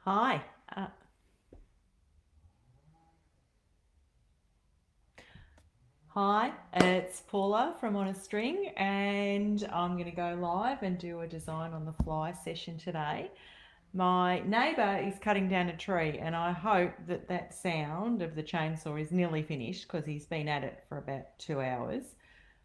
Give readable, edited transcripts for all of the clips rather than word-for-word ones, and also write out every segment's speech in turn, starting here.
Hi. Hi, it's Paula from On a String, and I'm going to go live and do a design on the fly session today. My neighbour is cutting down a tree, and I hope that that sound of the chainsaw is nearly finished because he's been at it for about 2 hours.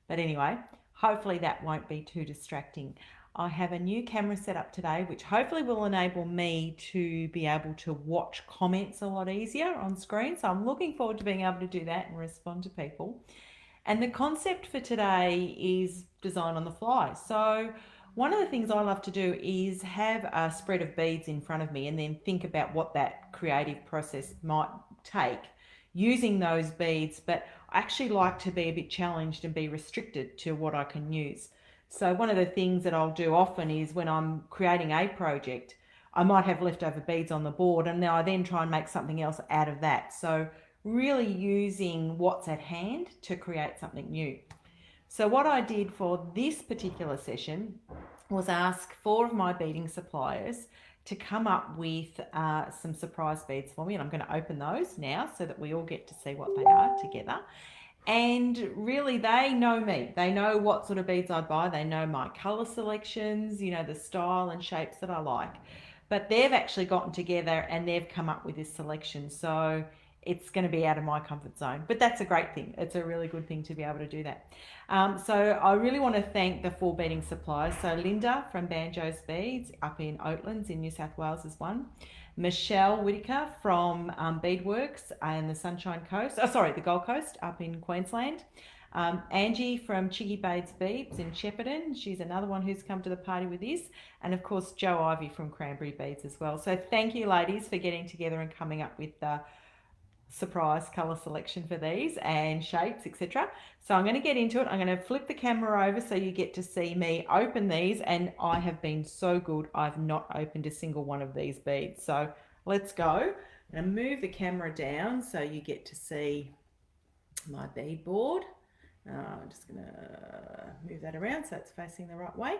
But anyway, hopefully that won't be too distracting. I have a new camera set up today, which hopefully will enable me to be able to watch comments a lot easier on screen. So I'm looking forward to being able to do that and respond to people. And the concept for today is design on the fly. So one of the things I love to do is have a spread of beads in front of me and then think about what that creative process might take using those beads, but I actually like to be a bit challenged and be restricted to what I can use. So one of the things that I'll do often is when I'm creating a project, I might have leftover beads on the board and then I then try and make something else out of that. So really using what's at hand to create something new. So what I did for this particular session was ask 4 of my beading suppliers to come up with some surprise beads for me, and I'm going to open those now so that we all get to see what they are together. And really, they know me. They know what sort of beads I buy. They know my colour selections, you know, the style and shapes that I like. But they've actually gotten together and they've come up with this selection. So it's going to be out of my comfort zone, but that's a great thing. It's a really good thing to be able to do that. So I really want to thank the 4 beading suppliers. So Linda from Banjo's Beads up in Oatlands in New South Wales is one. Michelle Whitaker from Beadworx and the Sunshine Coast, the Gold Coast up in Queensland. Angie from Chicky Beads in Shepparton, she's another one who's come to the party with this, and of course Jo Ivy from Cranberry Beads as well. So thank you ladies for getting together and coming up with surprise color selection for these and shapes, etc. So I'm going to get into it. I'm going to flip the camera over so you get to see me open these, and I have been so good, I've not opened a single one of these beads. So let's go. I'm going to move the camera down so you get to see my bead board. I'm just going to move that around so it's facing the right way.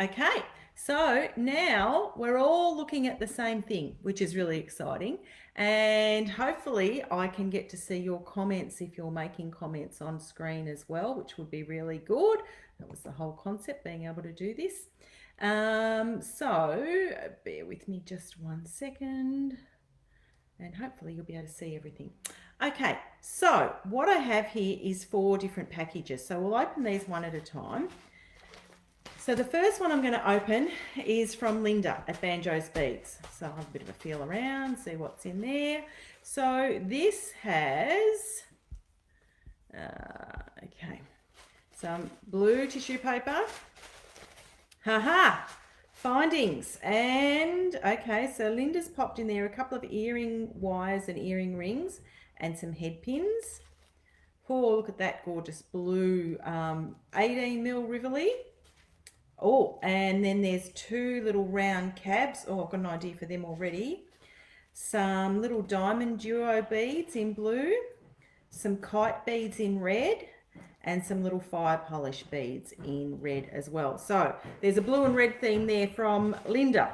Okay, so now we're all looking at the same thing, which is really exciting. And hopefully I can get to see your comments if you're making comments on screen as well, which would be really good. That was the whole concept, being able to do this. So bear with me just 1 second and hopefully you'll be able to see everything. Okay, so what I have here is 4 different packages. So we'll open these one at a time. So the first one I'm going to open is from Linda at Banjo's Beads. So I'll have a bit of a feel around, see what's in there. So this has, some blue tissue paper. Findings. And okay, so Linda's popped in there a couple of earring wires and earring rings and some head pins. Oh, look at that gorgeous blue 18mm Rivoli. Oh, and then there's 2 little round cabs. Oh, I've got an idea for them already. Some little diamond duo beads in blue, some kite beads in red, and some little fire polish beads in red as well. So there's a blue and red theme there from Linda.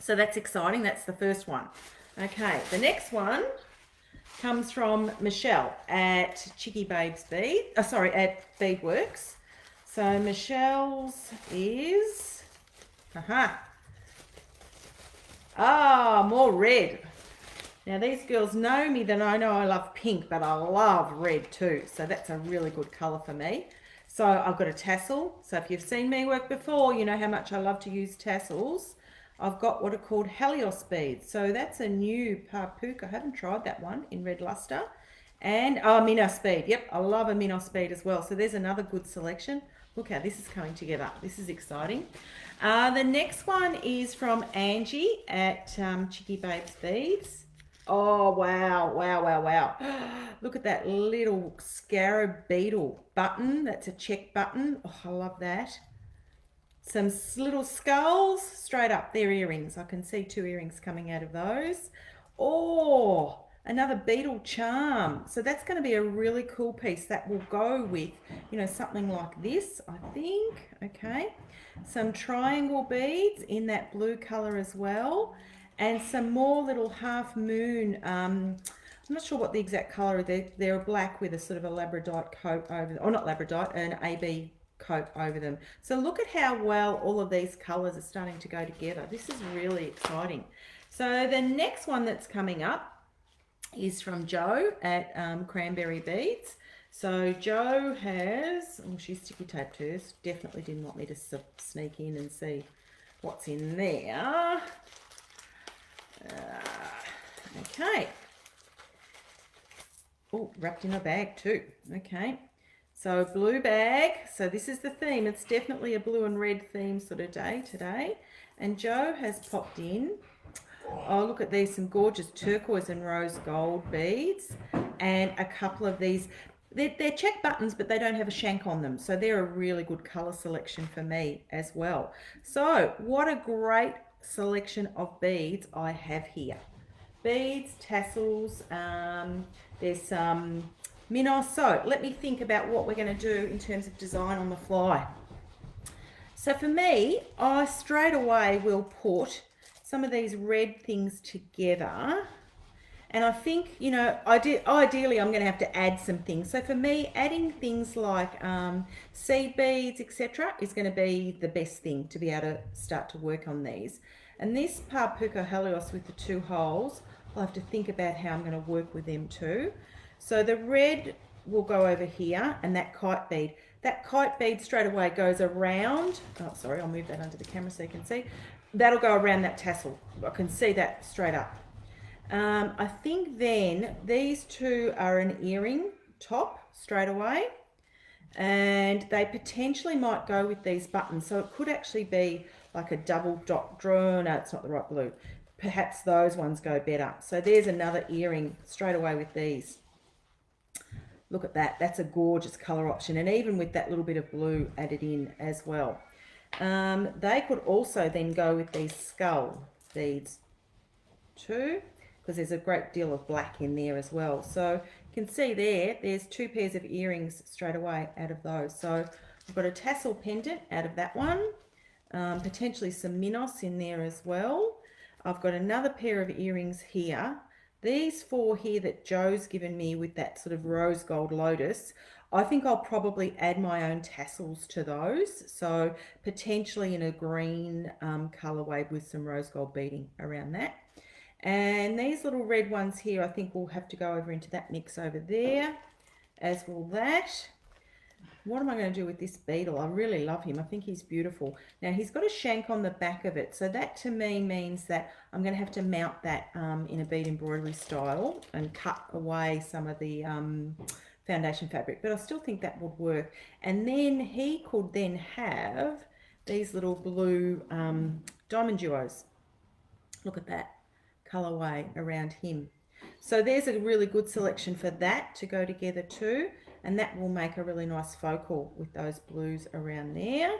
So that's exciting. That's the first one. Okay, the next one comes from Michelle at Chicky at Beadworx. So Michelle's is, more red. Now these girls know me, that I know I love pink, but I love red too. So that's a really good colour for me. So I've got a tassel. So if you've seen me work before, you know how much I love to use tassels. I've got what are called Helios beads. So that's a new Parpook. I haven't tried that one in red luster. And Minos bead. Yep, I love a Minos bead as well. So there's another good selection. Look how this is coming together. This is exciting. The next one is from Angie at Chicky Beads. Oh, wow. Look at that little scarab beetle button. That's a check button. Oh, I love that. Some little skulls straight up. They're earrings. I can see 2 earrings coming out of those. Oh, another beetle charm. So that's going to be a really cool piece that will go with, you know, something like this, I think. Okay. Some triangle beads in that blue color as well. and some more little half moon. I'm not sure what the exact colour. They're black with a sort of a labradorite coat over, or not labradorite, an AB coat over them. So look at how well all of these colours are starting to go together. This is really exciting. So the next one that's coming up is from Jo at Cranberry Beads. So Jo has, oh, she's sticky taped hers. Definitely didn't want me to sneak in and see what's in there. Okay. Oh, wrapped in a bag too. Okay. So blue bag. So this is the theme. It's definitely a blue and red theme sort of day today. And Jo has popped in. Oh, look at these, some gorgeous turquoise and rose gold beads. And a couple of these. They're check buttons, but they don't have a shank on them. So they're a really good colour selection for me as well. So what a great selection of beads I have here. Beads, tassels, there's some minnows. So let me think about what we're going to do in terms of design on the fly. So for me, I straight away will put some of these red things together. And I think, you know, ideally I'm going to have to add some things. So for me, adding things like seed beads, etc., is going to be the best thing to be able to start to work on these. And this Parpuco Helios with the 2 holes, I'll have to think about how I'm going to work with them too. So the red will go over here, and that kite bead. That kite bead straight away goes around. Oh, sorry, I'll move that under the camera so you can see. That'll go around that tassel. I can see that straight up. I think then these 2 are an earring top straight away, and they potentially might go with these buttons. So it could actually be like a double dot draw. No, it's not the right blue. Perhaps those ones go better. So there's another earring straight away with these. Look at that. That's a gorgeous colour option, and even with that little bit of blue added in as well. They could also then go with these skull beads too, because there's a great deal of black in there as well. So you can see there's 2 pairs of earrings straight away out of those. So I've got a tassel pendant out of that one, potentially some minnows in there as well. I've got another pair of earrings here. These 4 here that Jo's given me with that sort of rose gold lotus, I think I'll probably add my own tassels to those. So potentially in a green colourway with some rose gold beading around that. And these little red ones here, I think we'll have to go over into that mix over there, as will that. What am I going to do with this beetle? I really love him. I think he's beautiful. Now, he's got a shank on the back of it. So that to me means that I'm going to have to mount that in a bead embroidery style and cut away some of the foundation fabric. But I still think that would work. And then he could then have these little blue diamond duos. Look at that colorway around him. So there's a really good selection for that to go together too, and that will make a really nice focal with those blues around there.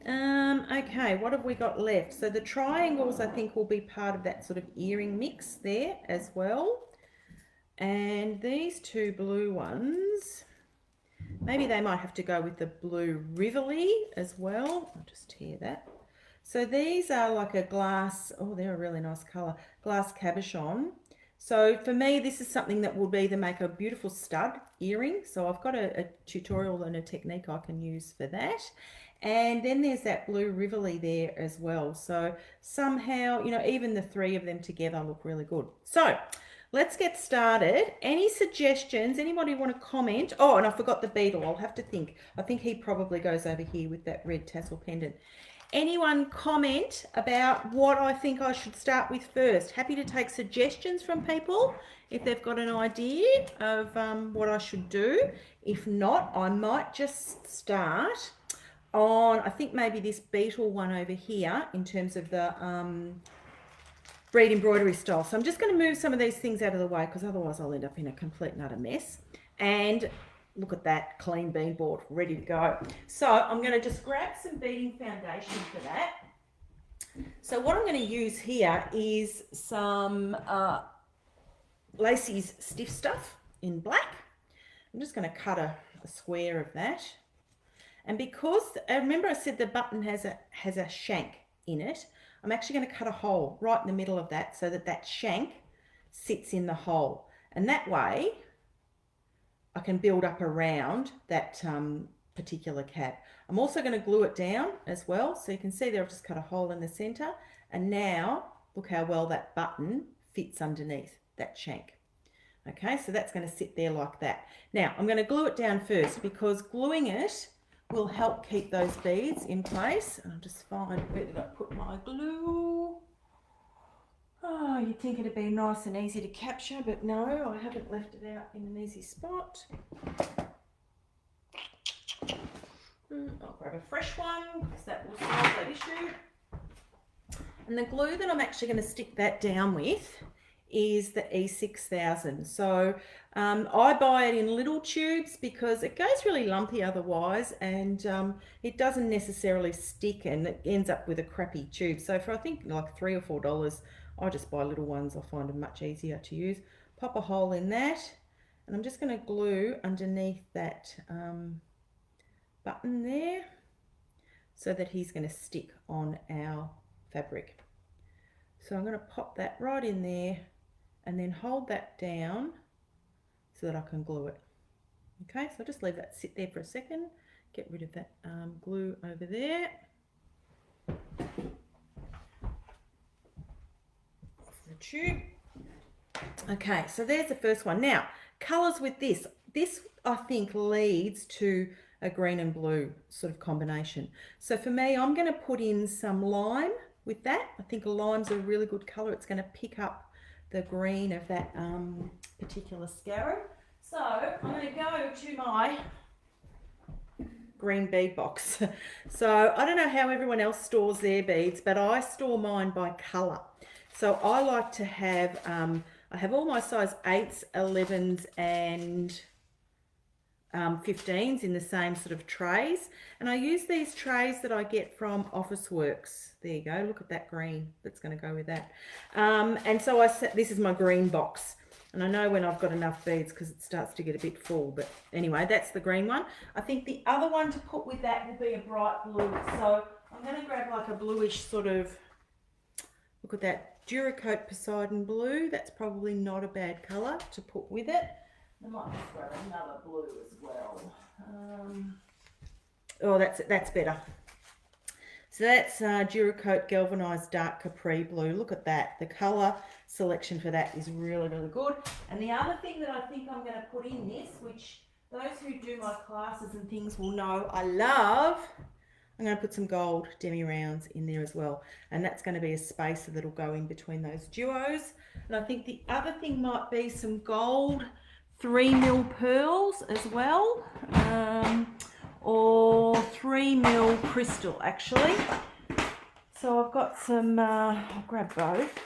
Okay, what have we got left? So the triangles I think will be part of that sort of earring mix there as well. And these 2 blue ones, maybe they might have to go with the blue Rivoli as well. I'll just tear that. So these are like a glass, oh, they're a really nice colour, glass cabochon. So for me, this is something that will either make a beautiful stud earring. So I've got a tutorial and a technique I can use for that. And then there's that blue Rivoli there as well. So somehow, you know, even the 3 of them together look really good. So let's get started. Any suggestions? Anybody want to comment? Oh, and I forgot the beetle. I'll have to think. I think he probably goes over here with that red tassel pendant. Anyone comment about what I think I should start with first? Happy to take suggestions from people if they've got an idea of what I should do. If not, I might just start on, I think maybe this beetle one over here in terms of the bead embroidery style. So I'm just going to move some of these things out of the way because otherwise I'll end up in a complete and utter mess. And look at that clean bead board ready to go. So I'm going to just grab some beading foundation for that. So what I'm going to use here is some Lacey's Stiff Stuff in black. I'm just going to cut a square of that. And because, remember I said the button has a shank in it, I'm actually going to cut a hole right in the middle of that so that that shank sits in the hole. And that way I can build up around that particular cap. I'm also going to glue it down as well. So you can see there I've just cut a hole in the center. And now look how well that button fits underneath that shank. Okay, so that's going to sit there like that. Now I'm going to glue it down first because gluing it will help keep those beads in place. I'll just find, where did I put my glue? Oh, you'd think it'd be nice and easy to capture, but no, I haven't left it out in an easy spot. I'll grab a fresh one because that will solve that issue. And the glue that I'm actually going to stick that down with is the E6000. So I buy it in little tubes because it goes really lumpy otherwise, and it doesn't necessarily stick and it ends up with a crappy tube. So for I think like $3 or $4, I just buy little ones. I find them much easier to use. Pop a hole in that, and I'm just going to glue underneath that button there so that he's going to stick on our fabric. So I'm going to pop that right in there and then hold that down so that I can glue it. Okay, so I'll just leave that sit there for a second, get rid of that glue over there. The tube. Okay, so there's the first one. Now, colours with this. This, I think, leads to a green and blue sort of combination. So for me, I'm going to put in some lime with that. I think lime's a really good colour. It's going to pick up the green of that particular scarab. So I'm going to go to my green bead box. So I don't know how everyone else stores their beads, but I store mine by colour. So I like to have, I have all my size 8s, 11s and 15s in the same sort of trays. And I use these trays that I get from Officeworks. There you go, look at that green, that's going to go with that. And so this is my green box. And I know when I've got enough beads because it starts to get a bit full. But anyway, that's the green one. I think the other one to put with that will be a bright blue. So I'm going to grab like a bluish sort of, look at that, Duracoat Poseidon blue. That's probably not a bad colour to put with it. I might just grab another blue as well. Oh, that's better. So that's Duracoat Galvanised Dark Capri Blue. Look at that. The colour selection for that is really, really good. And the other thing that I think I'm going to put in this, which those who do my classes and things will know I love, I'm going to put some gold demi-rounds in there as well. And that's going to be a spacer that'll go in between those duos. And I think the other thing might be some gold 3mm pearls as well. Or 3mm crystal actually. So I've got some, I'll grab both.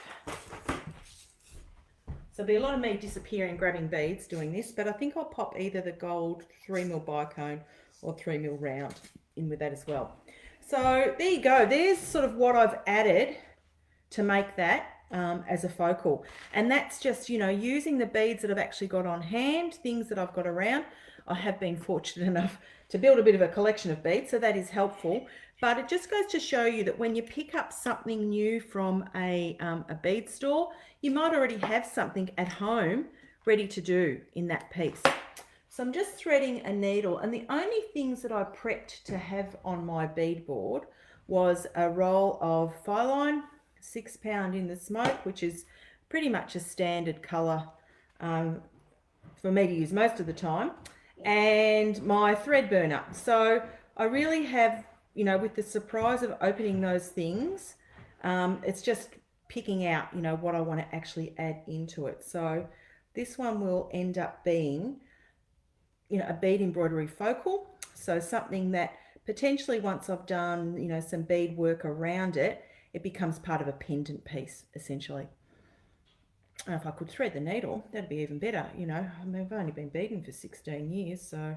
So there'll be a lot of me disappearing grabbing beads doing this, but I think I'll pop either the gold 3mm bicone or 3mm round in with that as well. So there you go, there's sort of what I've added to make that as a focal. And that's just, you know, using the beads that I've actually got on hand, things that I've got around. I have been fortunate enough to build a bit of a collection of beads, so that is helpful. But it just goes to show you that when you pick up something new from a bead store, you might already have something at home ready to do in that piece. So I'm just threading a needle, and the only things that I prepped to have on my bead board was a roll of Filine, 6 pound in the smoke, which is pretty much a standard colour for me to use most of the time, and my thread burner. So I really have, you know, with the surprise of opening those things, it's just picking out, you know, what I want to actually add into it. So this one will end up being, you know, a bead embroidery focal. So something that potentially once I've done, you know, some bead work around it, it becomes part of a pendant piece essentially. And if I could thread the needle, that'd be even better, you know. I mean, I've only been beading for 16 years, so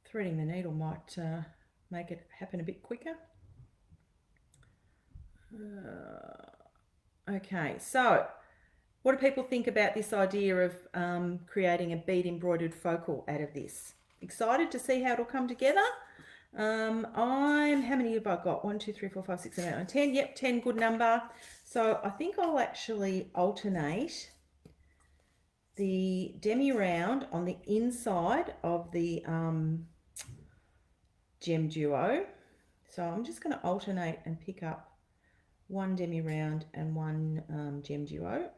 threading the needle might make it happen a bit quicker. Okay, so what do people think about this idea of creating a bead embroidered focal out of this? Excited to see how it'll come together? How many have I got? 1, 2, 3, 4, 5, 6, 7, 8, 9, 10. Yep, 10, good number. So I think I'll actually alternate the demi round on the inside of the gem duo. So I'm just going to alternate and pick up one demi round and one gem duo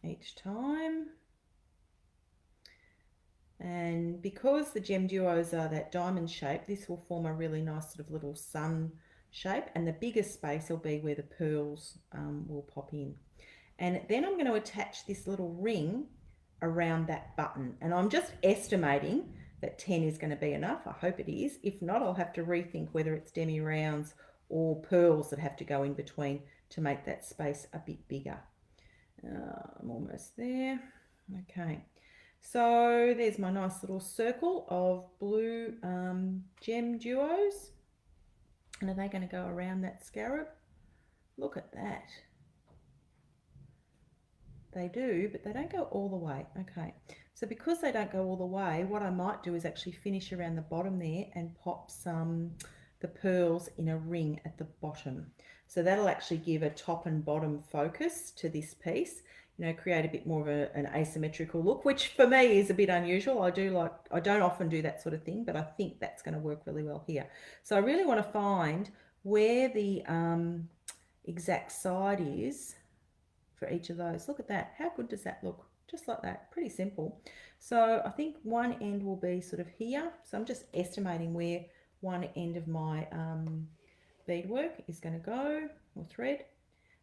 each time. And because the gem duos are that diamond shape, this will form a really nice sort of little sun shape, and the biggest space will be where the pearls will pop in. And then I'm going to attach this little ring around that button, and I'm just estimating that 10 is going to be enough. I hope it is. If not, I'll have to rethink whether it's demi rounds or pearls that have to go in between to make that space a bit bigger. I'm almost there. Okay, so there's my nice little circle of blue gem duos. And are they going to go around that scarab? Look at that. They do, but they don't go all the way. Okay, so because they don't go all the way, what I might do is actually finish around the bottom there and pop the pearls in a ring at the bottom. So that'll actually give a top and bottom focus to this piece, you know, create a bit more of an asymmetrical look, which for me is a bit unusual. I don't often do that sort of thing, but I think that's going to work really well here. So I really want to find where the exact side is for each of those. Look at that. How good does that look? Just like that. Pretty simple. So I think one end will be sort of here. So I'm just estimating where one end of my beadwork is going to go, or thread,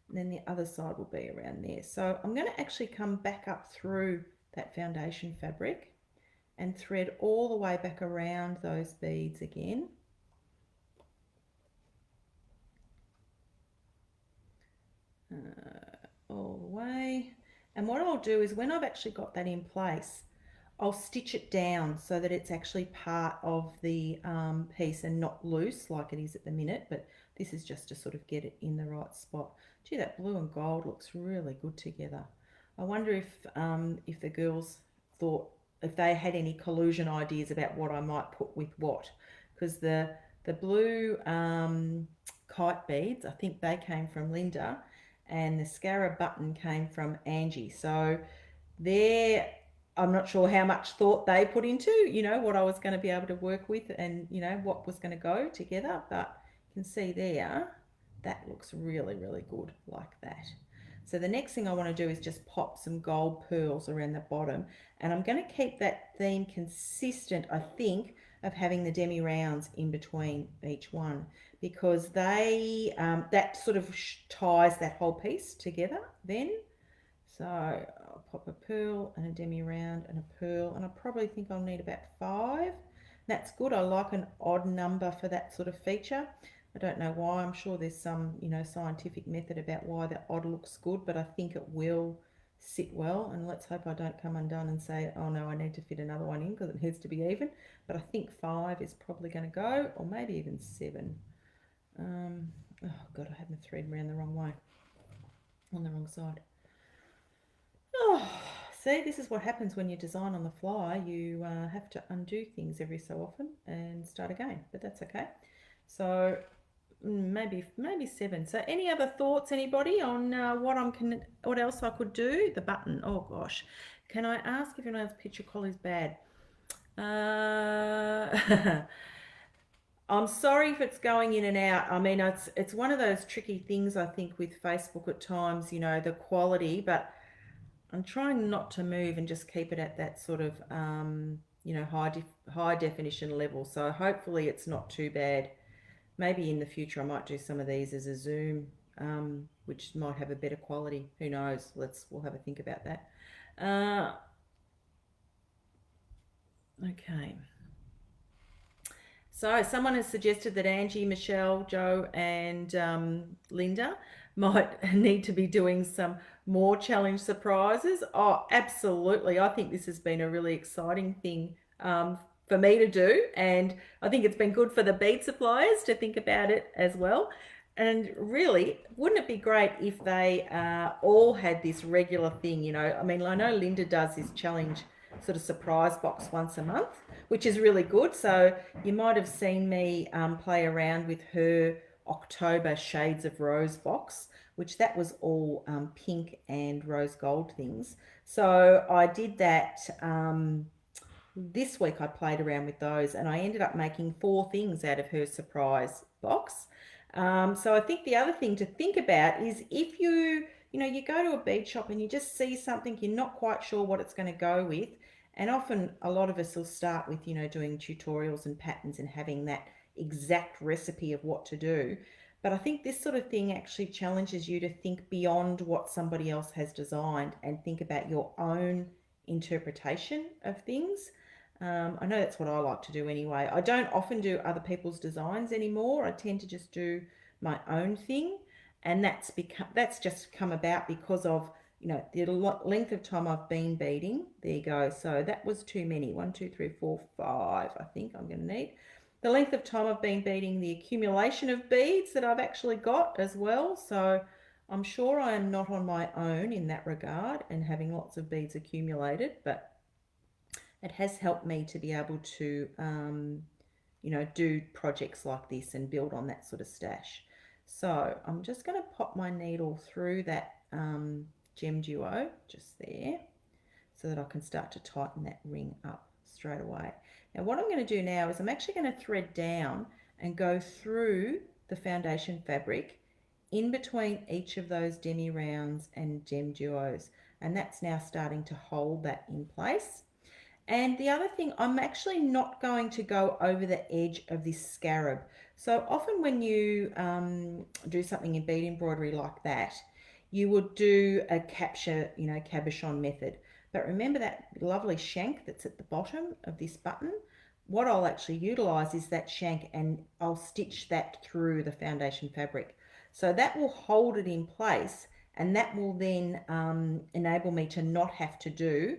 and then the other side will be around there. So I'm going to actually come back up through that foundation fabric and thread all the way back around those beads again. All the way. And what I'll do is when I've actually got that in place, I'll stitch it down so that it's actually part of the piece and not loose like it is at the minute, but this is just to sort of get it in the right spot. Gee, that blue and gold looks really good together. I wonder if the girls thought, if they had any collusion ideas about what I might put with what, because the blue kite beads, I think they came from Linda, and the scarab button came from Angie. So I'm not sure how much thought they put into, you know, what I was going to be able to work with and, you know, what was going to go together. But you can see there, that looks really, really good like that. So the next thing I want to do is just pop some gold pearls around the bottom. And I'm going to keep that theme consistent, I think, of having the demi rounds in between each one, because they that sort of ties that whole piece together then. So I'll pop a pearl and a demi round and a pearl, and I probably think I'll need about 5. That's good. I like an odd number for that sort of feature. I don't know why. I'm sure there's some, you know, scientific method about why the odd looks good, but I think it will sit well. And let's hope I don't come undone and say, oh no, I need to fit another one in because it needs to be even. But I think 5 is probably going to go, or maybe even 7. Oh God, I had my thread around the wrong way, on the wrong side. Oh, see, this is what happens when you design on the fly. You have to undo things every so often and start again, but that's okay. So maybe 7. So any other thoughts, anybody, on what else I could do? The button. Oh gosh, can I ask if anyone else's picture quality is bad? I'm sorry if it's going in and out. I mean, it's one of those tricky things, I think, with Facebook at times, you know, the quality, but I'm trying not to move and just keep it at that sort of, you know, high definition level. So hopefully it's not too bad. Maybe in the future I might do some of these as a zoom, which might have a better quality. Who knows? We'll have a think about that. Okay. So someone has suggested that Angie, Michelle, Joe and Linda might need to be doing some more challenge surprises. Oh, absolutely. I think this has been a really exciting thing for me to do, and I think it's been good for the bead suppliers to think about it as well. And really, wouldn't it be great if they all had this regular thing, you know? I mean, I know Linda does this challenge sort of surprise box once a month, which is really good. So you might have seen me play around with her October Shades of Rose box, which that was all pink and rose gold things. So I did that this week. I played around with those and I ended up making 4 things out of her surprise box. So I think the other thing to think about is if you go to a bead shop and you just see something, you're not quite sure what it's going to go with. And often a lot of us will start with, doing tutorials and patterns and having that exact recipe of what to do. But I think this sort of thing actually challenges you to think beyond what somebody else has designed and think about your own interpretation of things. I know that's what I like to do anyway. I don't often do other people's designs anymore. I tend to just do my own thing, and that's just come about because of the length of time I've been beading. There you go. So that was too many. 1, 2, 3, 4, 5. I think I'm going to need the length of time I've been beading, the accumulation of beads that I've actually got as well. So I'm sure I am not on my own in that regard and having lots of beads accumulated, but it has helped me to be able to do projects like this and build on that sort of stash. So I'm just going to pop my needle through that gem duo just there so that I can start to tighten that ring up straight away. Now what I'm going to do now is I'm actually going to thread down and go through the foundation fabric in between each of those demi rounds and gem duos, and that's now starting to hold that in place. And the other thing, I'm actually not going to go over the edge of this scarab. So often when you do something in bead embroidery like that, you would do a capture, cabochon method. But remember that lovely shank that's at the bottom of this button? What I'll actually utilize is that shank, and I'll stitch that through the foundation fabric. So that will hold it in place, and that will then enable me to not have to do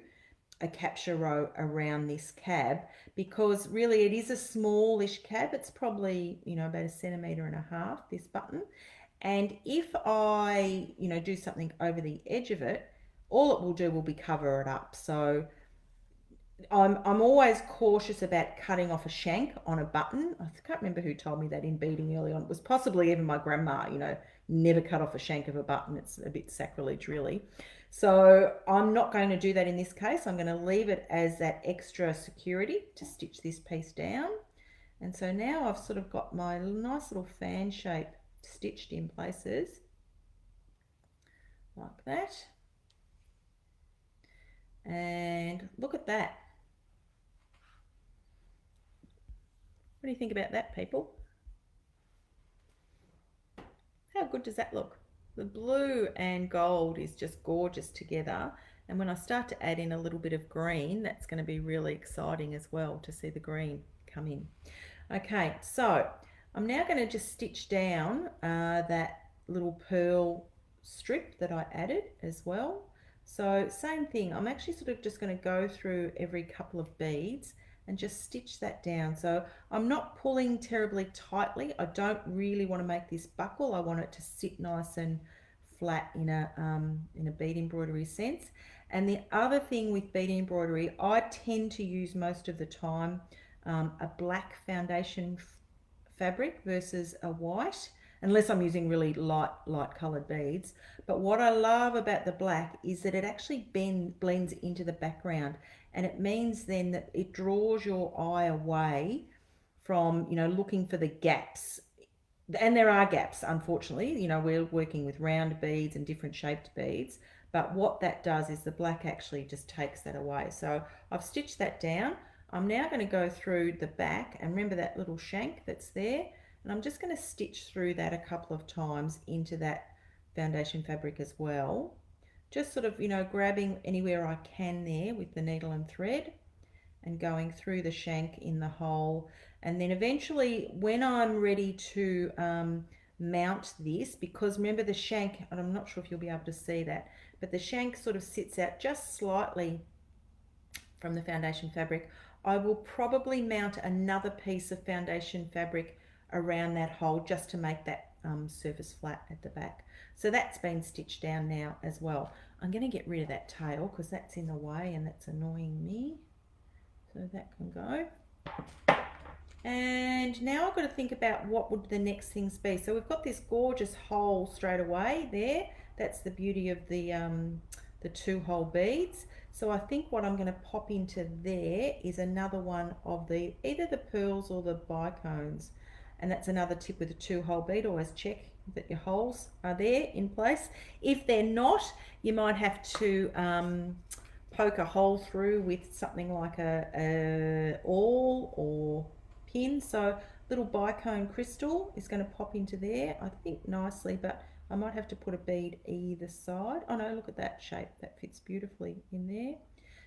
a capture row around this cab, because really it is a smallish cab. It's probably about 1.5 centimeters, this button, and if I do something over the edge of it, all it will do will be cover it up. So I'm always cautious about cutting off a shank on a button. I can't remember who told me that in beading early on. It was possibly even my grandma, never cut off a shank of a button. It's a bit sacrilege, really. So I'm not going to do that in this case. I'm going to leave it as that extra security to stitch this piece down. And so now I've sort of got my nice little fan shape stitched in places like that. And look at that. What do you think about that, people? How good does that look? The blue and gold is just gorgeous together. And when I start to add in a little bit of green, that's going to be really exciting as well to see the green come in. Okay, so I'm now going to just stitch down that little pearl strip that I added as well. So same thing, I'm actually sort of just going to go through every couple of beads and just stitch that down. So I'm not pulling terribly tightly. I don't really want to make this buckle. I want it to sit nice and flat in a bead embroidery sense. And the other thing with bead embroidery, I tend to use most of the time a black foundation fabric versus a white, unless I'm using really light colored beads. But what I love about the black is that it actually blends into the background, and it means then that it draws your eye away from looking for the gaps. And there are gaps, unfortunately. We're working with round beads and different shaped beads, but what that does is the black actually just takes that away. So I've stitched that down. I'm now going to go through the back, and remember that little shank that's there, and I'm just going to stitch through that a couple of times into that foundation fabric as well. Just sort of, grabbing anywhere I can there with the needle and thread and going through the shank in the hole. And then eventually when I'm ready to mount this, because remember the shank, and I'm not sure if you'll be able to see that, but the shank sort of sits out just slightly from the foundation fabric, I will probably mount another piece of foundation fabric around that hole just to make that surface flat at the back. So that's been stitched down now as well. I'm going to get rid of that tail because that's in the way and that's annoying me. So that can go. And now I've got to think about what would the next things be. So we've got this gorgeous hole straight away there. That's the beauty of the 2-hole beads. So I think what I'm going to pop into there is another one of the either the pearls or the bicones. And that's another tip with a 2-hole bead. Always check that your holes are there in place. If they're not, you might have to poke a hole through with something like a awl or pin. So little bicone crystal is going to pop into there, I think nicely, but I might have to put a bead either side. Oh no, look at that shape, that fits beautifully in there.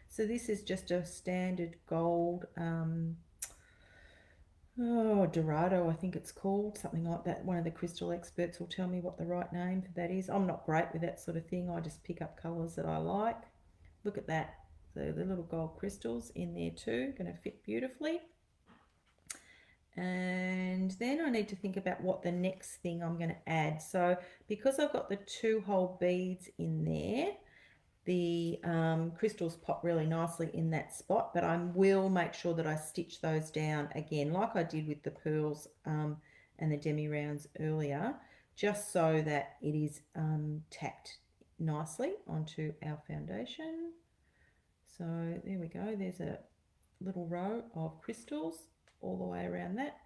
So this is just a standard gold Dorado, I think it's called, something like that. One of the crystal experts will tell me what the right name for that is. I'm not great with that sort of thing. I just pick up colours that I like. Look at that. So the little gold crystals in there too, going to fit beautifully. And then I need to think about what the next thing I'm going to add. So because I've got the 2-hole beads in there, the crystals pop really nicely in that spot, but I will make sure that I stitch those down again like I did with the pearls and the demi rounds earlier, just so that it is tacked nicely onto our foundation. So there we go, there's a little row of crystals all the way around that.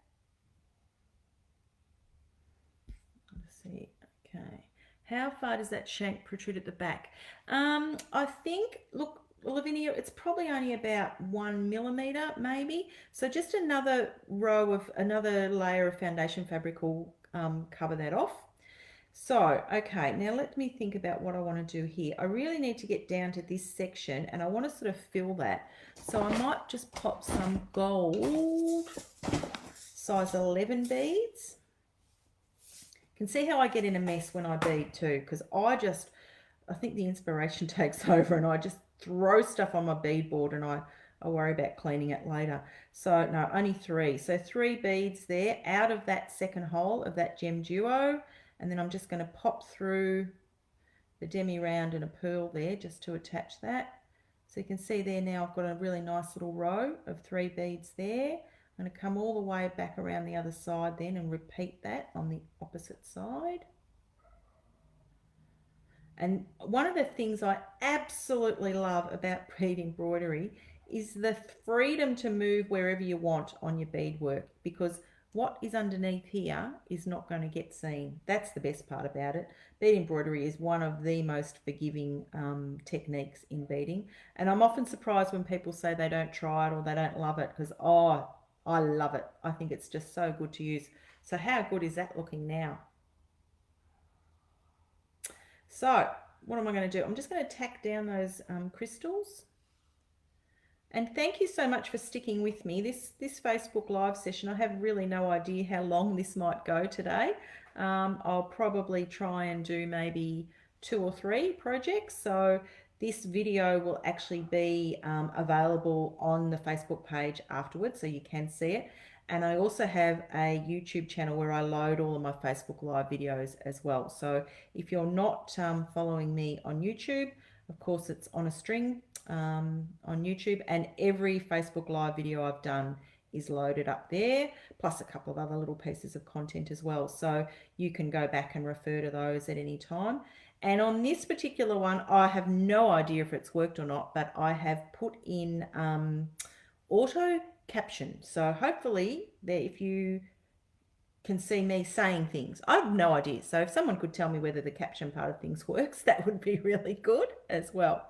Let's see, okay. How far does that shank protrude at the back? I think, look, Lavinia, it's probably only about 1 millimeter maybe. So just another row of, another layer of foundation fabric will cover that off. So, okay, now let me think about what I want to do here. I really need to get down to this section and I want to sort of fill that. So I might just pop some gold size 11 beads. You can see how I get in a mess when I bead too, because I think the inspiration takes over and I just throw stuff on my bead board and I worry about cleaning it later. So no, only 3. So 3 beads there out of that second hole of that gem duo. And then I'm just going to pop through the demi round and a pearl there just to attach that. So you can see there now I've got a really nice little row of 3 beads there. I'm going to come all the way back around the other side then and repeat that on the opposite side. And one of the things I absolutely love about bead embroidery is the freedom to move wherever you want on your beadwork, because what is underneath here is not going to get seen. That's the best part about it. Bead embroidery is one of the most forgiving techniques in beading. And I'm often surprised when people say they don't try it or they don't love it, because, oh, I love it. I think it's just so good to use. So how good is that looking now? So what am I going to do? I'm just going to tack down those crystals. And thank you so much for sticking with me. This Facebook Live session, I have really no idea how long this might go today. I'll probably try and do maybe 2 or 3 projects. So this video will actually be available on the Facebook page afterwards, so you can see it. And I also have a YouTube channel where I load all of my Facebook Live videos as well. So if you're not following me on YouTube, of course it's on a string on YouTube, and every Facebook Live video I've done is loaded up there, plus a couple of other little pieces of content as well. So you can go back and refer to those at any time. And on this particular one, I have no idea if it's worked or not, but I have put in auto caption. So hopefully there, if you can see me saying things, I have no idea. So if someone could tell me whether the caption part of things works, that would be really good as well.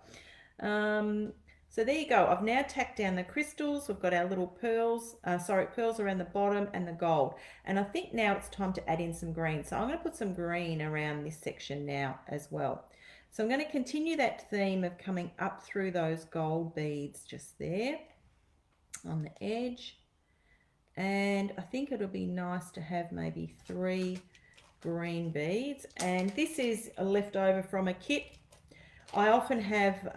So there you go. I've now tacked down the crystals. We've got our little pearls, pearls around the bottom and the gold. And I think now it's time to add in some green. So I'm going to put some green around this section now as well. So I'm going to continue that theme of coming up through those gold beads just there on the edge. And I think it'll be nice to have maybe 3 green beads. And this is a leftover from a kit. I often have,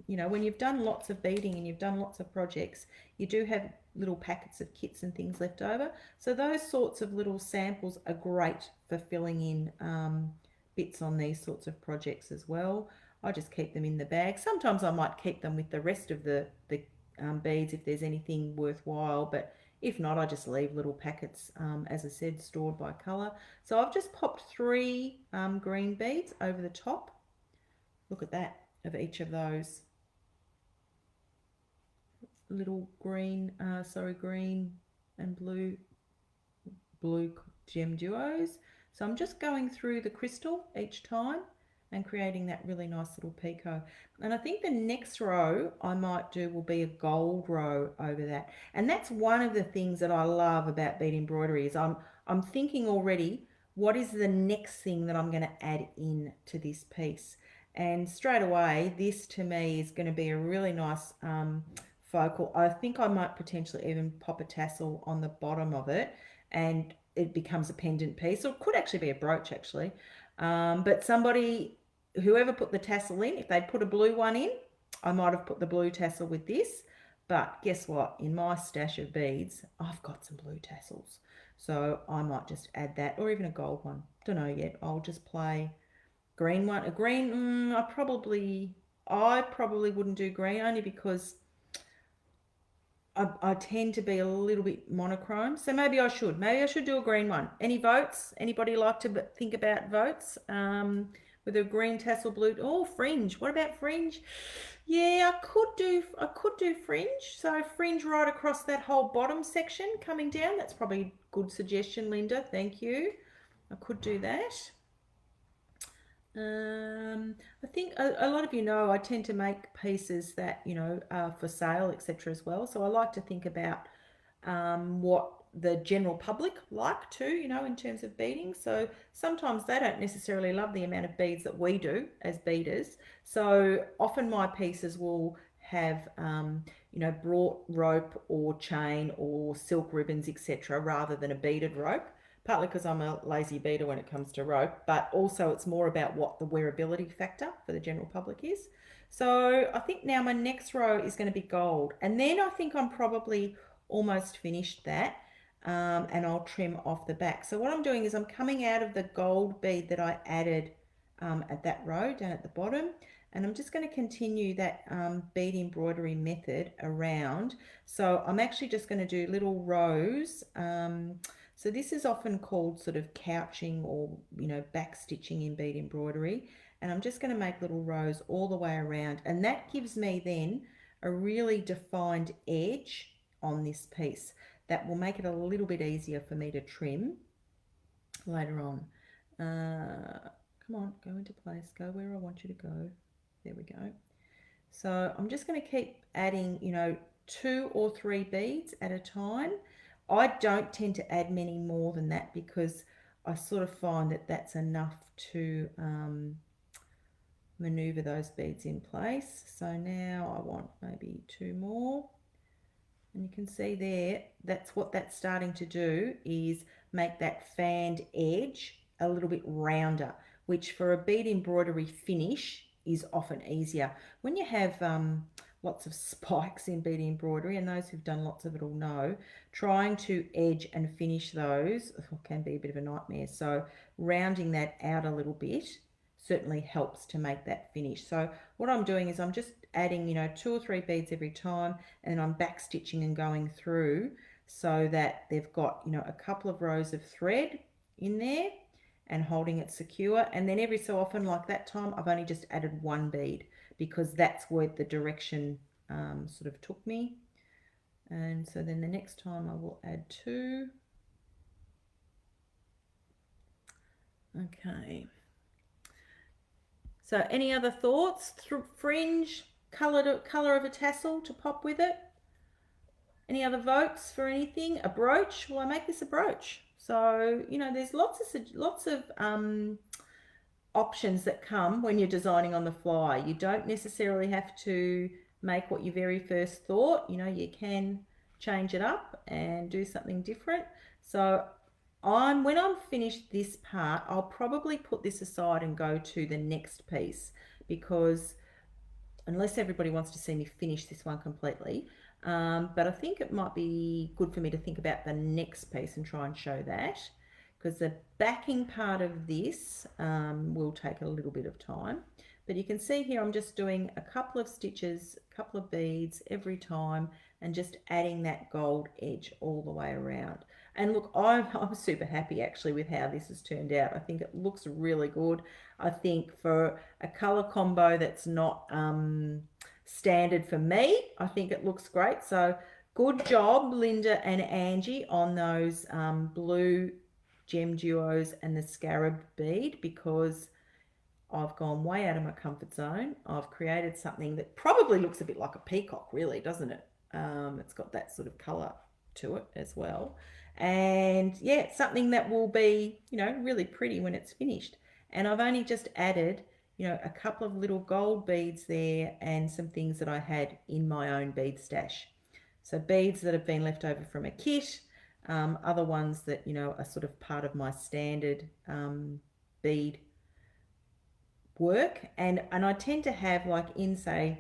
you know, when you've done lots of beading and you've done lots of projects, you do have little packets of kits and things left over. So those sorts of little samples are great for filling in bits on these sorts of projects as well. I just keep them in the bag. Sometimes I might keep them with the rest of the beads if there's anything worthwhile, but if not, I just leave little packets, as I said, stored by colour. So I've just popped 3 green beads over the top. Look at that, of each of those little green, green and blue gem duos. So I'm just going through the crystal each time and creating that really nice little picot. And I think the next row I might do will be a gold row over that. And that's one of the things that I love about bead embroidery is I'm thinking already, what is the next thing that I'm going to add in to this piece? And straight away, this to me is going to be a really nice focal. I think I might potentially even pop a tassel on the bottom of it, and it becomes a pendant piece, or it could actually be a brooch actually. But somebody, whoever put the tassel in, if they'd put a blue one in, I might have put the blue tassel with this. But guess what? In my stash of beads, I've got some blue tassels. So I might just add that, or even a gold one. Don't know yet. I'll just play green one. A green, I probably wouldn't do green, only because I tend to be a little bit monochrome, so maybe I should do a green one. Any votes? Anybody like to think about votes? With a green tassel, blue. Oh, fringe. What about fringe? Yeah, I could do fringe. So fringe right across that whole bottom section coming down. That's probably a good suggestion, Linda. Thank you. I could do that. I think a lot of you know I tend to make pieces that are for sale, etc. as well. So I like to think about what the general public like too, in terms of beading. So sometimes they don't necessarily love the amount of beads that we do as beaders. So often my pieces will have brought rope or chain or silk ribbons, etc., rather than a beaded rope. Partly because I'm a lazy beater when it comes to rope, but also it's more about what the wearability factor for the general public is. So I think now my next row is going to be gold, and then I think I'm probably almost finished that, and I'll trim off the back. So what I'm doing is I'm coming out of the gold bead that I added at that row down at the bottom, and I'm just going to continue that bead embroidery method around. So I'm actually just going to do little rows. So this is often called sort of couching or back stitching in bead embroidery, and I'm just going to make little rows all the way around, and that gives me then a really defined edge on this piece that will make it a little bit easier for me to trim later on. Come on, go into place, go where I want you to go. There we go. So I'm just going to keep adding 2 or 3 beads at a time. I don't tend to add many more than that because I sort of find that that's enough to maneuver those beads in place. So now I want maybe 2 more. And you can see there, that's what that's starting to do, is make that fanned edge a little bit rounder, which for a bead embroidery finish is often easier. When you have lots of spikes in bead embroidery, and those who've done lots of it all know, trying to edge and finish those can be a bit of a nightmare. So rounding that out a little bit certainly helps to make that finish. So what I'm doing is I'm just adding 2 or 3 beads every time, and I'm back stitching and going through so that they've got a couple of rows of thread in there and holding it secure. And then every so often, like that time, I've only just added 1 bead because that's where the direction sort of took me. And so then the next time I will add 2. Okay. So any other thoughts? Fringe, colour of a tassel to pop with it? Any other votes for anything? A brooch? Will I make this a brooch? So, there's lots of options that come when you're designing on the fly. You don't necessarily have to make what you very first thought. You can change it up and do something different. So when I'm finished this part, I'll probably put this aside and go to the next piece, because unless everybody wants to see me finish this one completely, but I think it might be good for me to think about the next piece and try and show that, because the backing part of this will take a little bit of time. But you can see here I'm just doing a couple of stitches, a couple of beads every time, and just adding that gold edge all the way around. And look, I'm super happy actually with how this has turned out. I think it looks really good. I think for a colour combo that's not standard for me, I think it looks great. So good job, Linda and Angie, on those blue gem duos and the scarab bead, because I've gone way out of my comfort zone. I've created something that probably looks a bit like a peacock, really, doesn't it? It's got that sort of colour to it as well. And yeah, something that will be, you know, really pretty when it's finished. And I've only just added, you know, a couple of little gold beads there and some things that I had in my own bead stash. So beads that have been left over from a kit, other ones that, you know, are sort of part of my standard bead work. And I tend to have, like, in, say,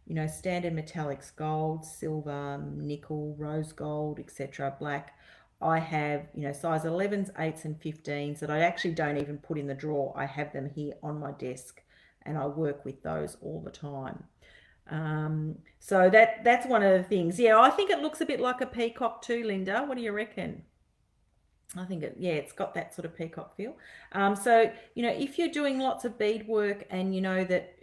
you know, standard metallics, gold, silver, nickel, rose gold, etc., black. I have, you know, size 11s, 8s and 15s that I actually don't even put in the drawer. I have them here on my desk and I work with those all the time. So that's one of the things. Yeah, I think it looks a bit like a peacock too, Linda. What do you reckon? I think it's got that sort of peacock feel. So, you know, if you're doing lots of bead work and you know that,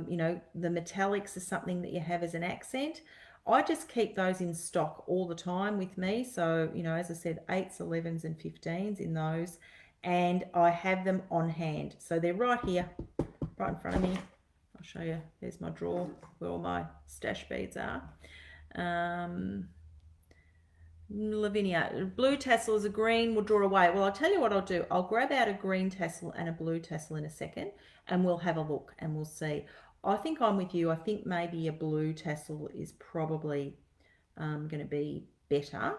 you know, the metallics is something that you have as an accent, I just keep those in stock all the time with me. So, you know, as I said, 8s, 11s and 15s in those, and I have them on hand. So they're right here, right in front of me. I'll show you. There's my drawer where all my stash beads are. Lavinia, blue tassel is a green, we'll draw away. Well, I'll tell you what I'll do. I'll grab out a green tassel and a blue tassel in a second, and we'll have a look and we'll see. I think I'm with you. I think maybe a blue tassel is probably going to be better,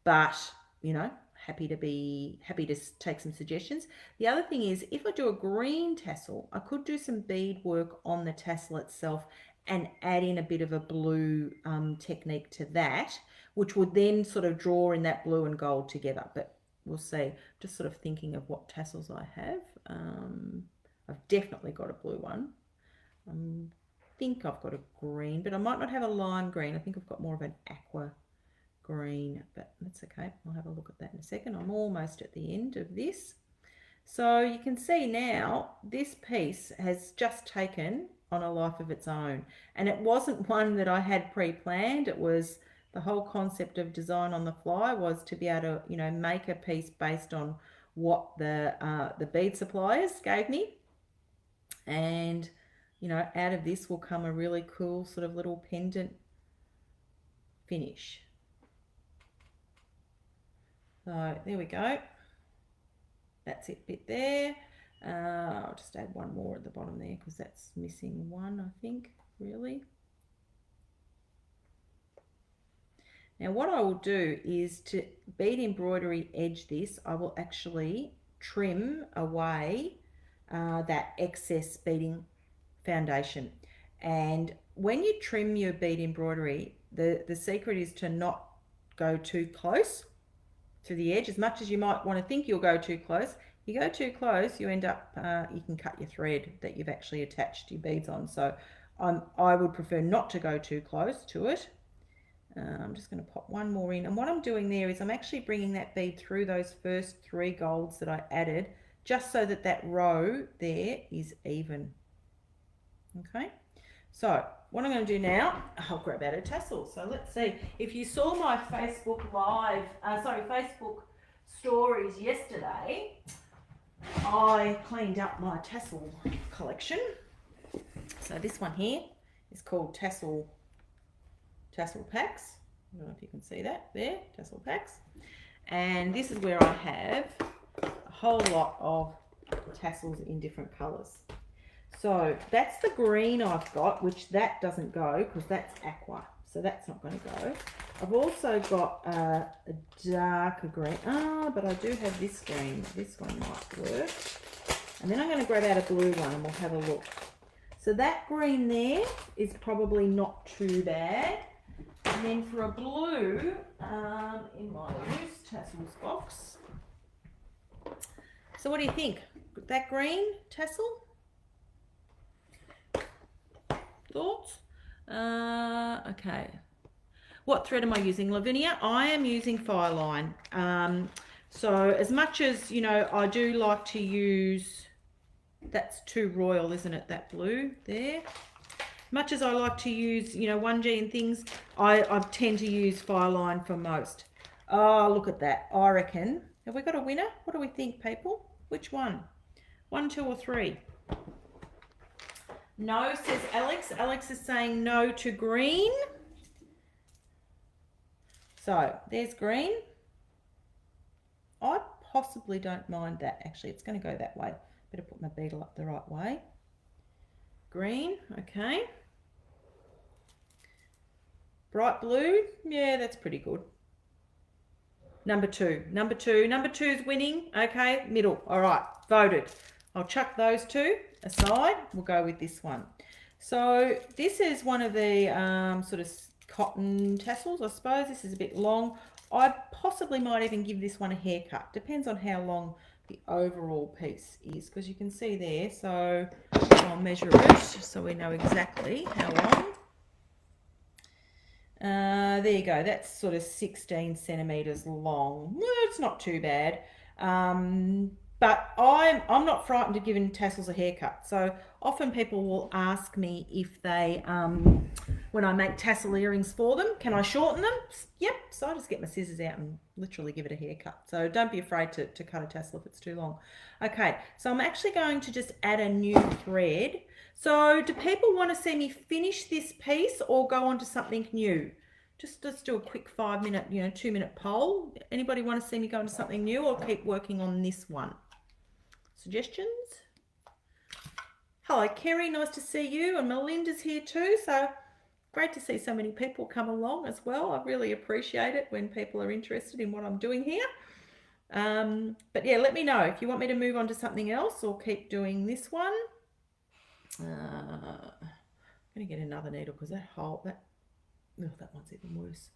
but, you know, happy to take some suggestions. The other thing is, if I do a green tassel, I could do some bead work on the tassel itself and add in a bit of a blue technique to that, which would then sort of draw in that blue and gold together. But we'll see. Just sort of thinking of what tassels I have. I've definitely got a blue one. I think I've got a green, but I might not have a lime green. I think I've got more of an aqua green, but that's okay. I'll have a look at that in a second. I'm almost at the end of this. So you can see now this piece has just taken on a life of its own, and it wasn't one that I had pre-planned. It was the whole concept of design on the fly, was to be able to, you know, make a piece based on what the bead suppliers gave me, and, you know, out of this will come a really cool sort of little pendant finish. So there we go. That's it, bit there. I'll just add one more at the bottom there because that's missing one, I think, really. Now what I will do is, to bead embroidery edge this, I will actually trim away that excess beading foundation. And when you trim your bead embroidery, the secret is to not go too close to the edge. As much as you might want to think you'll go too close, you go too close, you end up, you can cut your thread that you've actually attached your beads on. So I would prefer not to go too close to it. I'm just going to pop one more in, and what I'm doing there is I'm actually bringing that bead through those first 3 golds that I added, just so that that row there is even. Okay, so what I'm going to do now, I'll grab out a tassel. So let's see. If you saw my Facebook live, Facebook stories yesterday, I cleaned up my tassel collection. So this one here is called tassel packs. I don't know if you can see that there, tassel packs. And this is where I have a whole lot of tassels in different colours. So that's the green I've got, which that doesn't go because that's aqua, so that's not going to go. I've also got a darker green, but I do have this green. This one might work. And then I'm going to grab out a blue one and we'll have a look. So that green there is probably not too bad. And then for a blue, in my loose tassels box, So what do you think? That green tassel? Thoughts? Okay. What thread am I using, Lavinia? I am using Fireline. So as much as, you know, I do like to use, that's too royal, isn't it? That blue there. Much as I like to use, you know, 1G and things, I tend to use Fireline for most. Oh, look at that. I reckon. Have we got a winner? What do we think, people? Which one? 1, 2, or 3? No, says Alex. Alex is saying no to green. So there's green. I possibly don't mind that. Actually, it's going to go that way. Better put my beetle up the right way. Green, okay. Bright blue, yeah, that's pretty good. Number two is winning. Okay, middle. All right, voted. I'll chuck those two aside. We'll go with this one. So this is one of the sort of cotton tassels, I suppose. This is a bit long. I possibly might even give this one a haircut. Depends on how long the overall piece is, because you can see there. So I'll measure it so we know exactly how long. There you go. That's sort of 16 centimeters long. Well, it's not too bad. But I'm not frightened of giving tassels a haircut. So often people will ask me if they, when I make tassel earrings for them, can I shorten them? Yep. So I just get my scissors out and literally give it a haircut. So don't be afraid to cut a tassel if it's too long. Okay. So I'm actually going to just add a new thread. So do people want to see me finish this piece or go on to something new? Just let's do a quick 5-minute, 2-minute poll. Anybody want to see me go into something new or keep working on this one? Suggestions? Hello, Kerry. Nice to see you. And Melinda's here too. So great to see so many people come along as well. I really appreciate it when people are interested in what I'm doing here. But yeah, let me know if you want me to move on to something else or keep doing this one. I'm going to get another needle because that one's even worse.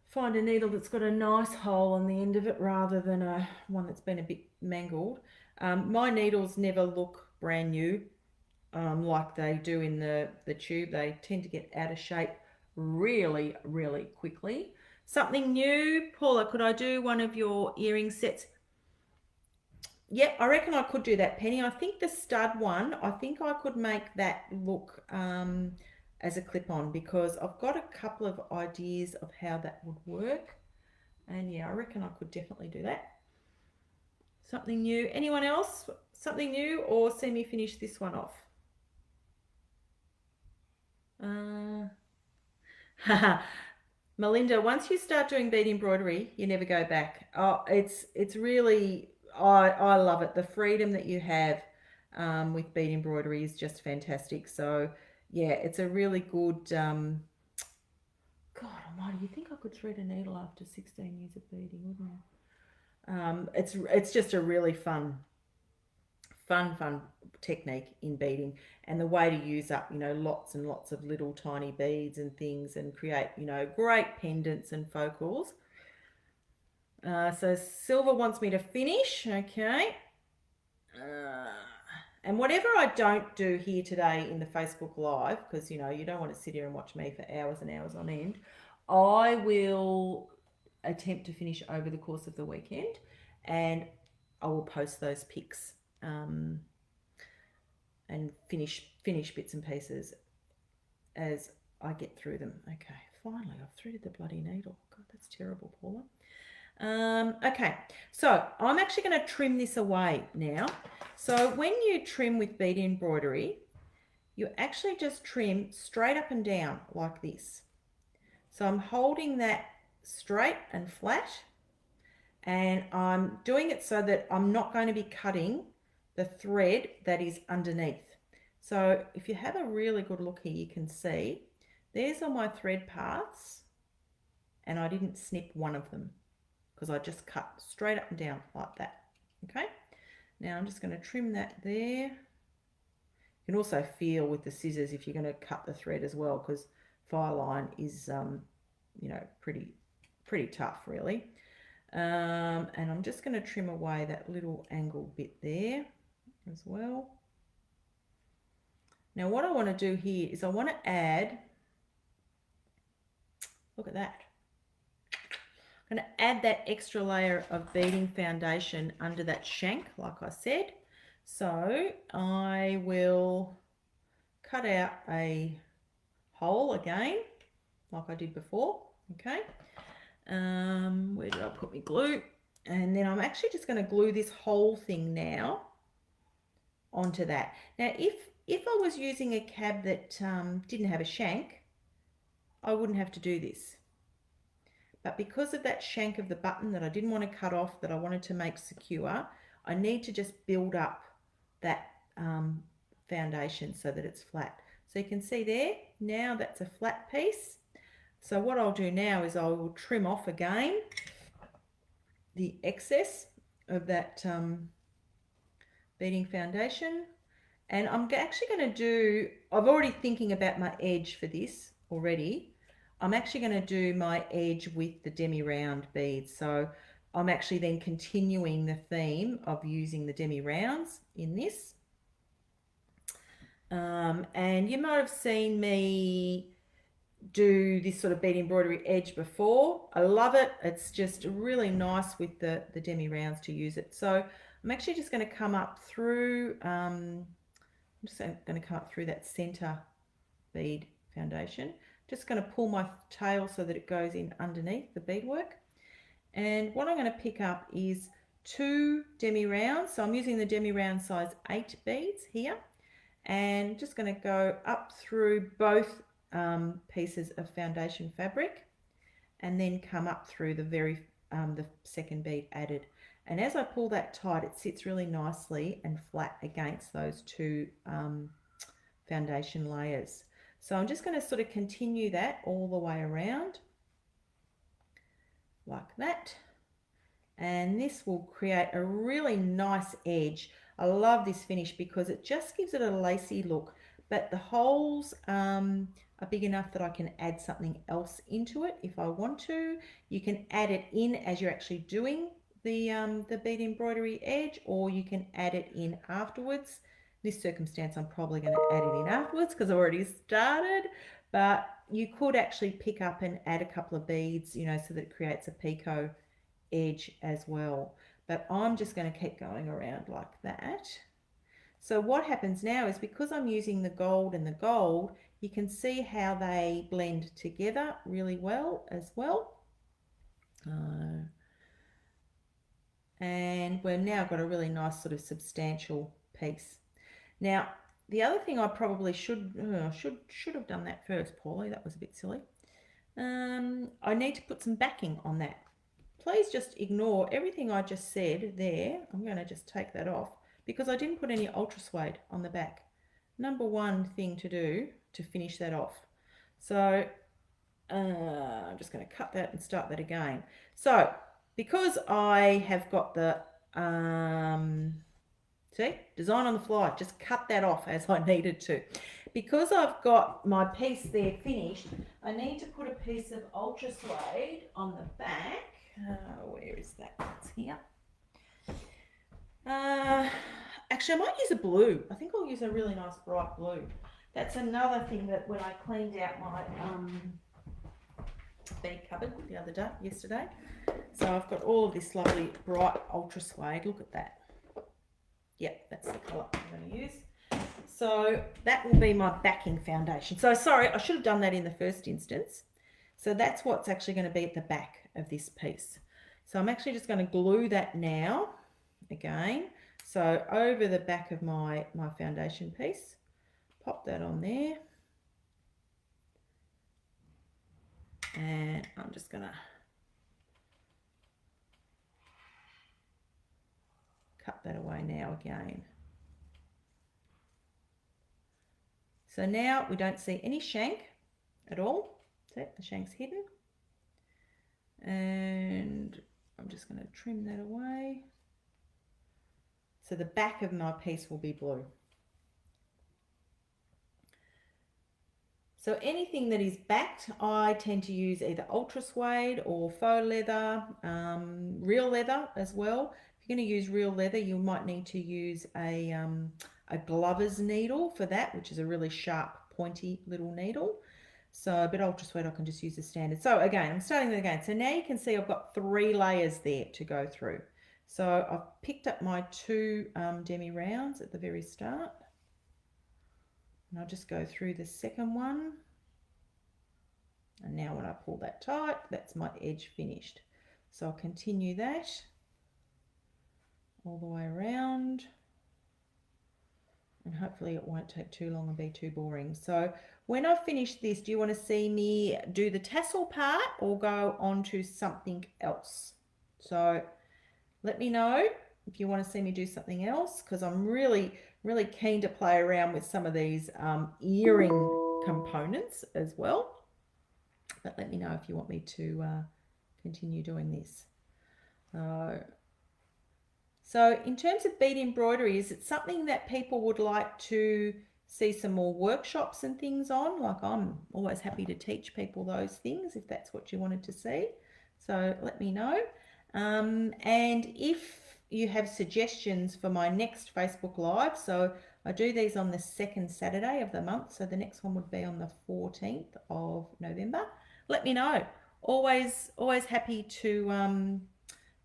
Find a needle that's got a nice hole on the end of it rather than one that's been a bit mangled. My needles never look brand new like they do in the tube. They tend to get out of shape really, really quickly. Something new, Paula, could I do one of your earring sets? Yeah, I reckon I could do that, Penny. I think the stud one, I think I could make that look as a clip-on because I've got a couple of ideas of how that would work. And yeah, I reckon I could definitely do that. Something new. Anyone else? Something new or see me finish this one off? Melinda, once you start doing bead embroidery, you never go back. Oh, it's really, I love it. The freedom that you have with bead embroidery is just fantastic. So yeah, it's a really good, God almighty, you think I could thread a needle after 16 years of beading, wouldn't you? It's just a really fun technique in beading, and the way to use up, lots and lots of little tiny beads and things and create, great pendants and focals. So Silver wants me to finish, okay. And whatever I don't do here today in the Facebook Live, because, you don't want to sit here and watch me for hours and hours on end, I will attempt to finish over the course of the weekend, and I will post those pics and finish bits and pieces as I get through them. Okay, finally, I've threaded the bloody needle. God, that's terrible, Paula. Okay, so I'm actually going to trim this away now. So when you trim with bead embroidery, you actually just trim straight up and down like this. So I'm holding that straight and flat, and I'm doing it so that I'm not going to be cutting the thread that is underneath. So if you have a really good look here, you can see there's all my thread paths, and I didn't snip one of them because I just cut straight up and down like that. Okay, now I'm just going to trim that there. You can also feel with the scissors if you're going to cut the thread as well, because Fireline is pretty tough really. And I'm just going to trim away that little angle bit there as well. Now what I want to do here is I want to add, look at that, I'm going to add that extra layer of beading foundation under that shank, like I said. So I will cut out a hole again, like I did before, okay. Where did I put my glue? And then I'm actually just going to glue this whole thing now onto that. Now if I was using a cab that didn't have a shank, I wouldn't have to do this. But because of that shank of the button that I didn't want to cut off, that I wanted to make secure, I need to just build up that foundation so that it's flat. So you can see there, now that's a flat piece. So what I'll do now is I will trim off again the excess of that beading foundation. And I'm actually going to do, I'm already thinking about my edge for this already. I'm actually going to do my edge with the demi-round beads. So I'm actually then continuing the theme of using the demi-rounds in this. And you might have seen me do this sort of bead embroidery edge before. I love it. It's just really nice with the demi-rounds to use it. So I'm actually just going to come up through, I'm just going to come up through that center bead foundation. Just going to pull my tail so that it goes in underneath the beadwork. And what I'm going to pick up is 2 demi-rounds. So I'm using the demi-round size 8 beads here. And just going to go up through both pieces of foundation fabric and then come up through the second bead added. And as I pull that tight, it sits really nicely and flat against those 2 foundation layers. So I'm just going to sort of continue that all the way around like that. And this will create a really nice edge. I love this finish because it just gives it a lacy look, but the holes are big enough that I can add something else into it if I want to. You can add it in as you're actually doing the bead embroidery edge, or you can add it in afterwards. In this circumstance, I'm probably going to add it in afterwards because I've already started, but you could actually pick up and add a couple of beads, you know, so that it creates a picot edge as well. But I'm just going to keep going around like that. So what happens now is, because I'm using the gold and the gold, you can see how they blend together really well as well. And we've now got a really nice sort of substantial piece. Now, the other thing I probably should have done that first, Paula, that was a bit silly. I need to put some backing on that. Please just ignore everything I just said there. I'm going to just take that off because I didn't put any ultra suede on the back. Number one thing to do to finish that off. So I'm just going to cut that and start that again. So because I have got the see, design on the fly, just cut that off as I needed to. Because I've got my piece there finished, I need to put a piece of ultra suede on the back. Where is that? It's here. Actually, I might use a blue. I think I'll use a really nice bright blue. That's another thing that when I cleaned out my bead cupboard yesterday. So I've got all of this lovely bright ultra suede. Look at that. Yep, that's the colour I'm going to use. So that will be my backing foundation. So sorry, I should have done that in the first instance. So that's what's actually going to be at the back of this piece. So I'm actually just going to glue that now again. So over the back of my foundation piece, pop that on there. And I'm just going to cut that away now again. So now we don't see any shank at all. See, the shank's hidden. And I'm just going to trim that away. So the back of my piece will be blue. So anything that is backed, I tend to use either ultra suede or faux leather, real leather as well. If you're going to use real leather, you might need to use a glover's needle for that, which is a really sharp, pointy little needle. So, but ultra suede, I can just use the standard. So again, I'm starting again. So now you can see I've got 3 layers there to go through. So I've picked up my 2 demi rounds at the very start. And I'll just go through the second one. And now when I pull that tight, that's my edge finished. So I'll continue that all the way around. And hopefully it won't take too long and be too boring. So when I've finished this, do you want to see me do the tassel part or go on to something else? So let me know if you want to see me do something else, because I'm really keen to play around with some of these earring components as well. But let me know if you want me to continue doing this. So in terms of bead embroidery, is it something that people would like to see some more workshops and things on? Like, I'm always happy to teach people those things if that's what you wanted to see. So let me know. And if you have suggestions for my next Facebook Live, so I do these on the 2nd Saturday of the month, so the next one would be on the 14th of November. Let me know. Always happy to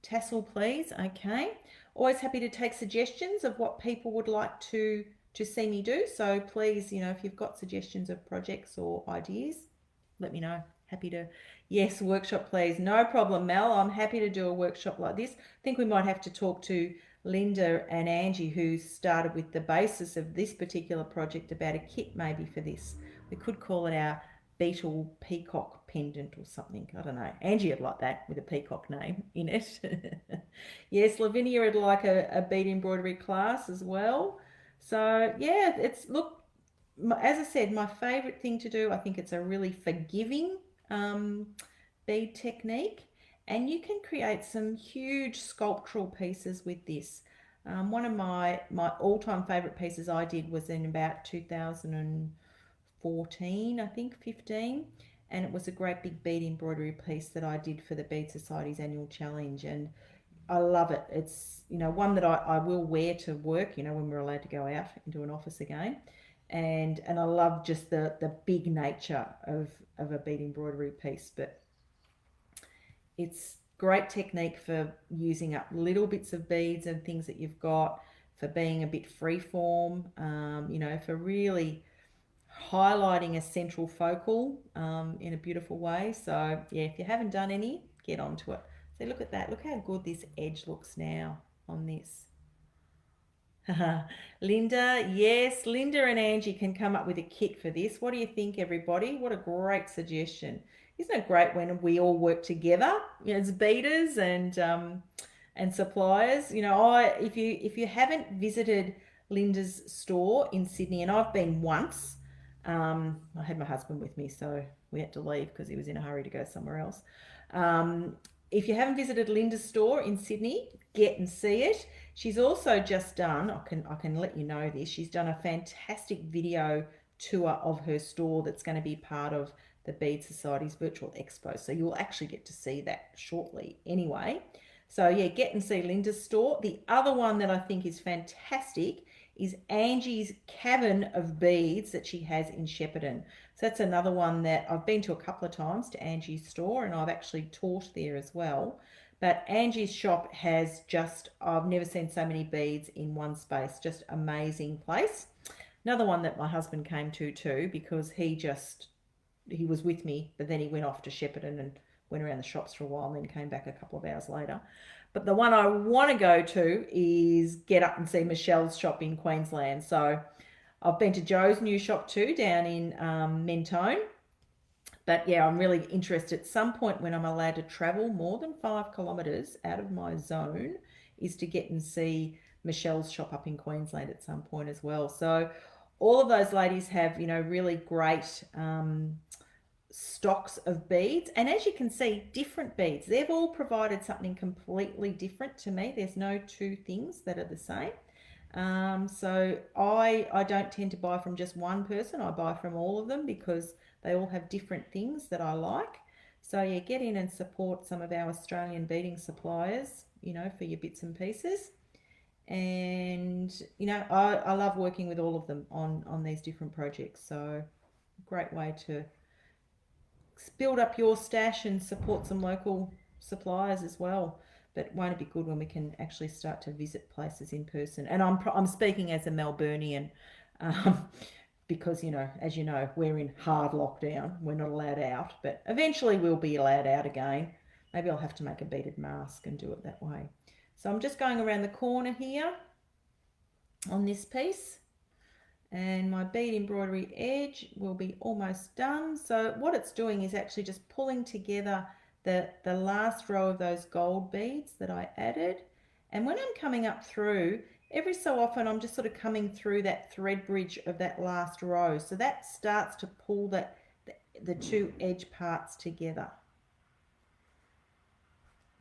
tassel, please. Okay. Always happy to take suggestions of what people would like to see me do. So please, you know, if you've got suggestions of projects or ideas, let me know. Happy to, yes, workshop please. No problem, Mel. I'm happy to do a workshop like this. I think we might have to talk to Linda and Angie, who started with the basis of this particular project, about a kit maybe for this. We could call it our beetle peacock pendant or something. I don't know. Angie would like that with a peacock name in it. Yes, Lavinia would like a bead embroidery class as well. So yeah, it's, look, as I said, my favorite thing to do, I think it's a really forgiving bead technique, and you can create some huge sculptural pieces with this. One of my all-time favorite pieces I did was in about 2014, I think, 15, and it was a great big bead embroidery piece that I did for the Bead Society's annual challenge, and I love it. It's, you know, one that I will wear to work, you know, when we're allowed to go out into an office again. And I love just the big nature of a bead embroidery piece. But it's great technique for using up little bits of beads and things that you've got, for being a bit freeform, you know, for really highlighting a central focal in a beautiful way. So yeah, if you haven't done any, get onto it. So look at that. Look how good this edge looks now on this. Linda, yes, Linda and Angie can come up with a kit for this. What do you think, everybody? What a great suggestion. Isn't it great when we all work together, you know, as beaders and suppliers? You know, if you haven't visited Linda's store in Sydney, and I've been once, I had my husband with me, so we had to leave because he was in a hurry to go somewhere else. If you haven't visited Linda's store in Sydney, get and see it. She's also just done, I can let you know this, she's done a fantastic video tour of her store that's going to be part of the Bead Society's virtual expo. So you'll actually get to see that shortly anyway. So yeah, get and see Linda's store. The other one that I think is fantastic is Angie's Cavern of Beads that she has in Shepparton. So that's another one that I've been to a couple of times, to Angie's store, and I've actually taught there as well. But Angie's shop has just, I've never seen so many beads in one space. Just amazing place. Another one that my husband came to too, because he was with me, but then he went off to Shepparton and went around the shops for a while and then came back a couple of hours later. But the one I want to go to is get up and see Michelle's shop in Queensland. So I've been to Joe's new shop too, down in Mentone. But yeah, I'm really interested at some point when I'm allowed to travel more than 5 kilometres out of my zone, is to get and see Michelle's shop up in Queensland at some point as well. So all of those ladies have, you know, really great stocks of beads, and as you can see, different beads. They've all provided something completely different to me. There's no two things that are the same. So I don't tend to buy from just one person. I buy from all of them because they all have different things that I like. So yeah, get in and support some of our Australian beading suppliers, you know, for your bits and pieces. And you know, I love working with all of them on these different projects. So great way to build up your stash and support some local suppliers as well. But won't it be good when we can actually start to visit places in person? And I'm speaking as a Melburnian, um, because you know, as you know, we're in hard lockdown. We're not allowed out, but eventually we'll be allowed out again. Maybe I'll have to make a beaded mask and do it that way. So I'm just going around the corner here on this piece, and my bead embroidery edge will be almost done. So what it's doing is actually just pulling together the last row of those gold beads that I added. And when I'm coming up through, every so often I'm just sort of coming through that thread bridge of that last row. So that starts to pull the two edge parts together.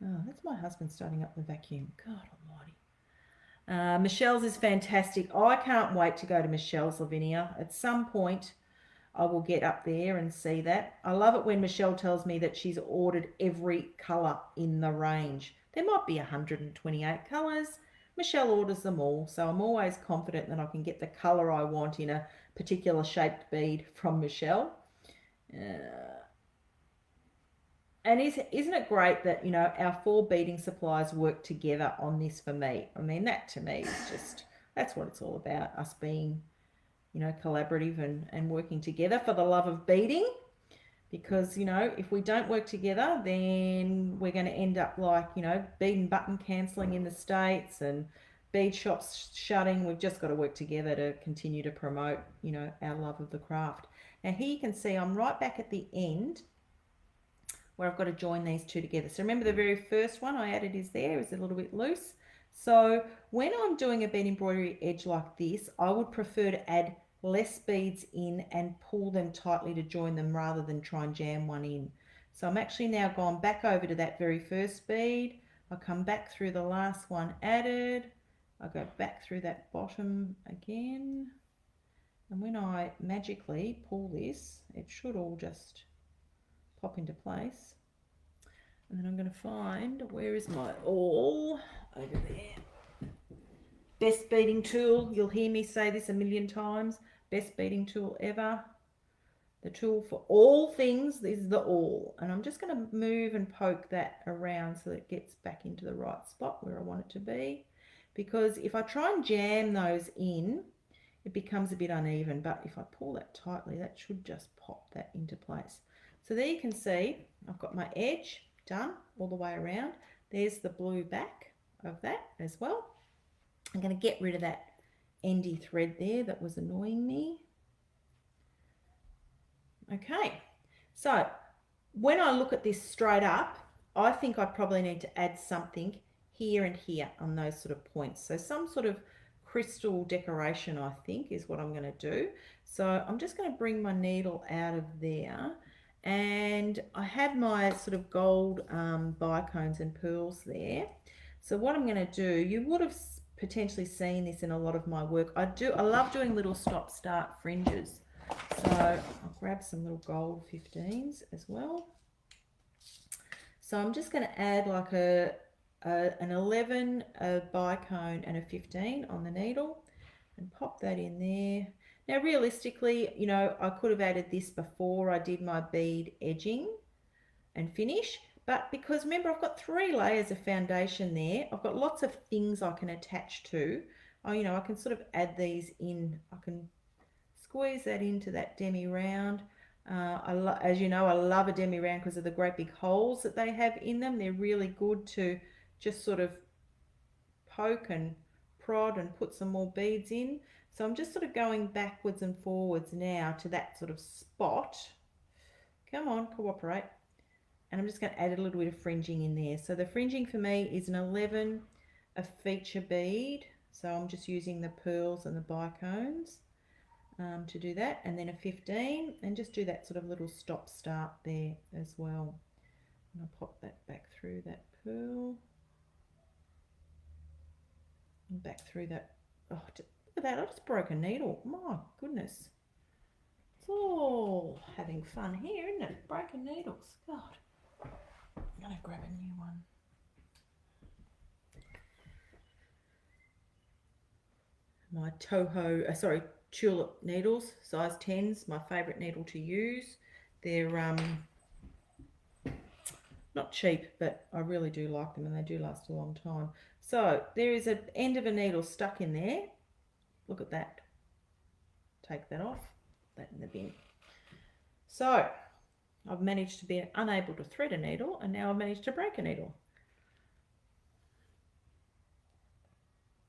Oh, that's my husband starting up the vacuum. God almighty. Michelle's is fantastic. I can't wait to go to Michelle's, Lavinia. At some point, I will get up there and see that. I love it when Michelle tells me that she's ordered every colour in the range. There might be 128 colours. Michelle orders them all, so I'm always confident that I can get the colour I want in a particular shaped bead from Michelle. And isn't it great that, you know, our 4 beading suppliers work together on this for me? I mean, that to me is just, that's what it's all about, us being, you know, collaborative and working together for the love of beading. Because, you know, if we don't work together, then we're going to end up like, you know, bead and button cancelling in the States and bead shops shutting. We've just got to work together to continue to promote, you know, our love of the craft. Now here you can see I'm right back at the end where I've got to join these two together. So remember the very first one I added is a little bit loose. So when I'm doing a bead embroidery edge like this, I would prefer to add less beads in and pull them tightly to join them rather than try and jam one in. So I'm actually now gone back over to that very first bead. I come back through the last one added. I go back through that bottom again. And when I magically pull this, it should all just pop into place. And then I'm going to find, where is my awl? Over there. Best beading tool. You'll hear me say this a million times. Best beading tool ever. The tool for all things is the awl. And I'm just going to move and poke that around so that it gets back into the right spot where I want it to be. Because if I try and jam those in, it becomes a bit uneven. But if I pull that tightly, that should just pop that into place. So there you can see I've got my edge done all the way around. There's the blue back of that as well. I'm going to get rid of that endy thread there that was annoying me. Okay, so when I look at this straight up, I think I probably need to add something here and here on those sort of points. So some sort of crystal decoration, I think, is what I'm going to do. So I'm just going to bring my needle out of there. And I have my sort of gold bicones and pearls there. So what I'm going to do, you would have potentially seen this in a lot of my work. I love doing little stop-start fringes. So I'll grab some little gold 15s as well. So I'm just going to add like an 11, a bicone and a 15 on the needle and pop that in there. Now realistically, you know, I could have added this before I did my bead edging and finish, but because remember I've got 3 layers of foundation there, I've got lots of things I can attach to. You know, I can sort of add these in, I can squeeze that into that demi-round. As you know, I love a demi-round because of the great big holes that they have in them. They're really good to just sort of poke and prod and put some more beads in. So I'm just sort of going backwards and forwards now to that sort of spot. Come on, cooperate. And I'm just going to add a little bit of fringing in there. So the fringing for me is an 11, a feature bead. So I'm just using the pearls and the bicones to do that. And then a 15, and just do that sort of little stop start there as well. And I'll pop that back through that pearl. And back through that Oh, look at that, I just broke a needle. My goodness. It's all having fun here, isn't it? Breaking needles. God. I'm going to grab a new one. My tulip needles, size 10s, my favourite needle to use. They're not cheap, but I really do like them and they do last a long time. So there is an end of a needle stuck in there. Look at that. Take that off, that in the bin. So I've managed to be unable to thread a needle, and now I've managed to break a needle.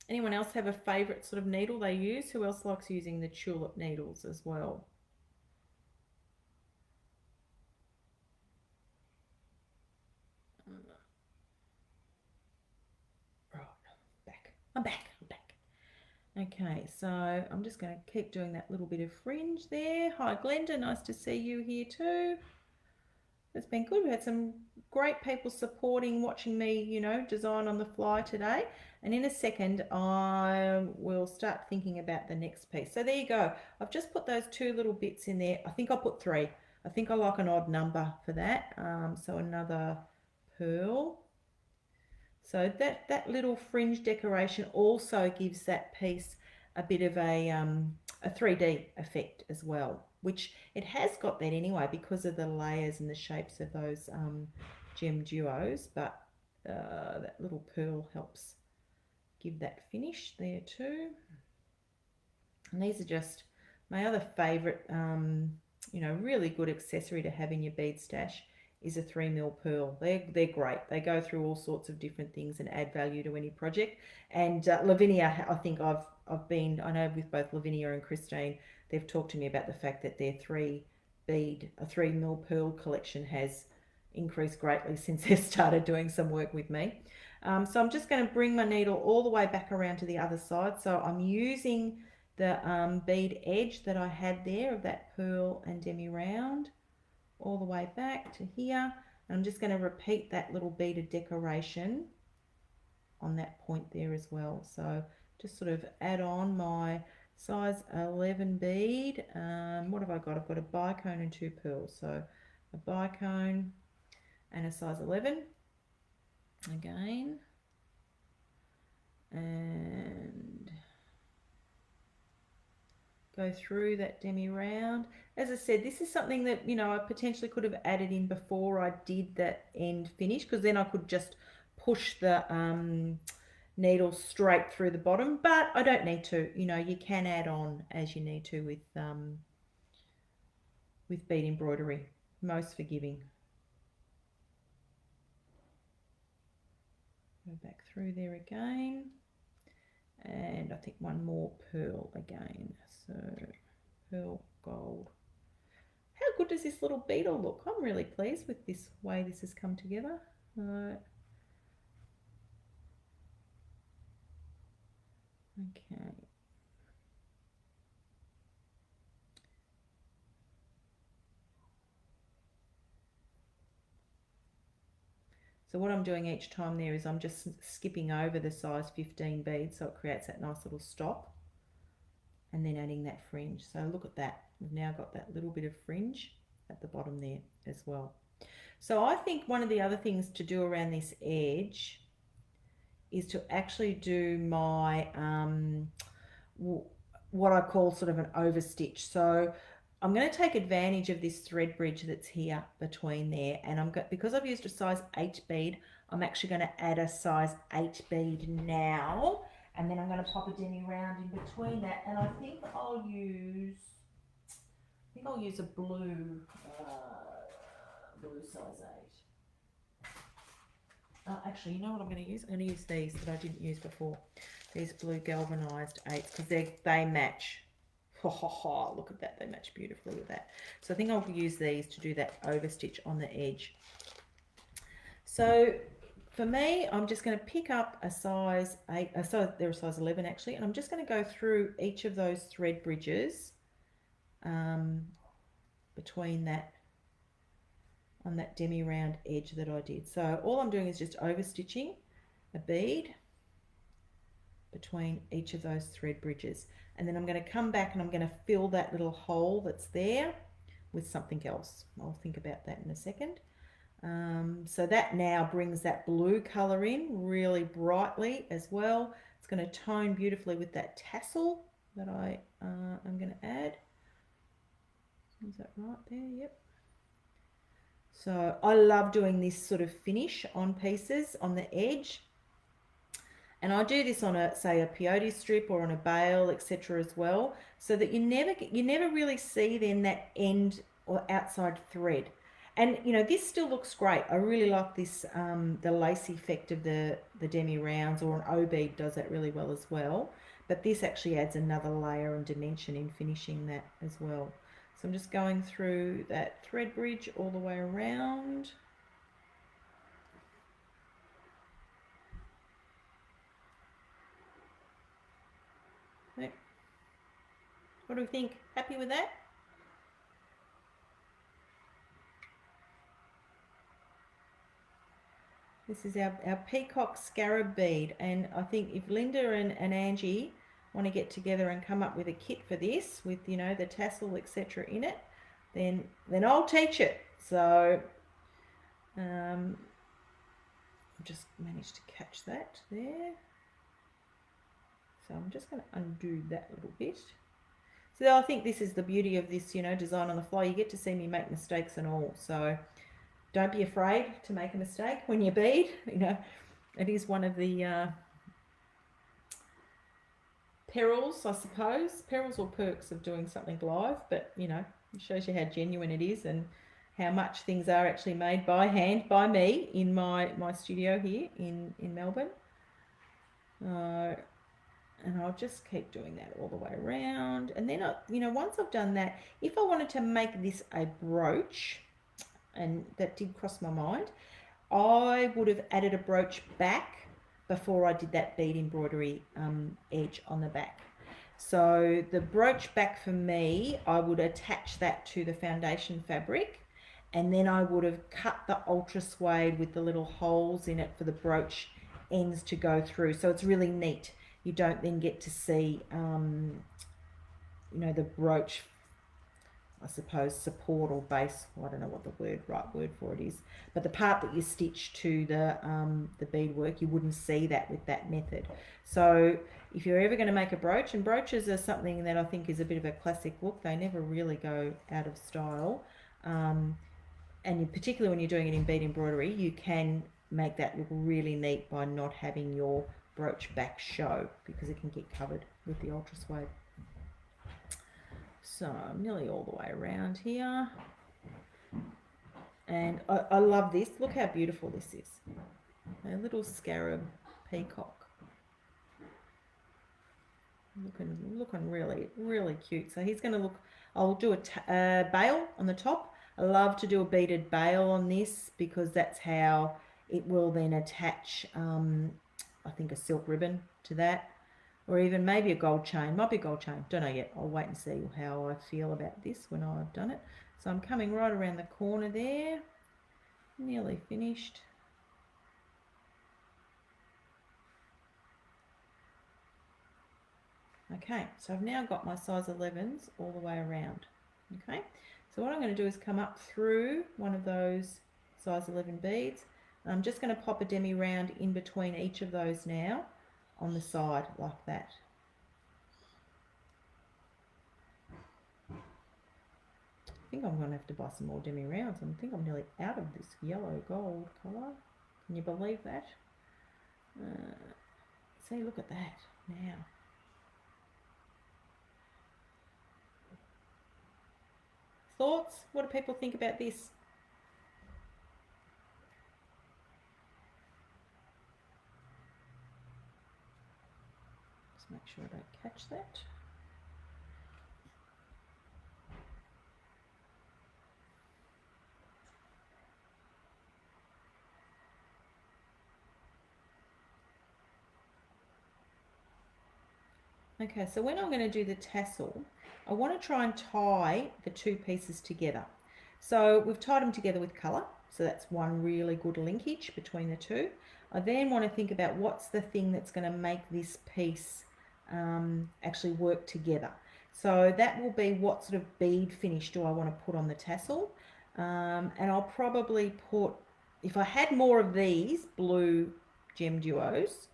Anyone else have a favourite sort of needle they use? Who else likes using the tulip needles as well? Right, I'm back. Okay, so I'm just going to keep doing that little bit of fringe there. Hi Glenda, nice to see you here too. It's been good. We've had some great people supporting, watching me, you know, design on the fly today. And in a second, I will start thinking about the next piece. So there you go. I've just put those two little bits in there. I think I'll put 3. I think I like an odd number for that. So another pearl. So that little fringe decoration also gives that piece a bit of a 3D effect as well, which it has got that anyway because of the layers and the shapes of those gem duos, but that little pearl helps give that finish there too. And these are just my other favourite, you know, really good accessory to have in your bead stash is a 3mm pearl. They're great. They go through all sorts of different things and add value to any project. And Lavinia, I think I know with both Lavinia and Christine, they've talked to me about the fact that their 3mm pearl collection has increased greatly since they started doing some work with me. So I'm just going to bring my needle all the way back around to the other side. So I'm using the bead edge that I had there of that pearl and demi round all the way back to here, and I'm just going to repeat that little beaded decoration on that point there as well. So just sort of add on my size 11 bead. What have I got? I've got a bicone and 2 pearls, so a bicone and a size 11 again, and go through that demi round. As I said, this is something that, you know, I potentially could have added in before I did that end finish, because then I could just push the needle straight through the bottom, but I don't need to. You know, you can add on as you need to with bead embroidery. Most forgiving. Go back through there again, and I think one more pearl again. So pearl gold. How good does this little beetle look? I'm really pleased with this way this has come together. Okay. So what I'm doing each time there is I'm just skipping over the size 15 bead, so it creates that nice little stop, and then adding that fringe. So look at that. We've now got that little bit of fringe at the bottom there as well. So I think one of the other things to do around this edge is to actually do my what I call sort of an overstitch. So I'm going to take advantage of this thread bridge that's here between there, and because I've used a size 8 bead, I'm actually going to add a size 8 bead now, and then I'm going to pop a demi round in between that, and I think I'll use a blue size 8. Actually, you know what I'm going to use? I'm going to use these that I didn't use before. These blue galvanized 8s, because they match. Look at that, they match beautifully with that. So I think I'll use these to do that overstitch on the edge. So for me, I'm just going to pick up a size 8, they're a size 11 actually, and I'm just going to go through each of those thread bridges between that, on that demi round edge that I did. So all I'm doing is just overstitching a bead, between each of those thread bridges. And then I'm going to come back and I'm going to fill that little hole that's there with something else. I'll think about that in a second. So that now brings that blue color in really brightly as well. It's going to tone beautifully with that tassel that I'm going to add. Is that right there? Yep. So I love doing this sort of finish on pieces on the edge. And I do this on a, say, a peyote strip or on a bale, etc. as well, so that you never really see then that end or outside thread. And you know, this still looks great. I really like this, the lace effect of the demi rounds, or an O bead does that really well as well. But this actually adds another layer and dimension in finishing that as well. So I'm just going through that thread bridge all the way around. What do we think? Happy with that? This is our peacock scarab bead, and I think if Linda and Angie want to get together and come up with a kit for this with, you know, the tassel etc. in it, then I'll teach it. So I just managed to catch that there. So I'm just going to undo that little bit. So I think this is the beauty of this, you know, design on the fly. You get to see me make mistakes and all. So don't be afraid to make a mistake when you bead. You know, it is one of the perils, I suppose. Perils or perks of doing something live. But, you know, it shows you how genuine it is and how much things are actually made by hand by me in my studio here in Melbourne. And I'll just keep doing that all the way around. And then, you know, once I've done that, if I wanted to make this a brooch, and that did cross my mind, I would have added a brooch back before I did that bead embroidery edge on the back. So the brooch back for me, I would attach that to the foundation fabric, and then I would have cut the ultra suede with the little holes in it for the brooch ends to go through. So it's really neat. You don't then get to see, you know, the brooch, I suppose, support or base. Well, I don't know what the right word for it is. But the part that you stitch to the beadwork, you wouldn't see that with that method. So if you're ever going to make a brooch, and brooches are something that I think is a bit of a classic look, they never really go out of style. And particularly when you're doing it in bead embroidery, you can make that look really neat by not having your brooch back show, because it can get covered with the ultra suede. So I'm nearly all the way around here, and I love this. Look how beautiful this is, a little scarab peacock, looking really cute. So he's going to look, I'll do a bail on the top. I love to do a beaded bail on this because that's how it will then attach I think a silk ribbon to that, or even maybe a gold chain. Might be a gold chain, don't know yet. I'll wait and see how I feel about this when I've done it. So I'm coming right around the corner there, nearly finished. Okay, so I've now got my size 11s all the way around. Okay, so what I'm going to do is come up through one of those size 11 beads. I'm just going to pop a demi round in between each of those now on the side like that. I think I'm going to have to buy some more demi rounds. I think I'm nearly out of this yellow gold colour. Can you believe that? See, look at that now. Thoughts? What do people think about this? Make sure I don't catch that. Okay, so when I'm going to do the tassel, I want to try and tie the two pieces together. So we've tied them together with colour, so that's one really good linkage between the two. I then want to think about what's the thing that's going to make this piece actually work together. So that will be what sort of bead finish do I want to put on the tassel. And I'll probably put, if I had more of these blue gem duos,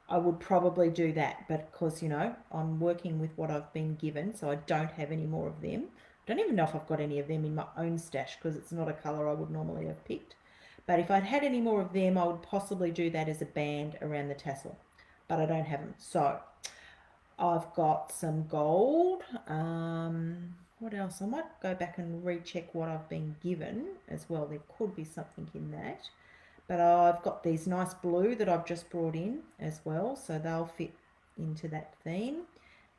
I would probably do that, but because, you know, I'm working with what I've been given, so I don't have any more of them. I don't even know if I've got any of them in my own stash because it's not a colour I would normally have picked. But if I'd had any more of them, I would possibly do that as a band around the tassel, but I don't have them. So I've got some gold. What else? I might go back and recheck what I've been given as well. There could be something in that. But I've got these nice blue that I've just brought in as well, so they'll fit into that theme.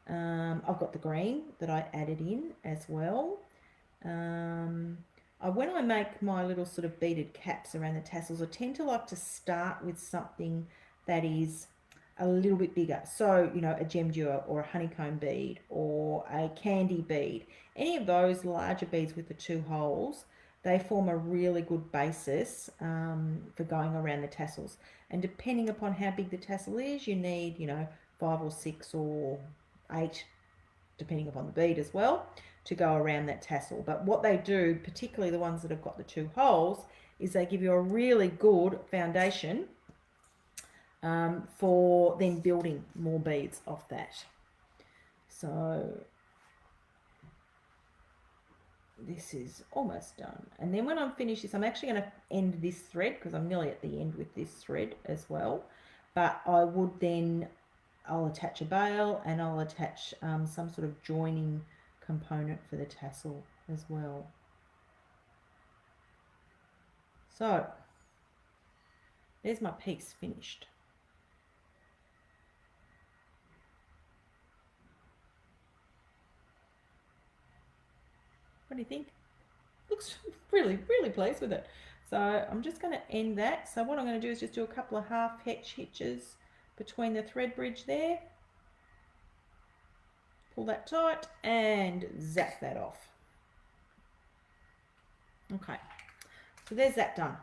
I've got the green that I added in as well. When I make my little sort of beaded caps around the tassels, I tend to like to start with something that is a little bit bigger. So, you know, a gem duo or a honeycomb bead or a candy bead. Any of those larger beads with the 2 holes, they form a really good basis for going around the tassels. And depending upon how big the tassel is, you need, you know, 5 or 6 or 8, depending upon the bead as well, to go around that tassel. But what they do, particularly the ones that have got the 2 holes, is they give you a really good foundation for then building more beads off that. So this is almost done, and then when I'm finished this, I'm actually going to end this thread because I'm nearly at the end with this thread as well. But I would then, I'll attach a bail and I'll attach some sort of joining component for the tassel as well. So there's my piece finished. What do you think? Looks really, really pleased with it. So I'm just going to end that. So what I'm going to do is just do a couple of half hitches between the thread bridge there. Pull that tight and zap that off. Okay, so there's that done.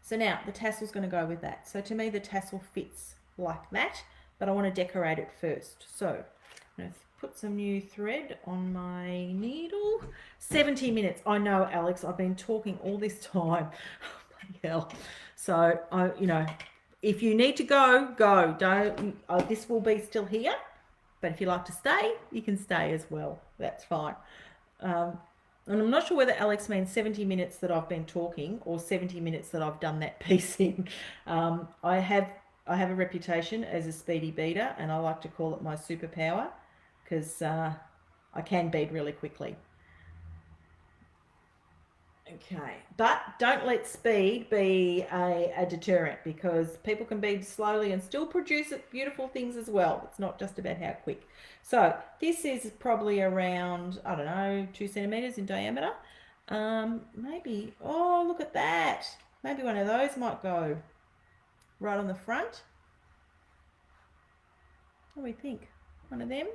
So now the tassel's going to go with that. So to me the tassel fits like that, but I want to decorate it first. So I'm going to put some new thread on my needle. 70 minutes. I know, Alex, I've been talking all this time. Bloody hell. So, you know, if you need to go, go. Don't. This will be still here, but if you like to stay, you can stay as well. That's fine. And I'm not sure whether Alex means 70 minutes that I've been talking or 70 minutes that I've done that piece in. I have a reputation as a speedy beader, and I like to call it my superpower, because I can bead really quickly. Okay, but don't let speed be a deterrent, because people can bead slowly and still produce beautiful things as well. It's not just about how quick. So this is probably around, I don't know, 2 centimeters in diameter. Maybe, oh, look at that. Maybe one of those might go right on the front. What do we think? One of them?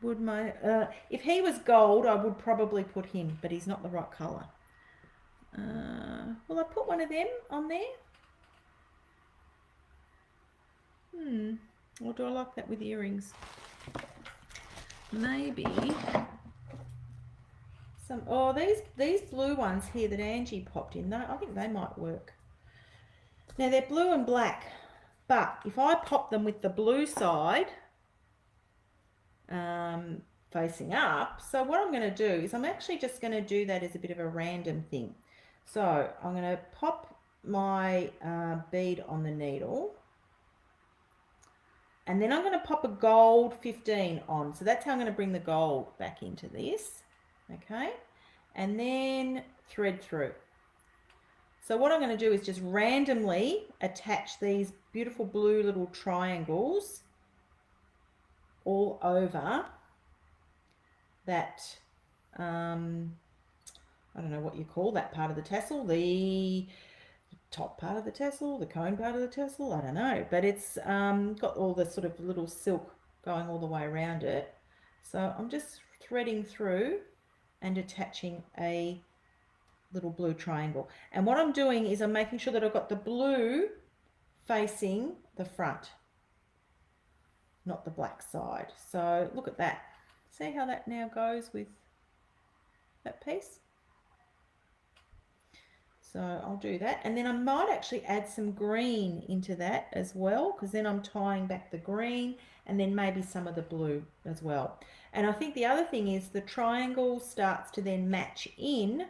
Would my if he was gold, I would probably put him, but he's not the right color. Will I put one of them on there? Or do I like that with earrings? Maybe some. Oh, these blue ones here that Angie popped in, I think they might work. Now they're blue and black, but if I pop them with the blue side facing up, so what I'm going to do is I'm actually just going to do that as a bit of a random thing. So I'm going to pop my bead on the needle, and then I'm going to pop a gold 15 on. So that's how I'm going to bring the gold back into this. Okay, and then thread through. So what I'm going to do is just randomly attach these beautiful blue little triangles all over that, I don't know what you call that part of the tassel, the top part of the tassel, the cone part of the tassel, I don't know, but it's got all the sort of little silk going all the way around it. So I'm just threading through and attaching the little blue triangle. And what I'm doing is I'm making sure that I've got the blue facing the front, not the black side. So look at that. See how that now goes with that piece? So I'll do that, and then I might actually add some green into that as well, because then I'm tying back the green and then maybe some of the blue as well. And I think the other thing is the triangle starts to then match in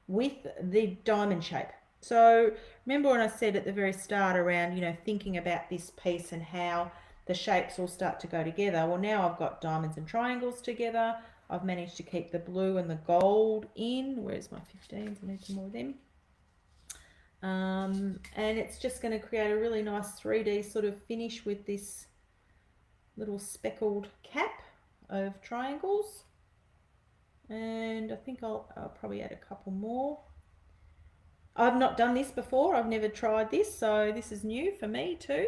with the diamond shape. So remember when I said at the very start around, you know, thinking about this piece and how the shapes all start to go together. Well, now I've got diamonds and triangles together. I've managed to keep the blue and the gold in. Where's my 15s? I need some more of them. And it's just going to create a really nice 3D sort of finish with this little speckled cap of triangles. And I think I'll probably add a couple more. I've not done this before. I've never tried this, so this is new for me too.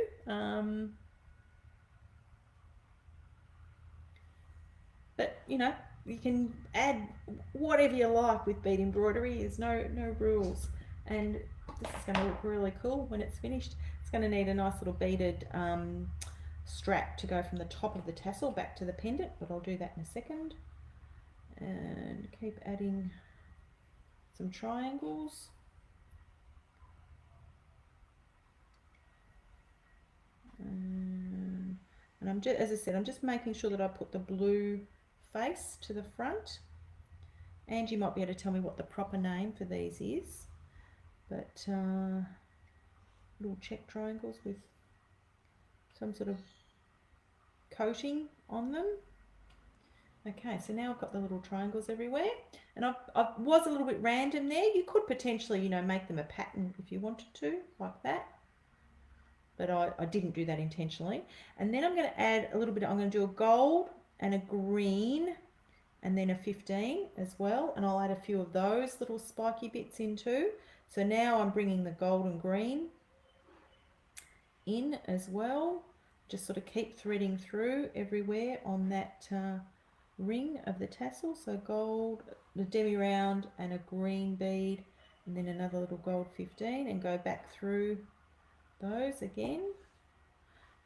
But you know, you can add whatever you like with bead embroidery. There's no rules. And this is going to look really cool when it's finished. It's going to need a nice little beaded strap to go from the top of the tassel back to the pendant, but I'll do that in a second. And keep adding some triangles. And I'm just, as I said, I'm just making sure that I put the blue face to the front. Angie might be able to tell me what the proper name for these is, but little check triangles with some sort of coating on them. Okay, so now I've got the little triangles everywhere, and I was a little bit random there. You could potentially, you know, make them a pattern if you wanted to, like that. But I didn't do that intentionally. And then I'm going to add a little bit, I'm going to do a gold and a green and then a 15 as well. And I'll add a few of those little spiky bits in too. So now I'm bringing the gold and green in as well. Just sort of keep threading through everywhere on that ring of the tassel. So gold, the demi-round and a green bead, and then another little gold 15, and go back through those again.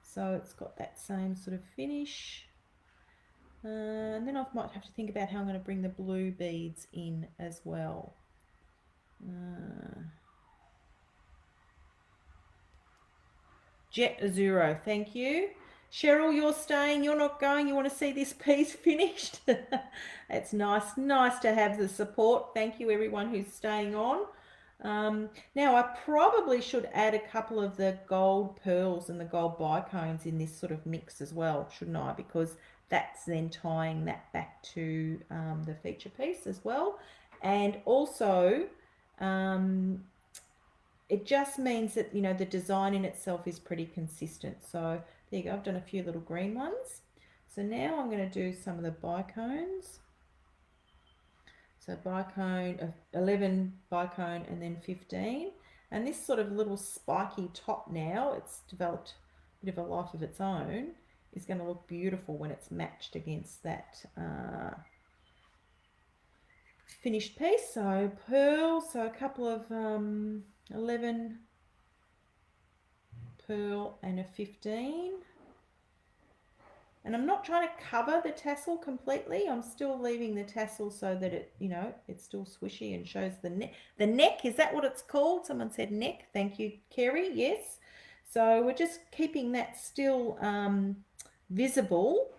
So it's got that same sort of finish. And then I might have to think about how I'm going to bring the blue beads in as well. Jet Azuro, thank you. Cheryl, you're staying, you're not going, you want to see this piece finished? It's nice to have the support. Thank you everyone who's staying on. Now I probably should add a couple of the gold pearls and the gold bicones in this sort of mix as well, shouldn't I? Because that's then tying that back to the feature piece as well. And also it just means that, you know, the design in itself is pretty consistent. So there you go, I've done a few little green ones. So now I'm going to do some of the bicones. So bicone, 11 bicone and then 15. And this sort of little spiky top now, it's developed a bit of a life of its own, is going to look beautiful when it's matched against that finished piece. So pearl, so a couple of 11 pearl and a 15. And I'm not trying to cover the tassel completely. I'm still leaving the tassel so that it, you know, it's still swishy and shows the neck. The neck, is that what it's called? Someone said neck. Thank you, Kerry. Yes. So we're just keeping that still visible,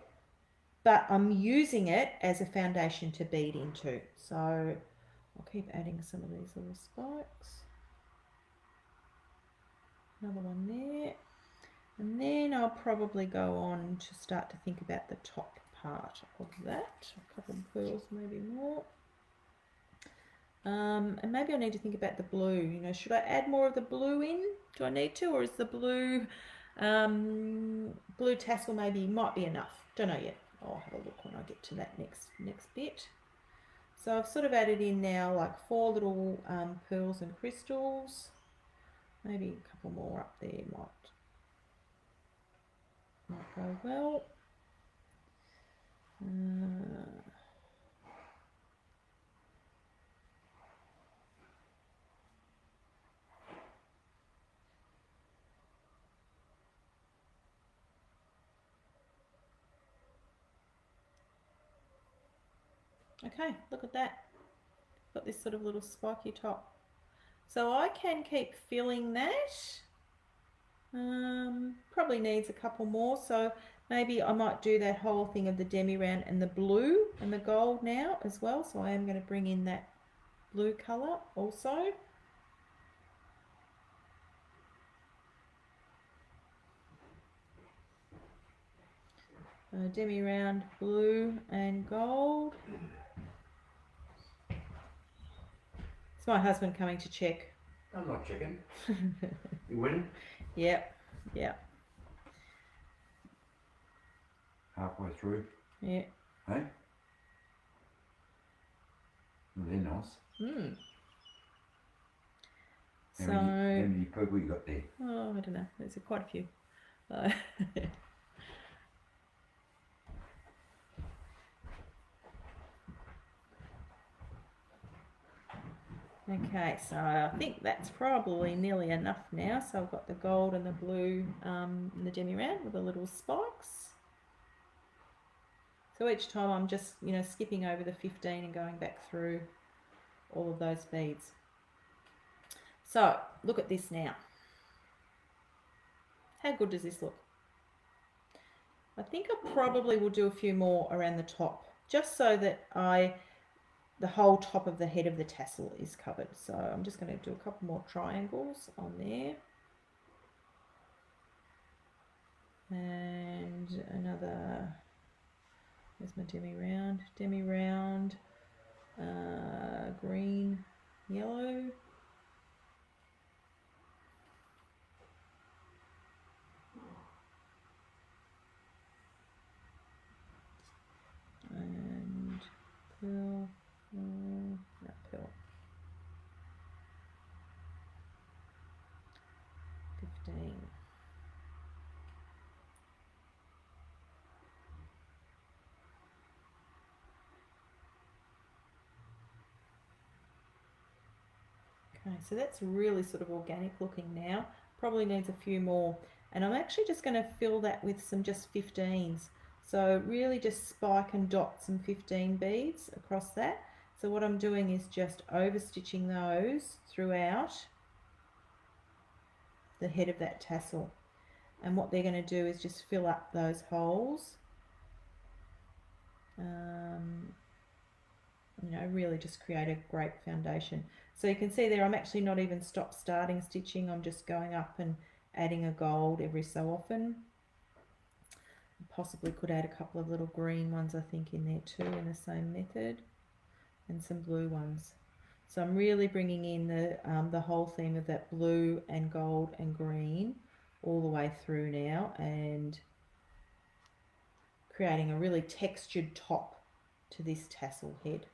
but I'm using it as a foundation to bead into. So I'll keep adding some of these little spikes. Another one there. And then I'll probably go on to start to think about the top part of that. A couple of pearls, maybe more. And maybe I need to think about the blue. You know, should I add more of the blue in? Do I need to? Or is the blue blue tassel might be enough? Don't know yet. I'll have a look when I get to that next bit. So I've sort of added in now like 4 little pearls and crystals. Maybe a couple more up there might go well. Okay, look at that. Got this sort of little spiky top. So I can keep filling that. Probably needs a couple more, so maybe I might do that whole thing of the demi round and the blue and the gold now as well. So I am going to bring in that blue colour also. Demi round blue and gold. It's my husband coming to check. I'm not checking. You winning? Yep, yep. Halfway through. Yeah. Hey? Well, they're nice. Hmm. How many people you got there? Oh, I don't know. There's quite a few. Okay, so I think that's probably nearly enough now. So I've got the gold and the blue and the demi round with the little spikes. So each time I'm just, skipping over the 15 and going back through all of those beads. So look at this now. How good does this look? I think I probably will do a few more around the top, just so that the whole top of the head of the tassel is covered. So I'm just going to do a couple more triangles on there. And another, there's my demi round, green, yellow. And pearl, not pearl. 15. Okay, so that's really sort of organic looking now. Probably needs a few more. And I'm actually just going to fill that with some just 15s. So really just spike and dot some 15 beads across that. So what I'm doing is just over stitching those throughout the head of that tassel. And what they're going to do is just fill up those holes. Really just create a great foundation. So you can see there I'm actually not even starting stitching. I'm just going up and adding a gold every so often. Possibly could add a couple of little green ones I think in there too in the same method, and some blue ones. So I'm really bringing in the whole theme of that blue and gold and green all the way through now, and creating a really textured top to this tassel head.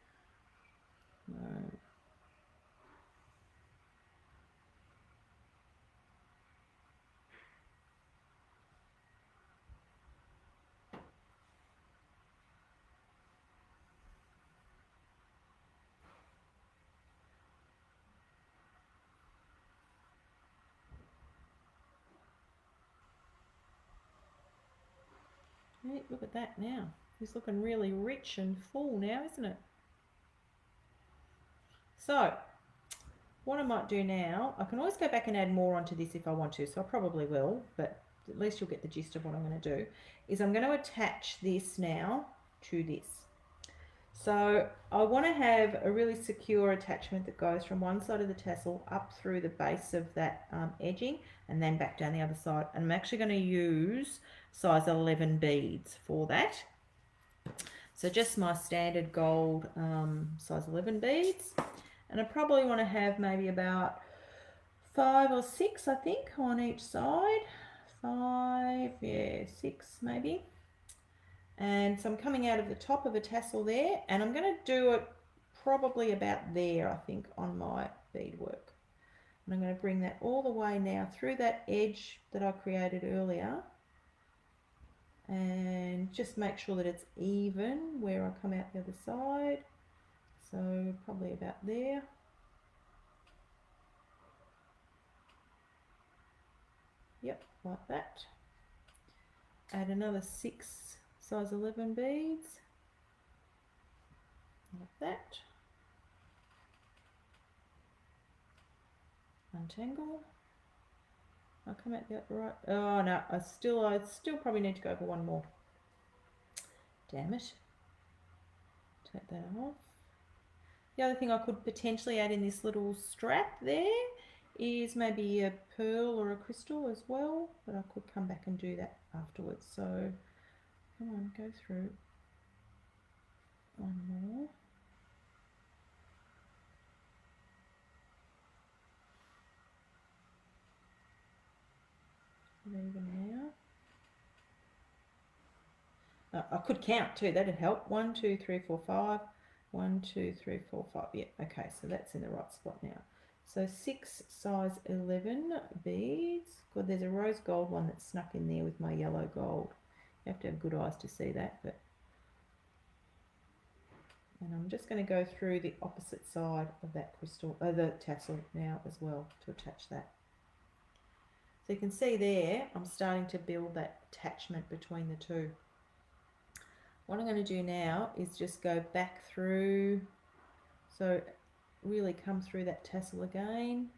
Look at that now. It's looking really rich and full now, isn't it? So what I might do now, I can always go back and add more onto this if I want to, so I probably will, but at least you'll get the gist of what I'm going to do, is I'm going to attach this now to this. So I want to have a really secure attachment that goes from one side of the tassel up through the base of that edging and then back down the other side. And I'm actually going to use size 11 beads for that. So just my standard gold size 11 beads. And I probably want to have maybe about 5 or 6, I think, on each side. 5, yeah, 6 maybe. And so I'm coming out of the top of a tassel there, and I'm going to do it probably about there, I think, on my beadwork. And I'm going to bring that all the way now through that edge that I created earlier, and just make sure that it's even where I come out the other side. So probably about there. Yep, like that. Add another 6 size 11 beads, like that. Untangle. I'll come out the right. Oh no, I still probably need to go for one more. Damn it. Take that off. The other thing I could potentially add in this little strap there is maybe a pearl or a crystal as well, but I could come back and do that afterwards. So come on, go through one more. Even now. I could count too, that'd help. 1, 2, 3, 4, 5. 1, 2, 3, 4, 5. Yeah, okay, so that's in the right spot now. So 6 size 11 beads. God, there's a rose gold one that's snuck in there with my yellow gold. You have to have good eyes to see that. And I'm just going to go through the opposite side of that crystal, the tassel now as well to attach that. So you can see there, I'm starting to build that attachment between the two. What I'm going to do now is just go back through, so really come through that tassel again,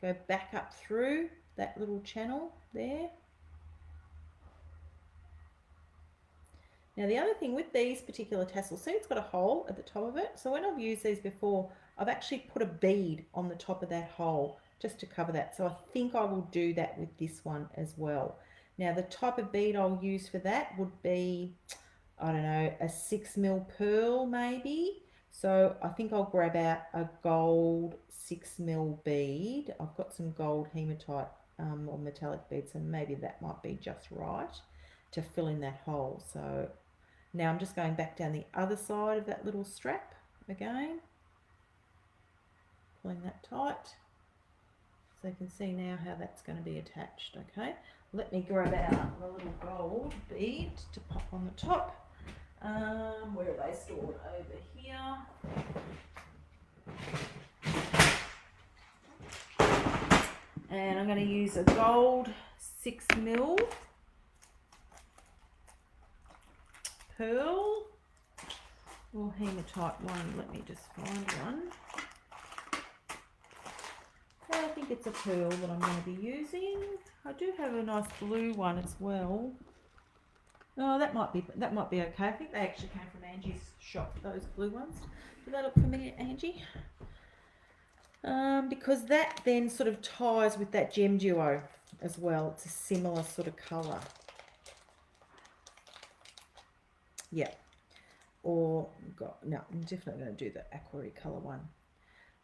go back up through that little channel there. Now the other thing with these particular tassels, see it's got a hole at the top of it, so when I've used these before, I've actually put a bead on the top of that hole just to cover that. So I think I will do that with this one as well. Now the type of bead I'll use for that would be, I don't know, a 6mm pearl maybe. So I think I'll grab out a gold 6mm bead. I've got some gold hematite or metallic beads, so maybe that might be just right to fill in that hole. So now I'm just going back down the other side of that little strap again, pulling that tight. So you can see now how that's going to be attached. Okay, let me grab out the little gold bead to pop on the top. Where are they stored? Over here. And I'm going to use a gold 6mm pearl or hematite one. Let me just find one. I think it's a pearl that I'm going to be using. I do have a nice blue one as well. Oh, that might be okay. I think they actually came from Angie's shop, those blue ones. Do they look familiar, Angie? Because that then sort of ties with that gem duo as well. It's a similar sort of colour. Yeah. Or, no, I'm definitely going to do the aqua colour one.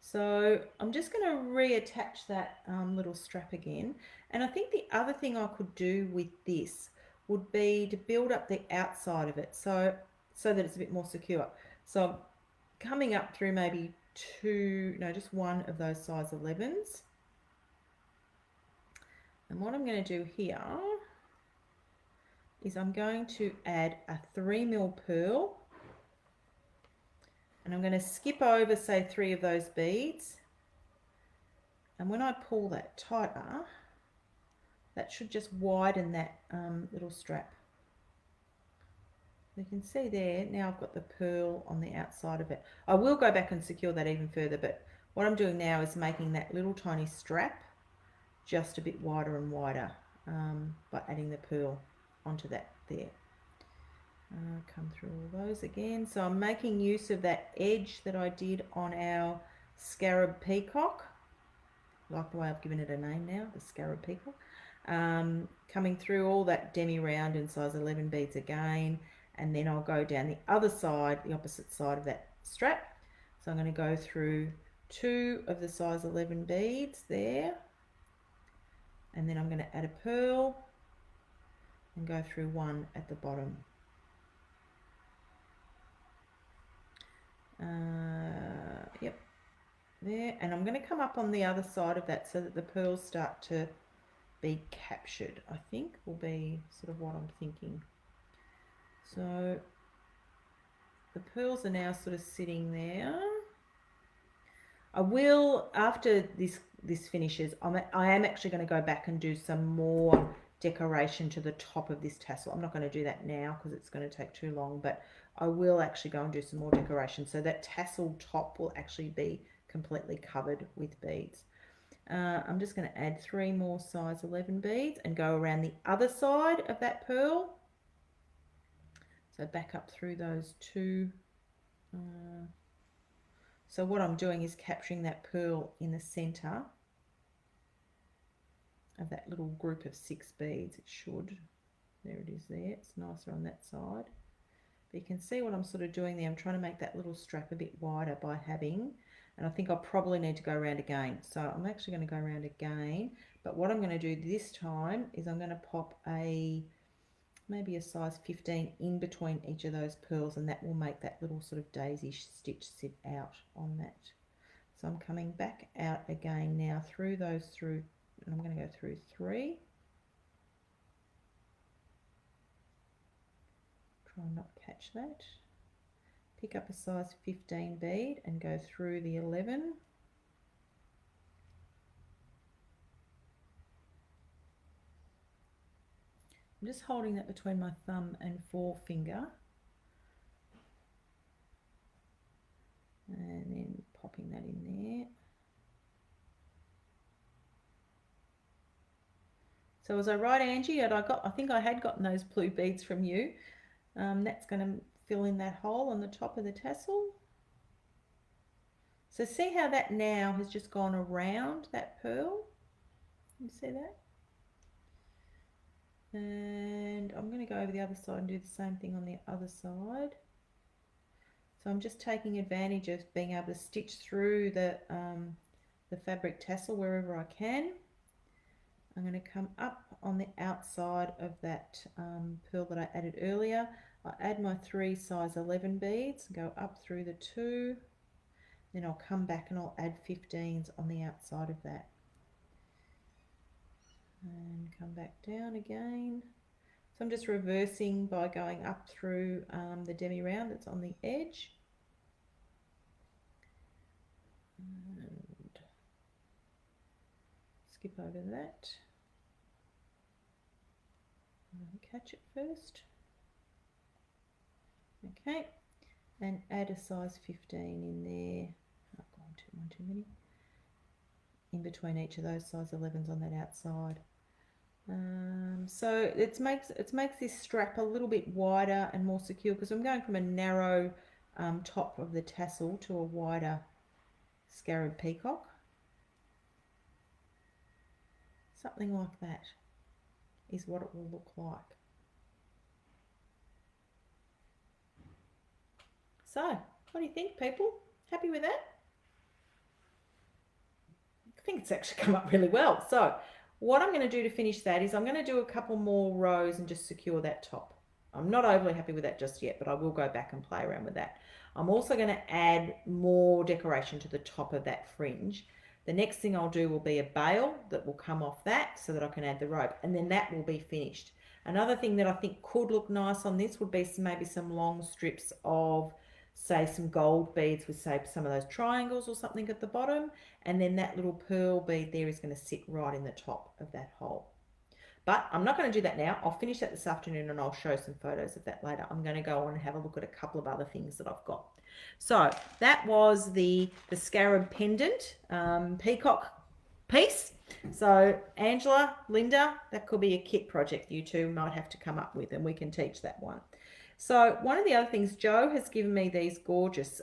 So I'm just going to reattach that little strap again. And I think the other thing I could do with this would be to build up the outside of it so that it's a bit more secure. So I'm coming up through maybe just one of those size 11s. And what I'm going to do here is I'm going to add a 3mm pearl. And I'm going to skip over, say, 3 of those beads. And when I pull that tighter, that should just widen that little strap. You can see there, now I've got the pearl on the outside of it. I will go back and secure that even further, but what I'm doing now is making that little tiny strap just a bit wider and wider by adding the pearl onto that there. Come through all those again. So I'm making use of that edge that I did on our scarab peacock. I like the way I've given it a name now, the scarab peacock. Coming through all that demi round and size 11 beads again, and then I'll go down the other side, the opposite side of that strap. So I'm going to go through 2 of the size 11 beads there, and then I'm going to add a pearl and go through 1 at the bottom. Yep, there, and I'm going to come up on the other side of that so that the pearls start to be captured, I think will be sort of what I'm thinking. So the pearls are now sort of sitting there. I will, after this finishes, I am actually going to go back and do some more decoration to the top of this tassel. I'm not going to do that now because it's going to take too long, but I will actually go and do some more decoration. So that tassel top will actually be completely covered with beads. I'm just going to add 3 more size 11 beads and go around the other side of that pearl. So back up through those 2. So what I'm doing is capturing that pearl in the center of that little group of 6 beads. It should. There it is there. It's nicer on that side. But you can see what I'm sort of doing there. I'm trying to make that little strap a bit wider by having, and I think I'll probably need to go around again. So I'm actually going to go around again. But what I'm going to do this time is I'm going to pop maybe a size 15 in between each of those pearls, and that will make that little sort of daisy stitch sit out on that. So I'm coming back out again now through those and I'm going to go through 3. Try and not catch that. Pick up a size 15 bead and go through the 11. I'm just holding that between my thumb and forefinger, and then popping that in there. So was I right, Angie? I think I had gotten those blue beads from you. That's going to fill in that hole on the top of the tassel. So see how that now has just gone around that pearl? You see that? And I'm going to go over the other side and do the same thing on the other side. So I'm just taking advantage of being able to stitch through the fabric tassel wherever I can. I'm going to come up on the outside of that pearl that I added earlier. I add my 3 size 11 beads, go up through the 2, then I'll come back and I'll add 15s on the outside of that. And come back down again. So I'm just reversing by going up through the demi round that's on the edge. And skip over that. Catch it first. Okay, and add a size 15 in there. Not going too many. In between each of those size 11s on that outside. So it makes this strap a little bit wider and more secure, because I'm going from a narrow top of the tassel to a wider scarab peacock. Something like that is what it will look like. So, what do you think, people? Happy with that? I think it's actually come up really well. So, what I'm going to do to finish that is I'm going to do a couple more rows and just secure that top. I'm not overly happy with that just yet, but I will go back and play around with that. I'm also going to add more decoration to the top of that fringe. The next thing I'll do will be a bail that will come off that so that I can add the rope, and then that will be finished. Another thing that I think could look nice on this would be maybe some long strips of, say, some gold beads with, say, some of those triangles or something at the bottom, and then that little pearl bead there is going to sit right in the top of that hole. But I'm not going to do that now. I'll finish that this afternoon and I'll show some photos of that later. I'm going to go on and have a look at a couple of other things that I've got. So that was the scarab pendant peacock piece. So Angela, Linda, that could be a kit project you two might have to come up with, and we can teach that one. So one of the other things, Joe has given me these gorgeous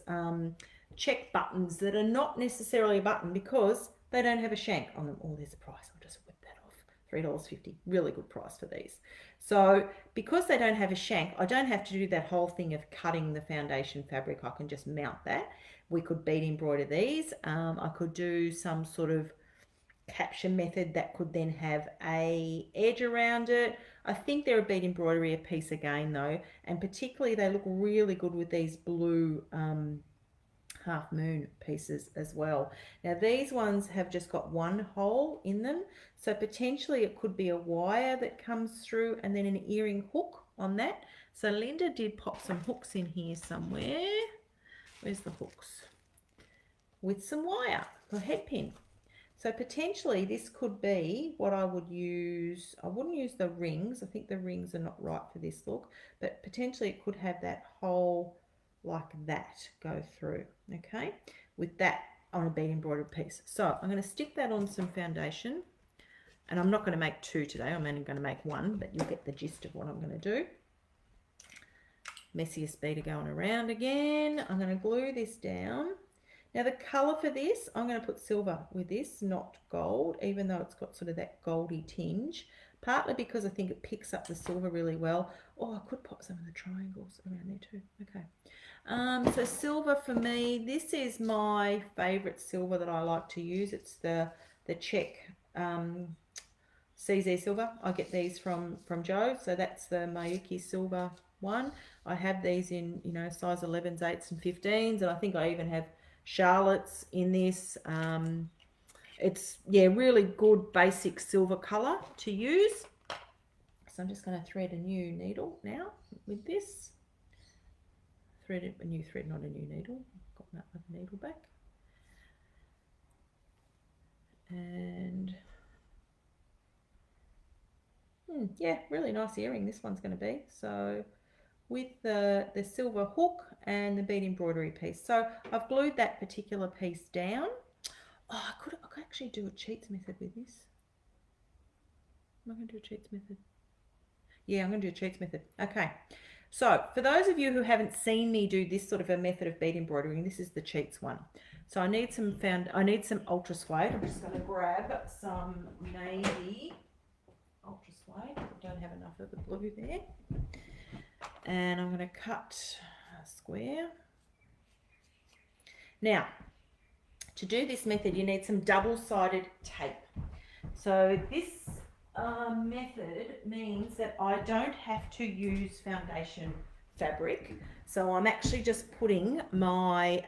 check buttons that are not necessarily a button because they don't have a shank on them. Oh, there's a price. I'll just whip that off. $3.50. Really good price for these. So because they don't have a shank, I don't have to do that whole thing of cutting the foundation fabric. I can just mount that. We could bead embroider these. I could do some sort of capture method that could then have a edge around it. I think they're a bead embroidery a piece again though, and particularly they look really good with these blue half moon pieces as well. Now these ones have just got one hole in them, so potentially it could be a wire that comes through and then an earring hook on that. So Linda did pop some hooks in here somewhere. Where's the hooks? With some wire for head pin. So potentially this could be what I would use. I wouldn't use the rings. I think the rings are not right for this look, but potentially it could have that hole like that go through, okay, with that on a bead embroidered piece. So I'm going to stick that on some foundation, and I'm not going to make two today. I'm only going to make one, but you'll get the gist of what I'm going to do. Messiest beader going around again. I'm going to glue this down. Now the colour for this, I'm going to put silver with this, not gold, even though it's got sort of that goldy tinge, partly because I think it picks up the silver really well. Oh, I could pop some of the triangles around there too. Okay. So silver for me, this is my favourite silver that I like to use. It's the Czech CZ silver. I get these from Joe, so that's the Mayuki silver one. I have these in, you know, size 11s, 8s and 15s, and I think I even have Charlotte's in this. It's, yeah, really good basic silver colour to use. So I'm just going to thread a new needle now with this. Thread a new thread, not a new needle. I've got that other needle back. And yeah, really nice earring this one's going to be. So with the silver hook and the bead embroidery piece. So I've glued that particular piece down. Oh, I could actually do a cheats method with this. Am I going to do a cheats method? Yeah, I'm going to do a cheats method. Okay. So for those of you who haven't seen me do this sort of a method of bead embroidering, this is the cheats one. So I need some ultra suede. I'm just going to grab some navy ultra suede. I don't have enough of the blue there. And I'm going to cut a square. Now, to do this method, you need some double-sided tape. So this method means that I don't have to use foundation fabric. So I'm actually just putting my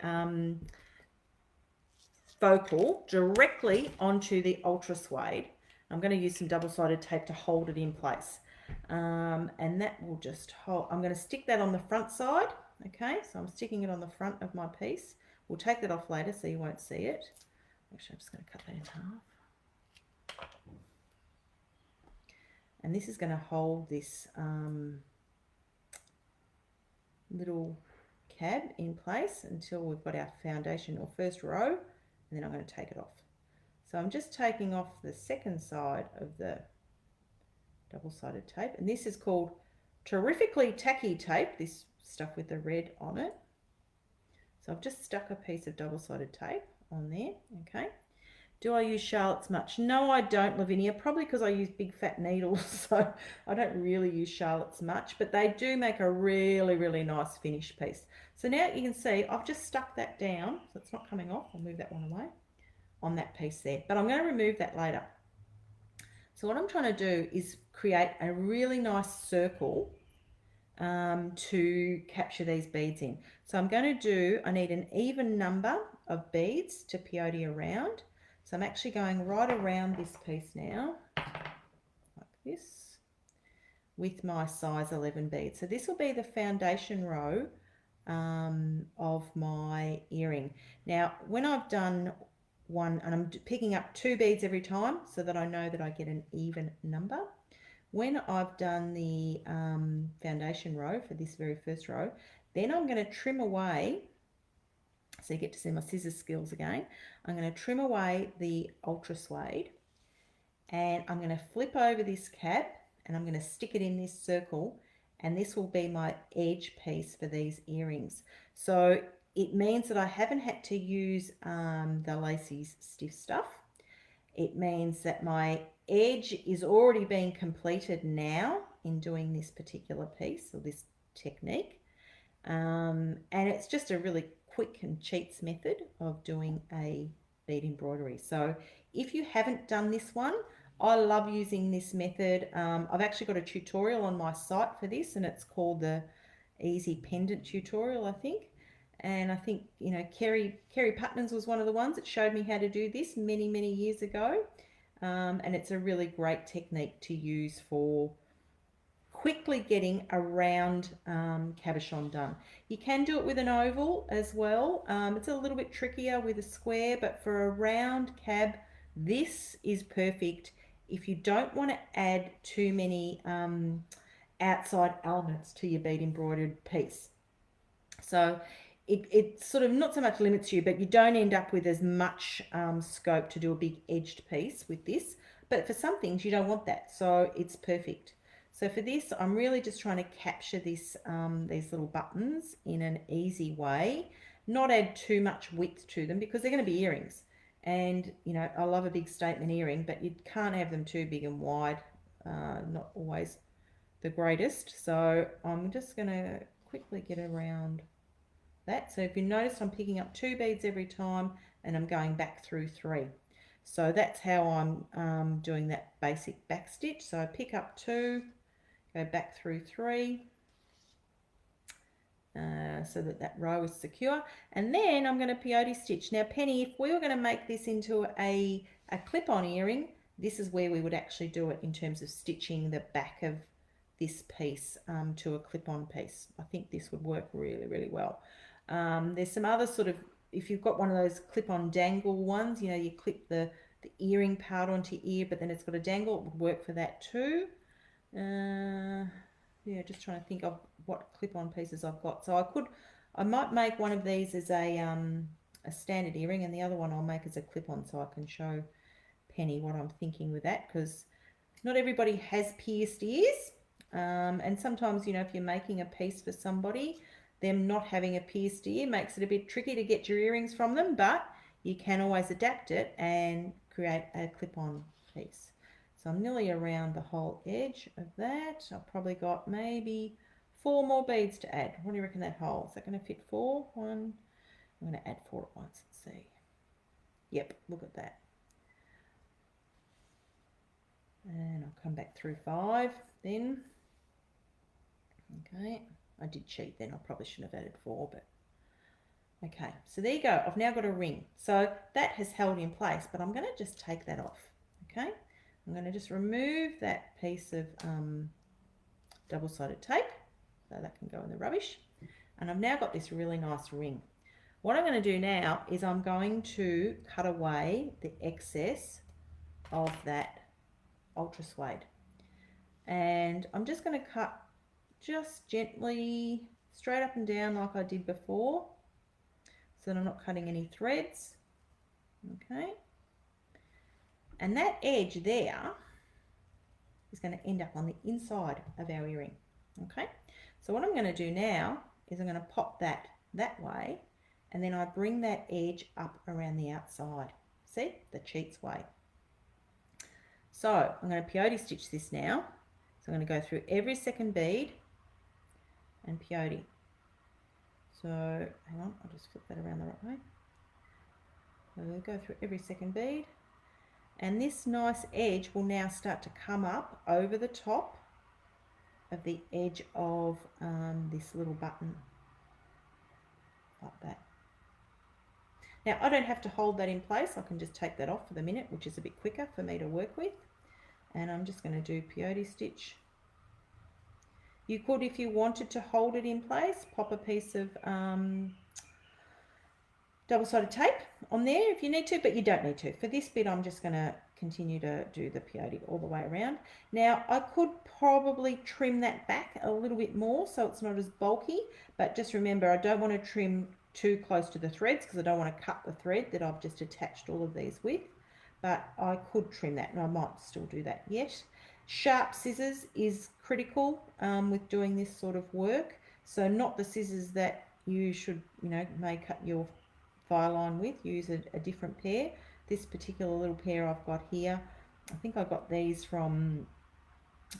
focal directly onto the ultra suede. I'm going to use some double-sided tape to hold it in place. And that will just hold. I'm going to stick that on the front side. Okay, so I'm sticking it on the front of my piece. We'll take that off later so you won't see it. Actually, I'm just going to cut that in half. And this is going to hold this little cab in place until we've got our foundation or first row, and then I'm going to take it off. So I'm just taking off the second side of the double-sided tape, and this is called Terrifically Tacky Tape, this stuff with the red on it. So I've just stuck a piece of double-sided tape on there. Okay. Do I use Charlotte's much? No, I don't, Lavinia, probably because I use big fat needles, so I don't really use Charlotte's much, but they do make a really, really nice finished piece. So now you can see I've just stuck that down, so it's not coming off. I'll move that one away on that piece there, but I'm going to remove that later. So what I'm trying to do is create a really nice circle to capture these beads in. So I'm going to do, I need an even number of beads to peyote around. So I'm actually going right around this piece now, like this, with my size 11 beads. So this will be the foundation row of my earring. Now, when I've done one, and I'm picking up 2 beads every time so that I know that I get an even number. When I've done the foundation row for this very first row, then I'm going to trim away, so you get to see my scissors skills again. I'm going to trim away the ultra suede, and I'm going to flip over this cap, and I'm going to stick it in this circle, and this will be my edge piece for these earrings. So it means that I haven't had to use the Lacey's stiff stuff. It means that my edge is already being completed now in doing this particular piece or this technique. And it's just a really quick and cheats method of doing a bead embroidery. So if you haven't done this one, I love using this method. I've actually got a tutorial on my site for this, and it's called the Easy Pendant Tutorial, I think. And I think, you know, Kerry Putnams was one of the ones that showed me how to do this many, many years ago. And it's a really great technique to use for quickly getting a round cabochon done. You can do it with an oval as well. It's a little bit trickier with a square, but for a round cab, This is perfect if you don't want to add too many outside elements to your bead embroidered piece. So it sort of not so much limits you, but you don't end up with as much scope to do a big edged piece with this. But for some things you don't want that, so it's perfect. So for this, I'm really just trying to capture this these little buttons in an easy way, not add too much width to them because they're going to be earrings. And you know, I love a big statement earring, but you can't have them too big and wide. Not always the greatest. So I'm just going to quickly get around that. So if you notice, I'm picking up 2 beads every time and I'm going back through 3. So that's how I'm doing that basic back stitch. So I pick up 2, go back through 3, so that row is secure, and then I'm going to peyote stitch. Now Penny, if we were going to make this into a clip-on earring, this is where we would actually do it in terms of stitching the back of this piece to a clip-on piece. I think this would work really, really well. There's some other sort of, if you've got one of those clip-on dangle ones, you know, you clip the earring part onto your ear, but then it's got a dangle, it would work for that too. Yeah, just trying to think of what clip-on pieces I've got. So I might make one of these as a standard earring, and the other one I'll make as a clip-on, so I can show Penny what I'm thinking with that, because not everybody has pierced ears, and sometimes, you know, if you're making a piece for somebody, them not having a pierced ear makes it a bit tricky to get your earrings from them, but you can always adapt it and create a clip-on piece. So I'm nearly around the whole edge of that. I've probably got maybe 4 more beads to add. What do you reckon that hole? Is that going to fit 4? 1. I'm going to add 4 at once. Let's see. Yep, look at that. And I'll come back through 5 then. Okay, I did cheat then. I probably shouldn't have added 4, but okay. So there you go. I've now got a ring. So that has held in place, but I'm going to just take that off. Okay. I'm going to just remove that piece of double-sided tape, so that can go in the rubbish. And I've now got this really nice ring. What I'm going to do now is I'm going to cut away the excess of that ultra suede. And I'm just going to cut just gently straight up and down like I did before, so that I'm not cutting any threads. Okay. And that edge there is going to end up on the inside of our earring. Okay, so what I'm going to do now is I'm going to pop that way, and then I bring that edge up around the outside. See, the cheats way. So I'm going to peyote stitch this now. So I'm going to go through every second bead and peyote. So hang on, I'll just flip that around the right way. So we'll go through every second bead. And this nice edge will now start to come up over the top of the edge of this little button, like that. Now I don't have to hold that in place, I can just take that off for the minute, which is a bit quicker for me to work with. And I'm just going to do peyote stitch. You could, if you wanted to hold it in place, pop a piece of double-sided tape on there if you need to, but you don't need to. For this bit, I'm just going to continue to do the peyote all the way around. Now, I could probably trim that back a little bit more so it's not as bulky, but just remember, I don't want to trim too close to the threads because I don't want to cut the thread that I've just attached all of these with, but I could trim that, and I might still do that yet. Sharp scissors is critical with doing this sort of work, so not the scissors that you should, may cut your file line with. Use a different pair. This particular little pair I've got here, I think I got these from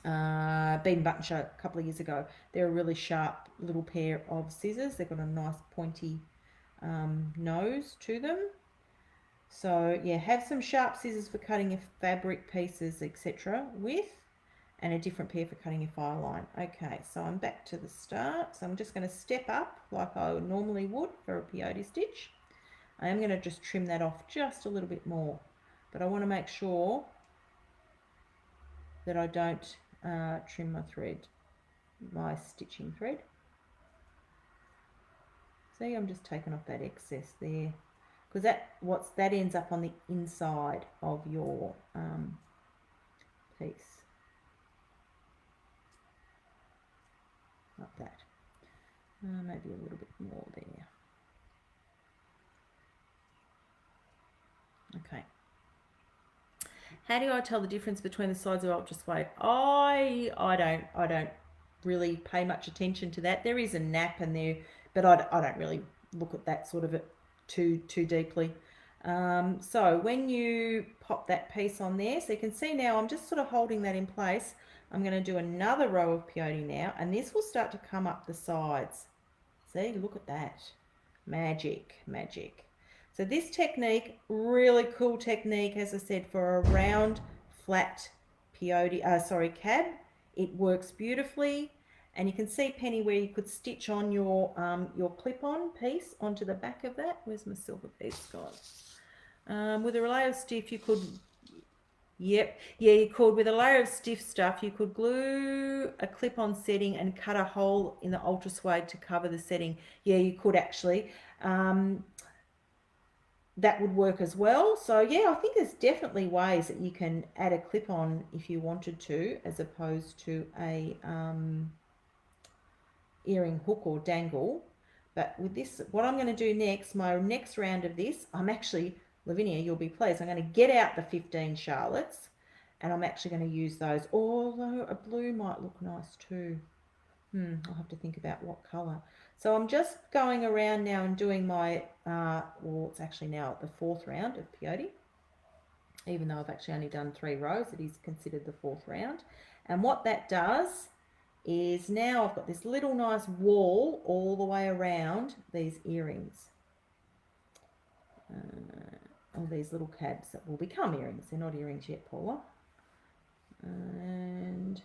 Bead Button Show a couple of years ago. They're a really sharp little pair of scissors. They've got a nice pointy nose to them. So yeah, have some sharp scissors for cutting your fabric pieces, etc. with, and a different pair for cutting your file line. Okay, so I'm back to the start. So I'm just going to step up like I normally would for a peyote stitch. I am going to just trim that off just a little bit more, but I want to make sure that I don't trim my stitching thread. See, I'm just taking off that excess there. because that ends up on the inside of your piece, like that. Maybe a little bit more there. Okay. How do I tell the difference between the sides of ultra suede? I don't really pay much attention to that. There is a nap in there, but I don't really look at that sort of it too deeply. So when you pop that piece on there, so you can see now I'm just sort of holding that in place. I'm going to do another row of peyote now, and this will start to come up the sides. See, look at that. Magic, magic. So this technique, really cool technique, as I said, for a round, flat peyote, cab. It works beautifully. And you can see, Penny, where you could stitch on your clip-on piece onto the back of that. Where's my silver piece gone? With a layer of stiff, you could... Yep, yeah, you could. With a layer of stiff stuff, you could glue a clip-on setting and cut a hole in the ultra suede to cover the setting. Yeah, you could actually. That would work as well. So yeah, I think there's definitely ways that you can add a clip-on if you wanted to, as opposed to a earring hook or dangle. But with this, what I'm going to do next, my next round of this, I'm actually, Lavinia, you'll be pleased, I'm going to get out the 15 Charlottes, and I'm actually going to use those, although a blue might look nice too. I'll have to think about what colour. So I'm just going around now and doing my, well, it's actually now the 4th round of peyote. Even though I've actually only done 3 rows, it is considered the 4th round. And what that does is now I've got this little nice wall all the way around these earrings. All these little cabs that will become earrings. They're not earrings yet, Paula. And...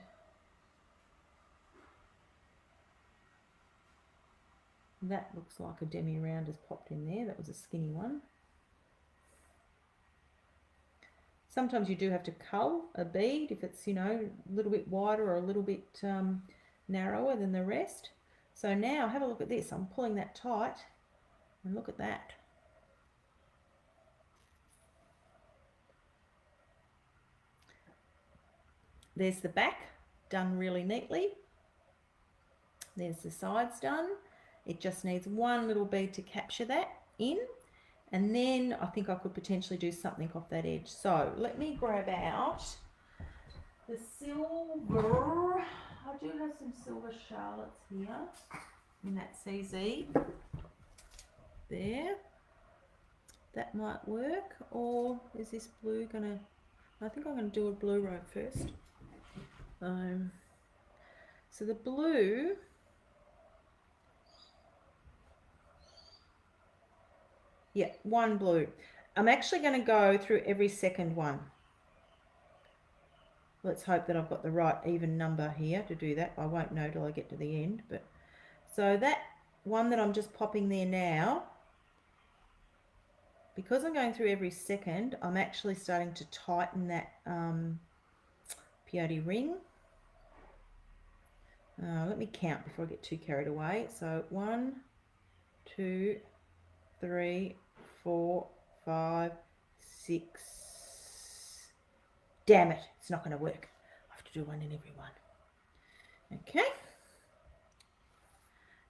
that looks like a demi round has popped in there. That was a skinny one. Sometimes you do have to cull a bead if it's, you know, a little bit wider or a little bit narrower than the rest. So now have a look at this. I'm pulling that tight and look at that. There's the back done really neatly. There's the sides done. It just needs one little bead to capture that in, and then I think I could potentially do something off that edge. So let me grab out the silver. I do have some silver Charlottes here in that CZ. There. That might work. Or is this blue gonna... I think I'm going to do a blue row first. So the blue... yeah, one blue. I'm actually going to go through every second one. Let's hope that I've got the right even number here to do that. I won't know till I get to the end. But so that one that I'm just popping there now, because I'm going through every second, I'm actually starting to tighten that peyote ring. Let me count before I get too carried away. So 1, 2, 3, 4, 5, 6. Damn it, it's not going to work. I have to do one in every one. Okay.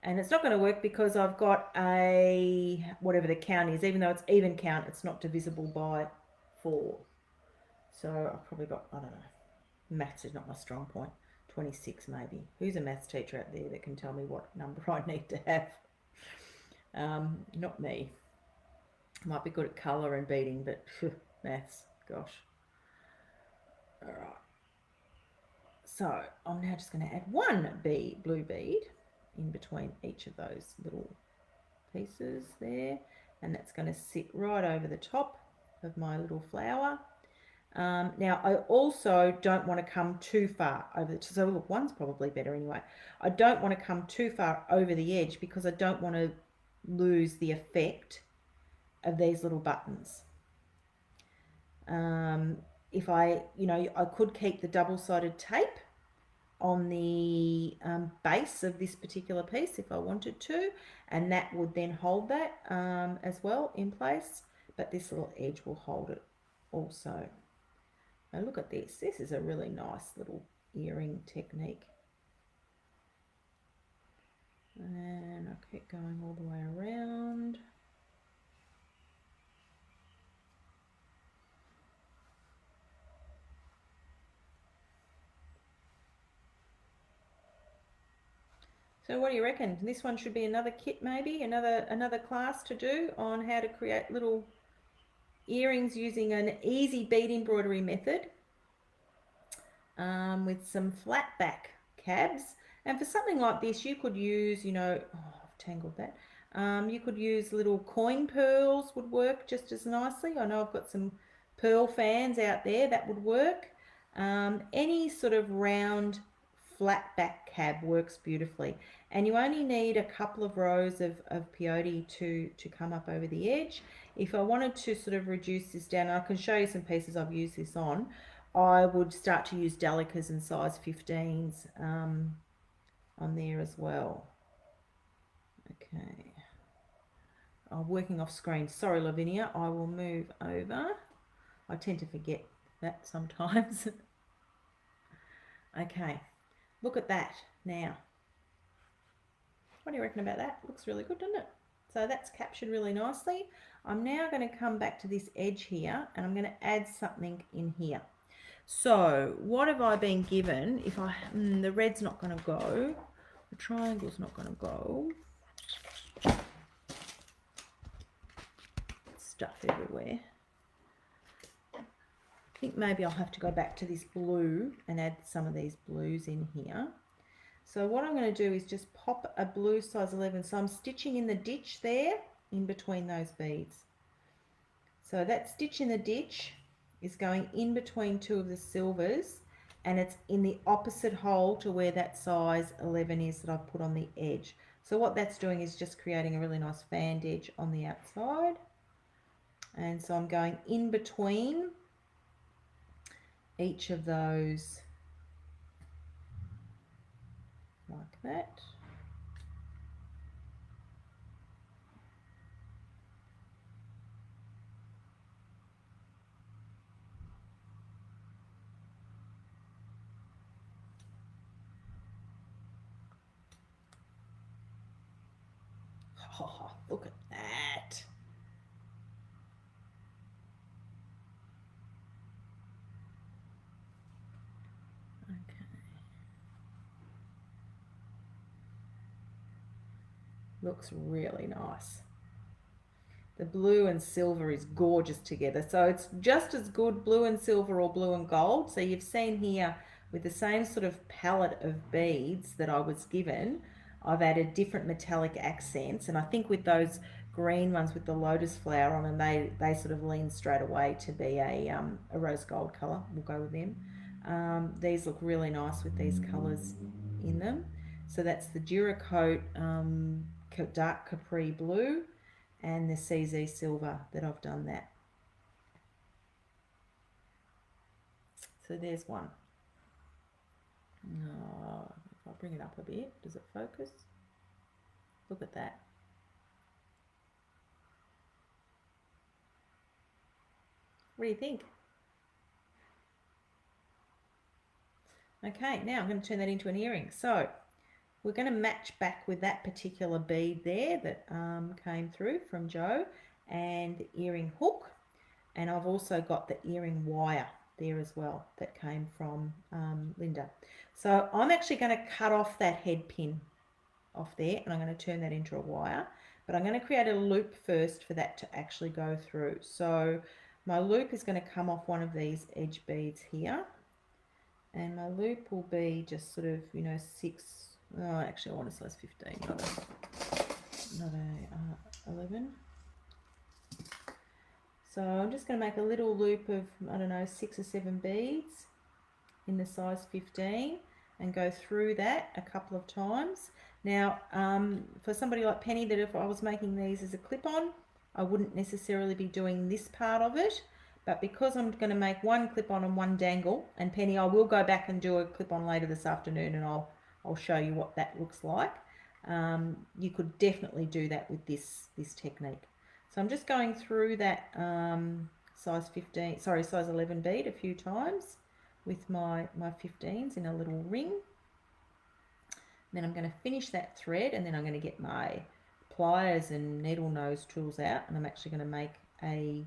And it's not going to work because I've got a, whatever the count is, even though it's even count, it's not divisible by 4. So I've probably got, I don't know, maths is not my strong point. 26 maybe. Who's a maths teacher out there that can tell me what number I need to have? Not me. Might be good at colour and beading, but maths, gosh. All right. So I'm now just going to add one blue bead in between each of those little pieces there, and that's going to sit right over the top of my little flower. Now I also don't want to come too far over so look, one's probably better anyway. I don't want to come too far over the edge because I don't want to lose the effect of these little buttons. If I, you know, I could keep the double-sided tape on the base of this particular piece if I wanted to, and that would then hold that as well in place, but this little edge will hold it also. Now look at this. This is a really nice little earring technique. And I'll keep going all the way around. So what do you reckon? This one should be another kit, maybe another class to do on how to create little earrings using an easy bead embroidery method with some flat back cabs. And for something like this, you could use, you know, oh, I've tangled that. You could use little coin pearls, would work just as nicely. I know I've got some pearl fans out there that would work. Any sort of round flat back cab works beautifully, and you only need a couple of rows of peyote to come up over the edge. If I wanted to sort of reduce this down, I can show you some pieces I've used this on, I would start to use delicas and size 15s on there as well. Okay, I'm working off screen, sorry Lavinia. I will move over, I tend to forget that sometimes. Okay, look at that now. What do you reckon about that? Looks really good, doesn't it? So that's captured really nicely. I'm now going to come back to this edge here and I'm going to add something in here. So what have I been given? If I the red's not going to go, the triangle's not going to go. Stuff everywhere. I think maybe I'll have to go back to this blue and add some of these blues in here. So what I'm going to do is just pop a blue size 11. So I'm stitching in the ditch there in between those beads. So that stitch in the ditch is going in between two of the silvers, and it's in the opposite hole to where that size 11 is that I've put on the edge. So what that's doing is just creating a really nice fanned edge on the outside. And so I'm going in between each of those like that. Oh, look at that. Looks really nice. The blue and silver is gorgeous together. So it's just as good blue and silver or blue and gold. So you've seen here with the same sort of palette of beads that I was given, I've added different metallic accents. And I think with those green ones with the lotus flower on them, they sort of lean straight away to be a rose gold colour. We'll go with them. These look really nice with these colours in them. So that's the Duracoat dark capri blue and the CZ silver that I've done that. So there's one. Oh, if I bring it up a bit, does it focus? Look at that. What do you think? Okay, now I'm going to turn that into an earring. So we're going to match back with that particular bead there that came through from Joe, and the earring hook, and I've also got the earring wire there as well that came from Linda. So I'm actually going to cut off that head pin off there and I'm going to turn that into a wire, but I'm going to create a loop first for that to actually go through. So my loop is going to come off one of these edge beads here, and my loop will be just sort of, you know, 6. Oh, actually I want a size 15, not a 11. So I'm just going to make a little loop of, I don't know, 6 or 7 beads in the size 15 and go through that a couple of times. Now, for somebody like Penny, that if I was making these as a clip-on, I wouldn't necessarily be doing this part of it, but because I'm going to make one clip-on and one dangle, and Penny, I will go back and do a clip-on later this afternoon, and I'll show you what that looks like. You could definitely do that with this technique. So I'm just going through that size 11 bead a few times with my 15s in a little ring. Then I'm going to finish that thread, and then I'm going to get my pliers and needle nose tools out, and I'm actually going to make a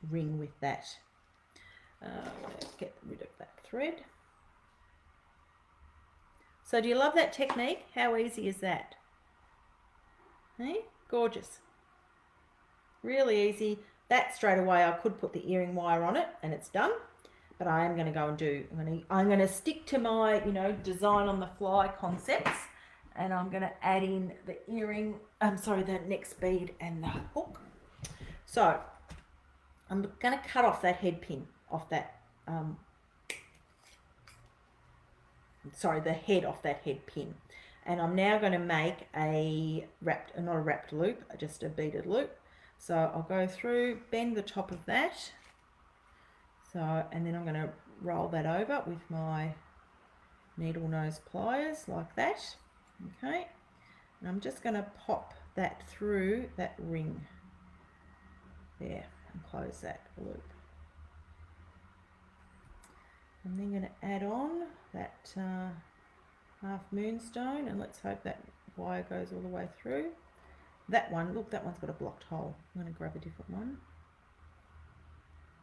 ring with that. Let's get rid of that thread. So do you love that technique? How easy is that? Hey? Gorgeous. Really easy. That straight away I could put the earring wire on it and it's done. But I am going to go and do, I'm going to stick to my, design on the fly concepts, and I'm going to add in the earring, the next bead and the hook. So I'm going to cut off that head pin off that, the head off that head pin. And I'm now going to make not a wrapped loop, just a beaded loop. So I'll go through, bend the top of that. So, and then I'm going to roll that over with my needle nose pliers like that. Okay. And I'm just going to pop that through that ring there and close that loop. I'm then going to add on that half moonstone, and let's hope that wire goes all the way through. That one, look, that one's got a blocked hole. I'm going to grab a different one.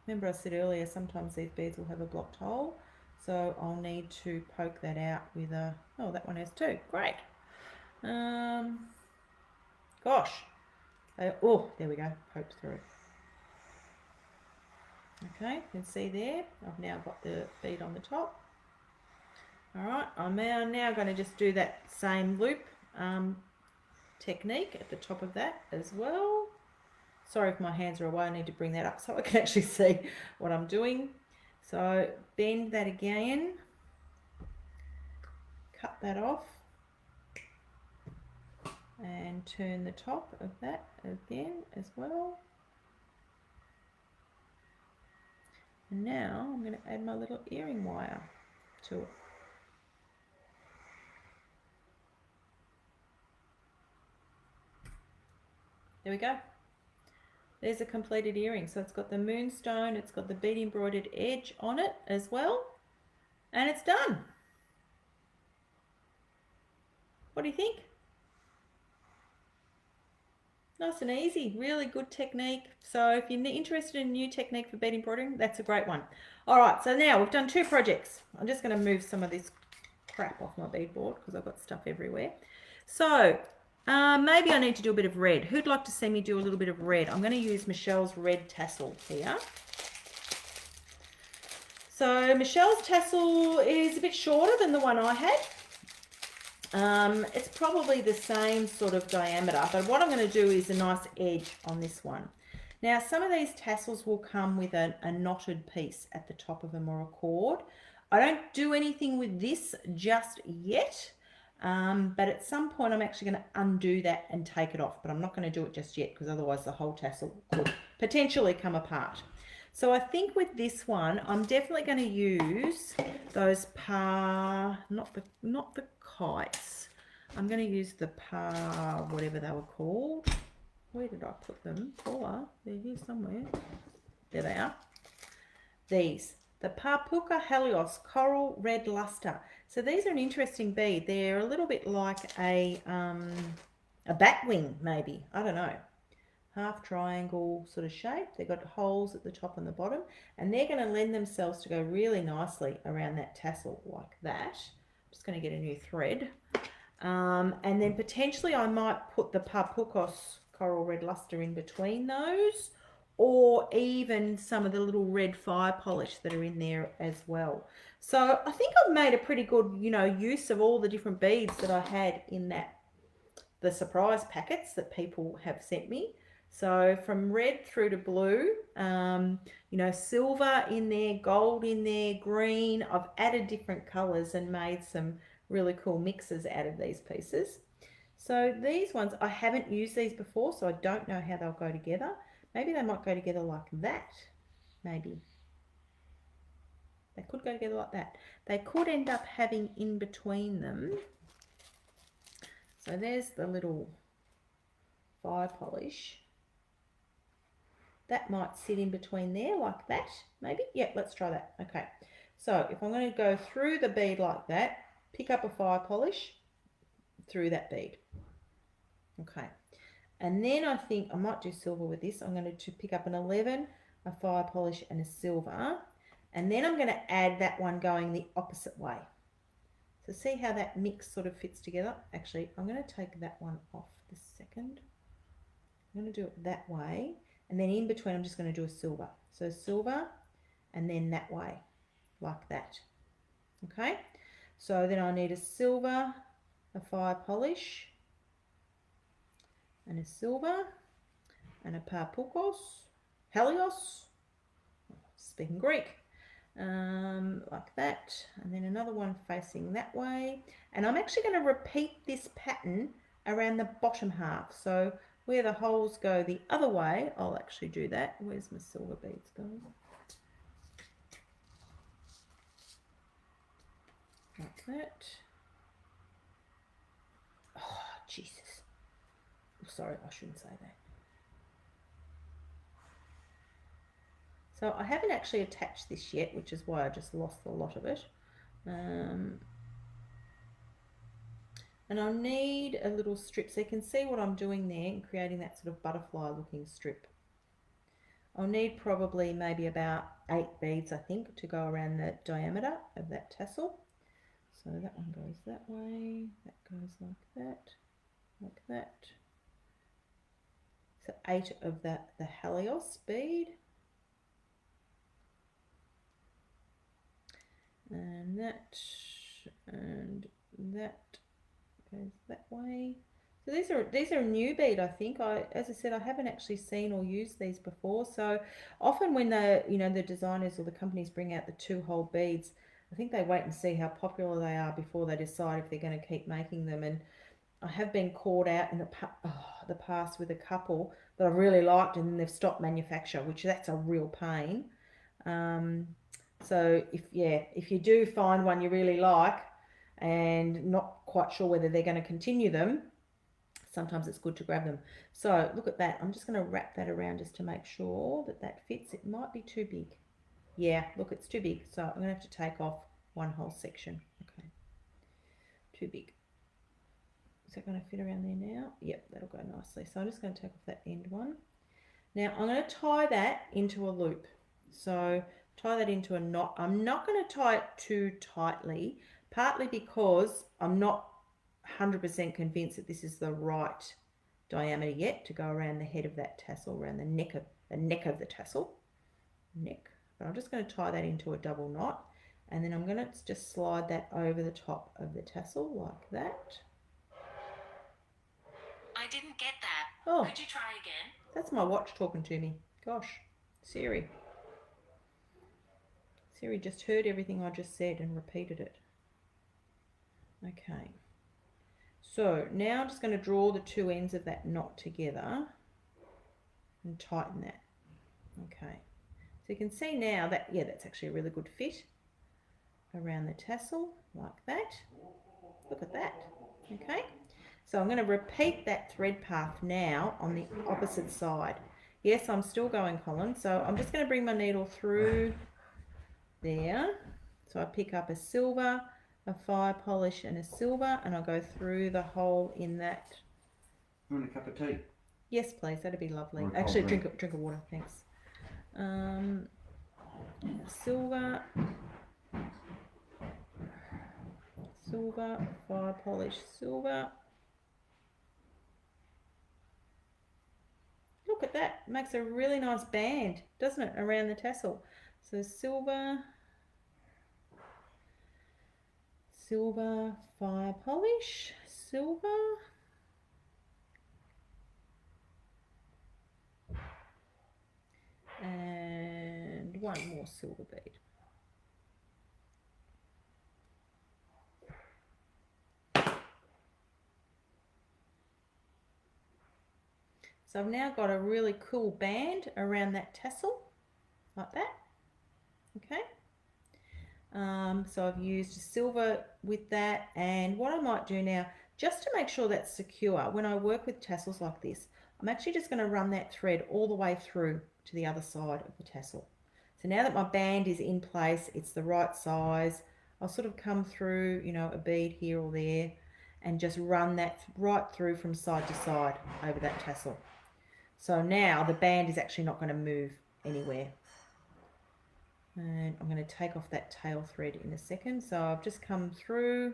Remember I said earlier, sometimes these beads will have a blocked hole, so I'll need to poke that out with a, oh, that one has two, great. Gosh, oh, there we go, poked through. Okay, you can see there, I've now got the bead on the top. Alright, I'm now going to just do that same loop technique at the top of that as well. Sorry if my hands are away, I need to bring that up so I can actually see what I'm doing. So bend that again, cut that off, and turn the top of that again as well. And now I'm going to add my little earring wire to it. There we go. There's a completed earring. So it's got the moonstone, it's got the bead embroidered edge on it as well, and it's done. What do you think? Nice and easy, really good technique. So if you're interested in a new technique for bead embroidering, that's a great one. All right, so now we've done two projects. I'm just going to move some of this crap off my beadboard because I've got stuff everywhere. So maybe I need to do a bit of red. Who'd like to see me do a little bit of red? I'm going to use Michelle's red tassel here. So Michelle's tassel is a bit shorter than the one I had. It's probably the same sort of diameter, but what I'm going to do is a nice edge on this one. Now some of these tassels will come with a knotted piece at the top of them or a cord. I don't do anything with this just yet, but at some point I'm actually going to undo that and take it off, but I'm not going to do it just yet because otherwise the whole tassel could potentially come apart. So I think with this one I'm definitely going to use those not the kites. I'm going to use the whatever they were called. Where did I put them? Paula, they're here somewhere. There they are. These, the Papuka Helios Coral Red Luster. So these are an interesting bead. They're a little bit like a bat wing, maybe. I don't know. Half triangle sort of shape. They've got holes at the top and the bottom, and they're going to lend themselves to go really nicely around that tassel like that. I'm just going to get a new thread. And then potentially I might put the Papukos Coral Red Luster in between those, or even some of the little red fire polish that are in there as well. So I think I've made a pretty good, use of all the different beads that I had in the surprise packets that people have sent me. So from red through to blue, silver in there, gold in there, green. I've added different colors and made some really cool mixes out of these pieces. So these ones, I haven't used these before, so I don't know how they'll go together. Maybe they might go together like that. Maybe. They could go together like that. They could end up having in between them. So there's the little fire polish. That might sit in between there like that, maybe. Yeah, let's try that. Okay. So if I'm going to go through the bead like that, pick up a fire polish through that bead. Okay. And then I think I might do silver with this. I'm going to pick up an 11, a fire polish and a silver. And then I'm going to add that one going the opposite way. So see how that mix sort of fits together? Actually, I'm going to take that one off this second. I'm going to do it that way. And then in between, I'm just going to do a silver. So silver and then that way, like that. Okay? So then I need a silver, a fire polish, and a silver, and a parpukos, helios, speaking Greek, like that. And then another one facing that way. And I'm actually going to repeat this pattern around the bottom half. So where the holes go the other way, I'll actually do that. Where's my silver beads going? Like that. Oh, Jesus. Sorry, I shouldn't say that. So I haven't actually attached this yet, which is why I just lost a lot of it. And I'll need a little strip so you can see what I'm doing there and creating that sort of butterfly looking strip. I'll need probably maybe about 8 beads, I think, to go around the diameter of that tassel. So that one goes that way, that goes like that, like that. So 8 of the helios bead. And that goes that way. So these are a new bead, I think. As I said, I haven't actually seen or used these before. So often when the designers or the companies bring out the 2-hole beads, I think they wait and see how popular they are before they decide if they're going to keep making them. And I have been caught out in the past with a couple that I really liked, and then they've stopped manufacture, which that's a real pain. So if you do find one you really like and not quite sure whether they're going to continue them, sometimes it's good to grab them. So look at that. I'm just going to wrap that around just to make sure that that fits. It might be too big. Yeah, look, it's too big. So I'm going to have to take off one whole section. Okay, too big. Is that going to fit around there now? Yep, that'll go nicely. So I'm just going to take off that end one. Now I'm going to tie that into a loop. So tie that into a knot. I'm not going to tie it too tightly, partly because I'm not 100% convinced that this is the right diameter yet to go around the head of that tassel, around the neck of the tassel. But I'm just going to tie that into a double knot, and then I'm going to just slide that over the top of the tassel like that. I didn't get that. Oh, could you try again? That's my watch talking to me. Gosh, Siri just heard everything I just said and repeated it. Okay. So now I'm just going to draw the 2 ends of that knot together and tighten that. Okay. So you can see now that, yeah, that's actually a really good fit around the tassel like that. Look at that. Okay. So I'm going to repeat that thread path now on the opposite side. Yes, I'm still going, Colin. So I'm just going to bring my needle through there. So I pick up a silver, a fire polish and a silver, and I'll go through the hole in that. You want a cup of tea? Yes, please. That'd be lovely. Or a Actually, cold drink of water. Thanks. Silver, fire polish, silver. Look at that. It makes a really nice band, doesn't it, around the tassel. So silver, fire polish, silver. And one more silver bead. So I've now got a really cool band around that tassel, like that. Okay. So I've used silver with that, and what I might do now, just to make sure that's secure, when I work with tassels like this, I'm actually just going to run that thread all the way through to the other side of the tassel. So now that my band is in place, it's the right size, I'll sort of come through, you know, a bead here or there, and just run that right through from side to side over that tassel. So now the band is actually not going to move anywhere. And I'm going to take off that tail thread in a second. So I've just come through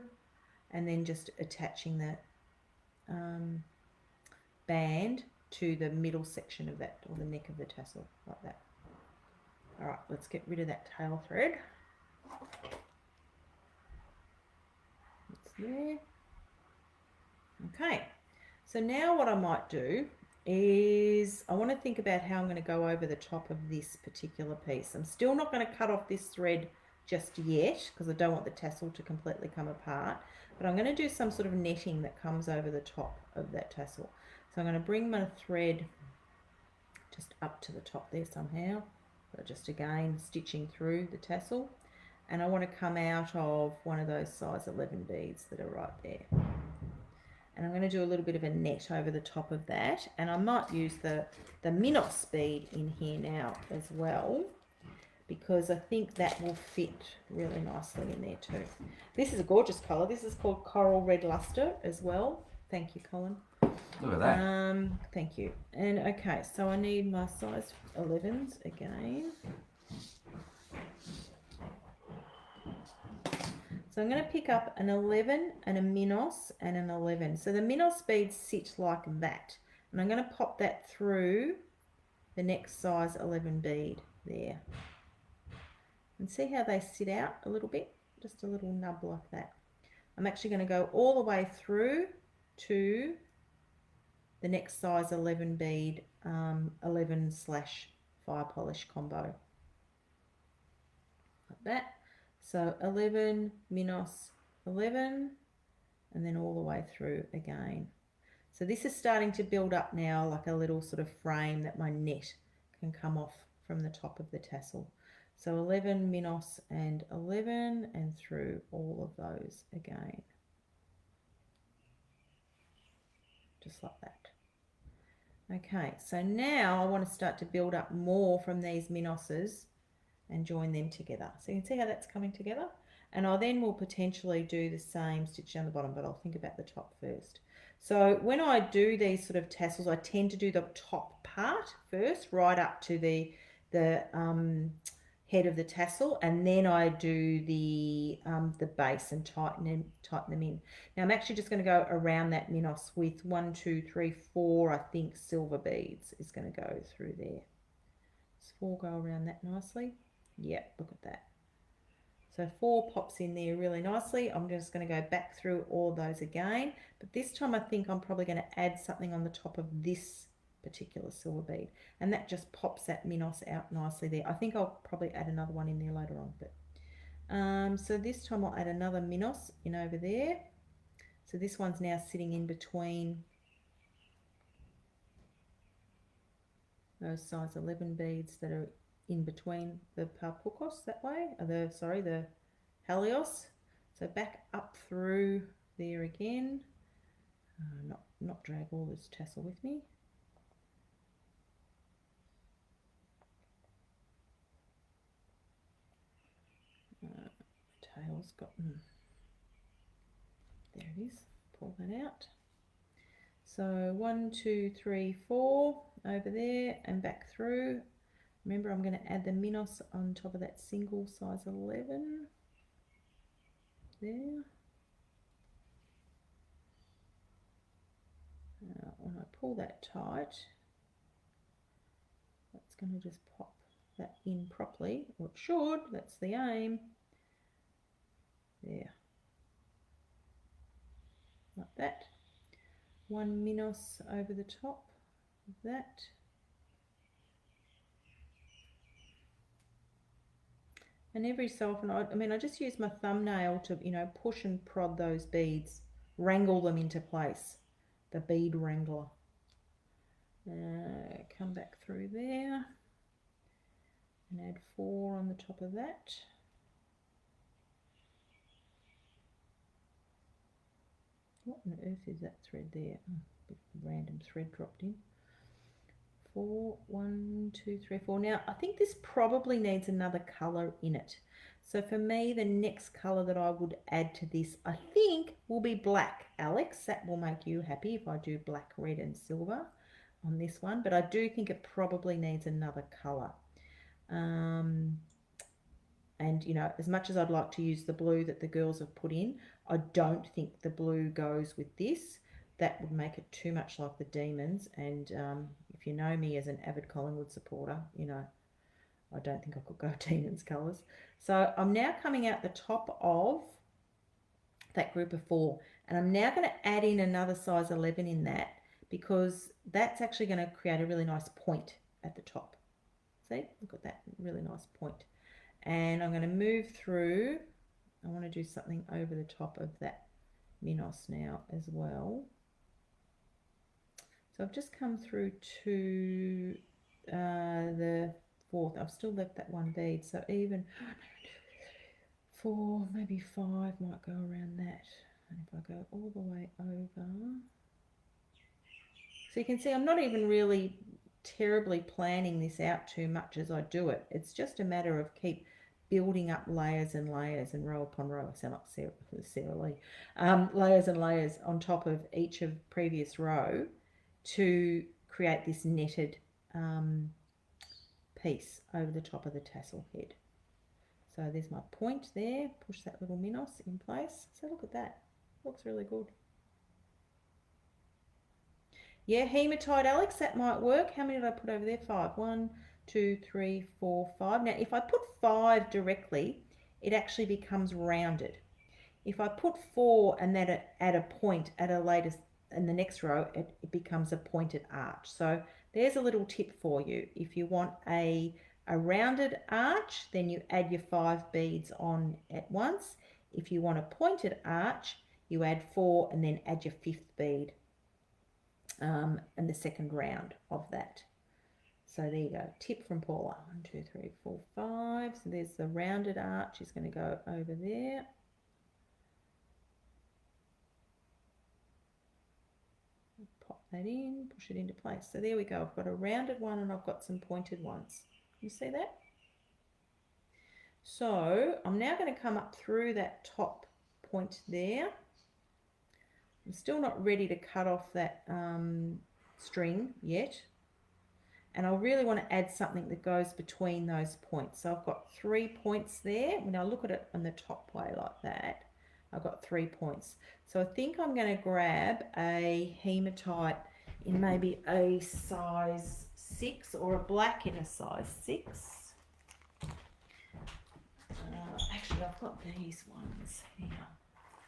and then just attaching that band to the middle section of that, or the neck of the tassel, like that. All right, let's get rid of that tail thread. It's there. Okay, so now what I might do is I want to think about how I'm going to go over the top of this particular piece. I'm still not going to cut off this thread just yet because I don't want the tassel to completely come apart, but I'm going to do some sort of netting that comes over the top of that tassel. So I'm going to bring my thread just up to the top there somehow, but just again stitching through the tassel, and I want to come out of one of those size 11 beads that are right there. And I'm going to do a little bit of a net over the top of that, and I might use the Minos bead in here now as well, because I think that will fit really nicely in there too. This is a gorgeous colour. This is called Coral Red Luster as well. Thank you, Colin. Look at that. Thank you. And okay, so I need my size 11s again. So I'm going to pick up an 11 and a Minos and an 11. So the Minos beads sit like that. And I'm going to pop that through the next size 11 bead there. And see how they sit out a little bit? Just a little nub like that. I'm actually going to go all the way through to the next size 11 bead, 11/fire polish combo. Like that. So 11, Minos, 11, and then all the way through again. So this is starting to build up now like a little sort of frame that my net can come off from the top of the tassel. So 11, Minos, and 11, and through all of those again. Just like that. Okay, so now I want to start to build up more from these Minoses and join them together. So you can see how that's coming together. And I then will potentially do the same stitch down the bottom, but I'll think about the top first. So when I do these sort of tassels, I tend to do the top part first, right up to the head of the tassel, and then I do the base and tighten them in. Now I'm actually just going to go around that Minos with 1, 2, 3, 4, I think silver beads is going to go through there. Does 4 go around that nicely? Yeah, look at that. So 4 pops in there really nicely. I'm just going to go back through all those again, but this time I think I'm probably going to add something on the top of this particular silver bead, and that just pops that Minos out nicely there. I think I'll probably add another one in there later on, but so this time I'll add another Minos in over there. So this one's now sitting in between those size 11 beads that are in between the Palpukos that way, the Helios. So back up through there again. Not drag all this tassel with me. Tail's got, there it is, pull that out. So 1, 2, 3, 4 over there and back through. Remember, I'm going to add the Minos on top of that single size 11 there. When I pull that tight, that's going to just pop that in properly, or it should, that's the aim. There, like that. 1 Minos over the top of that. And every so often, I just use my thumbnail to, push and prod those beads, wrangle them into place. The bead wrangler. Come back through there and add 4 on the top of that. What on earth is that thread there? Oh, random thread dropped in. 4, 1, 2, 3, 4. Now I think this probably needs another colour in it. So for me, the next colour that I would add to this, I think, will be black. Alex, that will make you happy if I do black, red and silver on this one. But I do think it probably needs another colour. And, you know, as much as I'd like to use the blue that the girls have put in, I don't think the blue goes with this. That would make it too much like the Demons. And if you know me as an avid Collingwood supporter, you know, I don't think I could go Demons colours. So I'm now coming out the top of that group of 4. And I'm now going to add in another size 11 in that, because that's actually going to create a really nice point at the top. See, look at that really nice point. And I'm going to move through. I want to do something over the top of that Minos now as well. So I've just come through to the 4th. I've still left that 1 bead. So even 4, maybe 5 might go around that. And if I go all the way over. So you can see I'm not even really terribly planning this out too much as I do it. It's just a matter of keep building up layers and layers and row upon row. I sound like Sarah Lee. Layers and layers on top of each of previous row to create this netted piece over the top of the tassel head. So there's my point there. Push that little Minos in place. So look at that. Looks really good. Yeah, hematite, Alex, that might work. How many did I put over there? 5. 1, 2, 3, 4, 5. Now, if I put 5 directly, it actually becomes rounded. If I put 4 and then add a point at a later, in the next row, it becomes a pointed arch. So there's a little tip for you. If you want a rounded arch, then you add your 5 beads on at once. If you want a pointed arch, you add 4 and then add your 5th bead. And the second round of that. So there you go. Tip from Paula. 1, 2, 3, 4, 5. So there's the rounded arch. Is going to go over there. Pop that in. Push it into place. So there we go. I've got a rounded one and I've got some pointed ones. You see that? So I'm now going to come up through that top point there. I'm still not ready to cut off that string yet. And I really want to add something that goes between those points. So I've got 3 points there. When I look at it on the top way like that, I've got 3 points. So I think I'm going to grab a hematite in maybe a size 6 or a black in a size 6. Actually, I've got these ones here.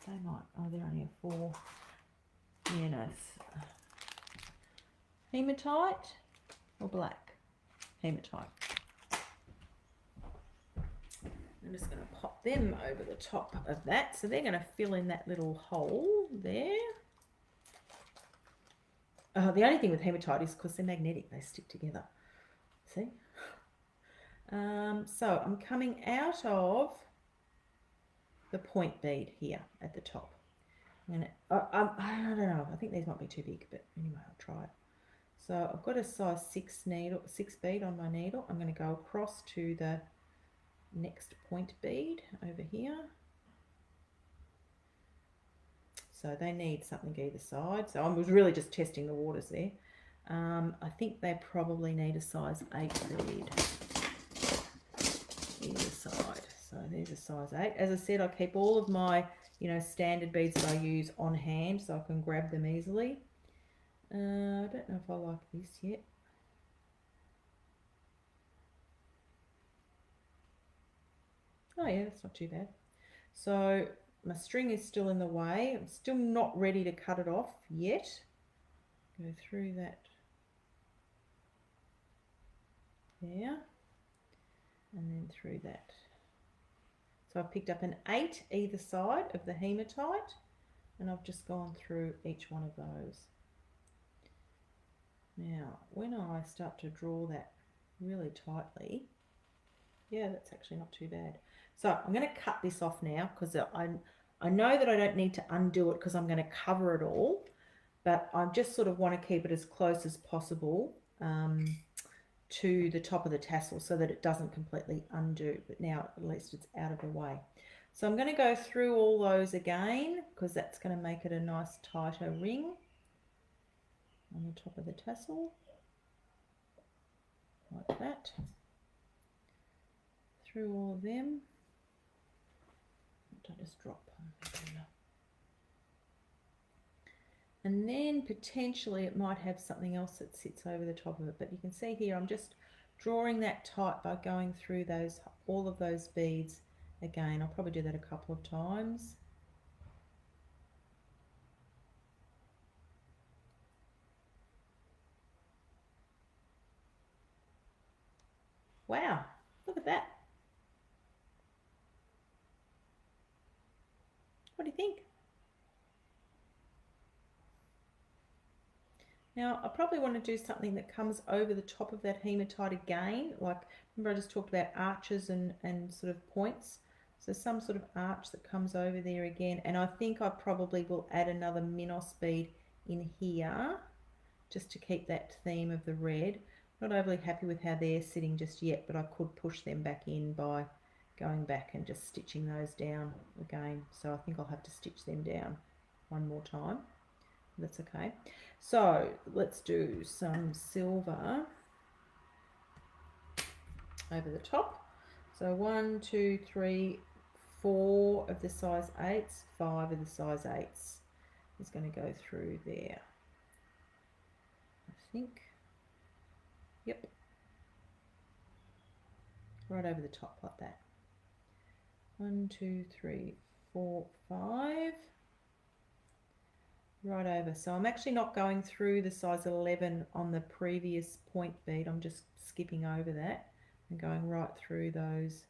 They might, oh, they're only a 4. Yeah, no. Hematite or black? Hematite. I'm just going to pop them over the top of that. So they're going to fill in that little hole there. The only thing with hematite is because they're magnetic, they stick together. See? So I'm coming out of the point bead here at the top. I don't know, I think these might be too big, but anyway, I'll try it. So I've got a size 6 bead on my needle. I'm going to go across to the next point bead over here. So they need something either side. So I was really just testing the waters there. I think they probably need a size 8 bead either side. So there's a size 8. As I said, I keep all of my standard beads that I use on hand so I can grab them easily. I don't know if I like this yet. Oh yeah, that's not too bad. So my string is still in the way. I'm still not ready to cut it off yet. Go through that there and then through that. So I've picked up an 8 either side of the hematite and I've just gone through each one of those. Now, when I start to draw that really tightly, yeah, that's actually not too bad. So I'm going to cut this off now because I know that I don't need to undo it because I'm going to cover it all, but I just sort of want to keep it as close as possible to the top of the tassel so that it doesn't completely undo, but now at least it's out of the way. So I'm going to go through all those again because that's going to make it a nice tighter ring on the top of the tassel, like that. Through all of them. Don't just drop. And then potentially it might have something else that sits over the top of it, but you can see here I'm just drawing that tight by going through those, all of those beads again. I'll probably do that a couple of times. Wow, look at that. What do you think? Now, I probably want to do something that comes over the top of that hematite again. Like, remember I just talked about arches and sort of points. So some sort of arch that comes over there again. And I think I probably will add another Minos bead in here just to keep that theme of the red. Not overly happy with how they're sitting just yet, but I could push them back in by going back and just stitching those down again. So I think I'll have to stitch them down one more time. That's okay. So let's do some silver over the top. So 1, 2, 3, 4 of the size 8s, 5 of the size 8s is going to go through there. I think. Yep. Right over the top like that. 1, 2, 3, 4, 5. Right over. So I'm actually not going through the size 11 on the previous point bead. I'm just skipping over that and going right through those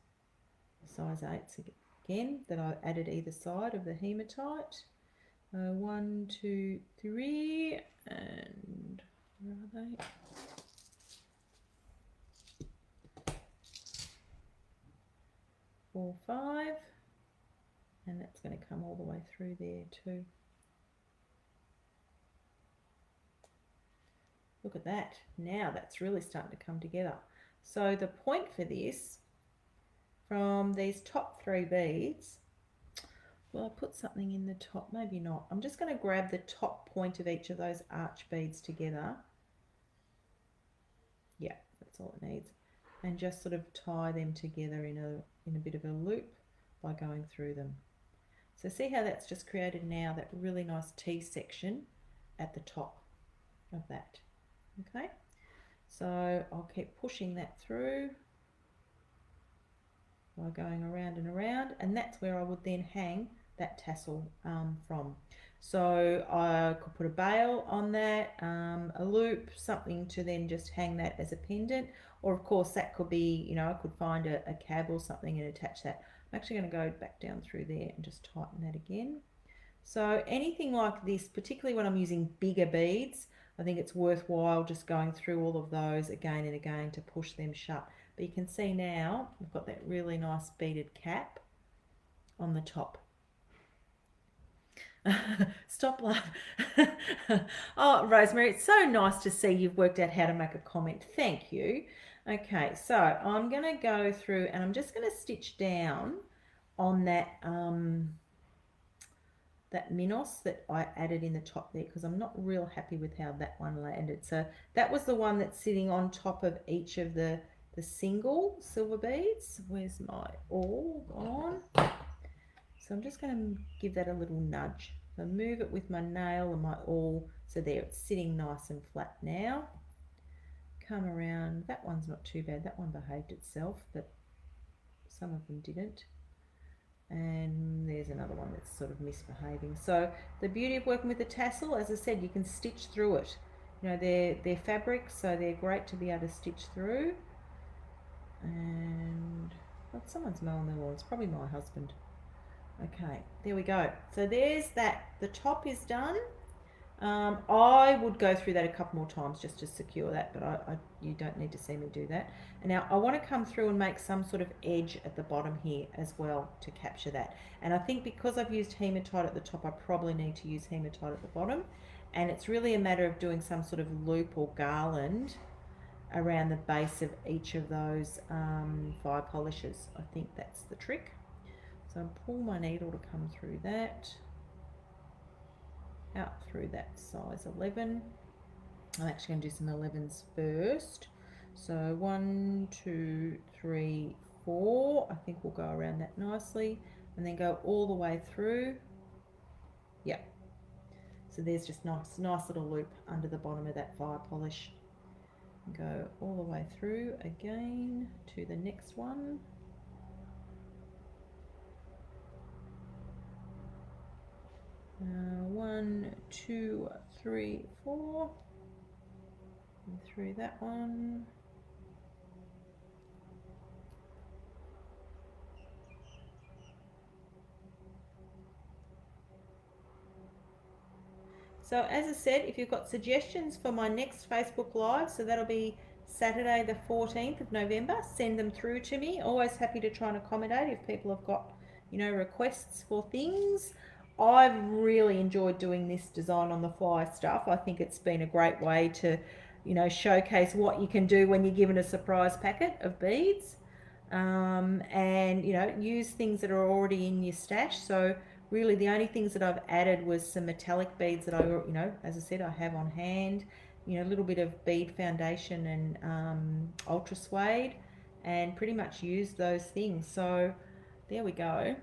size 8s again that I added either side of the hematite. 1, 2, 3, and where are they? Four, 5, and that's going to come all the way through there too. Look at that. Now that's really starting to come together. So the point for this, from these top 3 beads, will I put something in the top? Maybe not. I'm just going to grab the top point of each of those arch beads together. Yeah, that's all it needs. And just sort of tie them together in a bit of a loop by going through them. So see how that's just created now that really nice T section at the top of that. Okay, so I'll keep pushing that through by going around and around, and that's where I would then hang that tassel from. So I could put a bail on that, a loop, something to then just hang that as a pendant, or of course that could be, you know, I could find a cab or something and attach that. I'm actually going to go back down through there and just tighten that again. So anything like this, particularly when I'm using bigger beads, I think it's worthwhile just going through all of those again and again to push them shut. But you can see now we've got that really nice beaded cap on the top. Stop laughing. Oh, Rosemary, it's so nice to see you've worked out how to make a comment. Thank you. Okay, so I'm going to go through and I'm just going to stitch down on that that Minos that I added in the top there because I'm not real happy with how that one landed. So that was the one that's sitting on top of each of the single silver beads. Where's my awl gone? So I'm just going to give that a little nudge. So move it with my nail and my awl. So there, it's sitting nice and flat now. Come around. That one's not too bad. That one behaved itself, but some of them didn't. And there's another one that's sort of misbehaving. So the beauty of working with the tassel, as I said, you can stitch through it. You know, they're fabric, so they're great to be able to stitch through. And oh, someone's mowing their lawn. It's probably my husband. Okay, there we go. So there's that. The top is done. I would go through that a couple more times just to secure that, but you don't need to see me do that. And now I want to come through and make some sort of edge at the bottom here as well to capture that. And I think because I've used hematite at the top, I probably need to use hematite at the bottom. And it's really a matter of doing some sort of loop or garland around the base of each of those fire polishes. I think that's the trick. So I'll pull my needle to come through that, out through that size 11. I'm actually going to do some 11s first. So 1, 2, 3, 4. I think we'll go around that nicely and then go all the way through. Yeah. So there's just nice little loop under the bottom of that fire polish. Go all the way through again to the next one. One, 2, 3, 4, and through that one. So as I said, if you've got suggestions for my next Facebook Live, so that'll be Saturday the 14th of November, send them through to me. Always happy to try and accommodate if people have got, you know, requests for things. I've really enjoyed doing this design on the fly stuff. I think it's been a great way to, you know, showcase what you can do when you're given a surprise packet of beads, and, you know, use things that are already in your stash. So really the only things that I've added was some metallic beads that I, you know, as I said, I have on hand, you know, a little bit of bead foundation and ultra suede, and pretty much used those things. So there we go.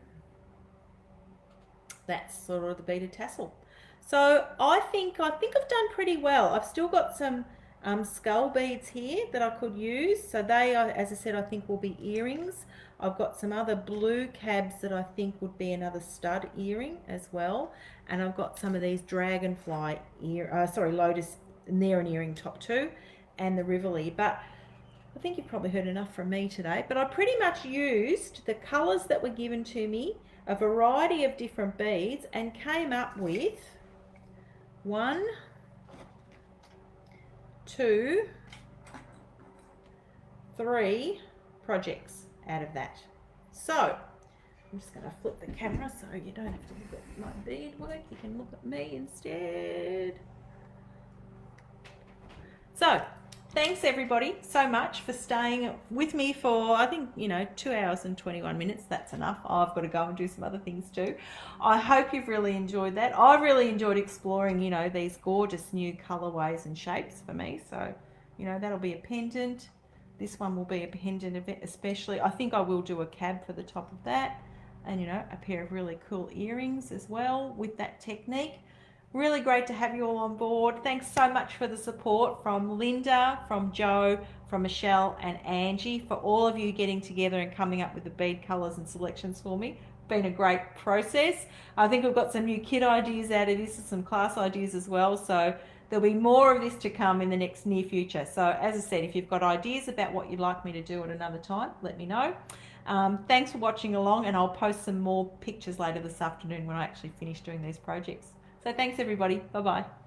That's sort of the beaded tassel. So I think I've done pretty well. I've still got some skull beads here that I could use. So they are, as I said, I think will be earrings. I've got some other blue cabs that I think would be another stud earring as well. And I've got some of these dragonfly lotus near earring top too, and the Rivoli. But I think you've probably heard enough from me today. But I pretty much used the colours that were given to me, a variety of different beads, and came up with 1, 2, 3 projects out of that. So I'm just going to flip the camera so you don't have to look at my beadwork, you can look at me instead. So thanks everybody so much for staying with me for, I think, you know, 2 hours and 21 minutes. That's enough. I've got to go and do some other things too. I hope you've really enjoyed that. I really enjoyed exploring, you know, these gorgeous new colorways and shapes for me. So, you know, that'll be a pendant. This one will be a pendant especially. I think I will do a cab for the top of that, and, you know, a pair of really cool earrings as well with that technique. Really great to have you all on board. Thanks so much for the support from Linda, from Joe, from Michelle and Angie, for all of you getting together and coming up with the bead colours and selections for me. Been a great process. I think we've got some new kit ideas out of this and some class ideas as well. So there'll be more of this to come in the next near future. So as I said, if you've got ideas about what you'd like me to do at another time, let me know. Thanks for watching along, and I'll post some more pictures later this afternoon when I actually finish doing these projects. So thanks everybody. Bye-bye.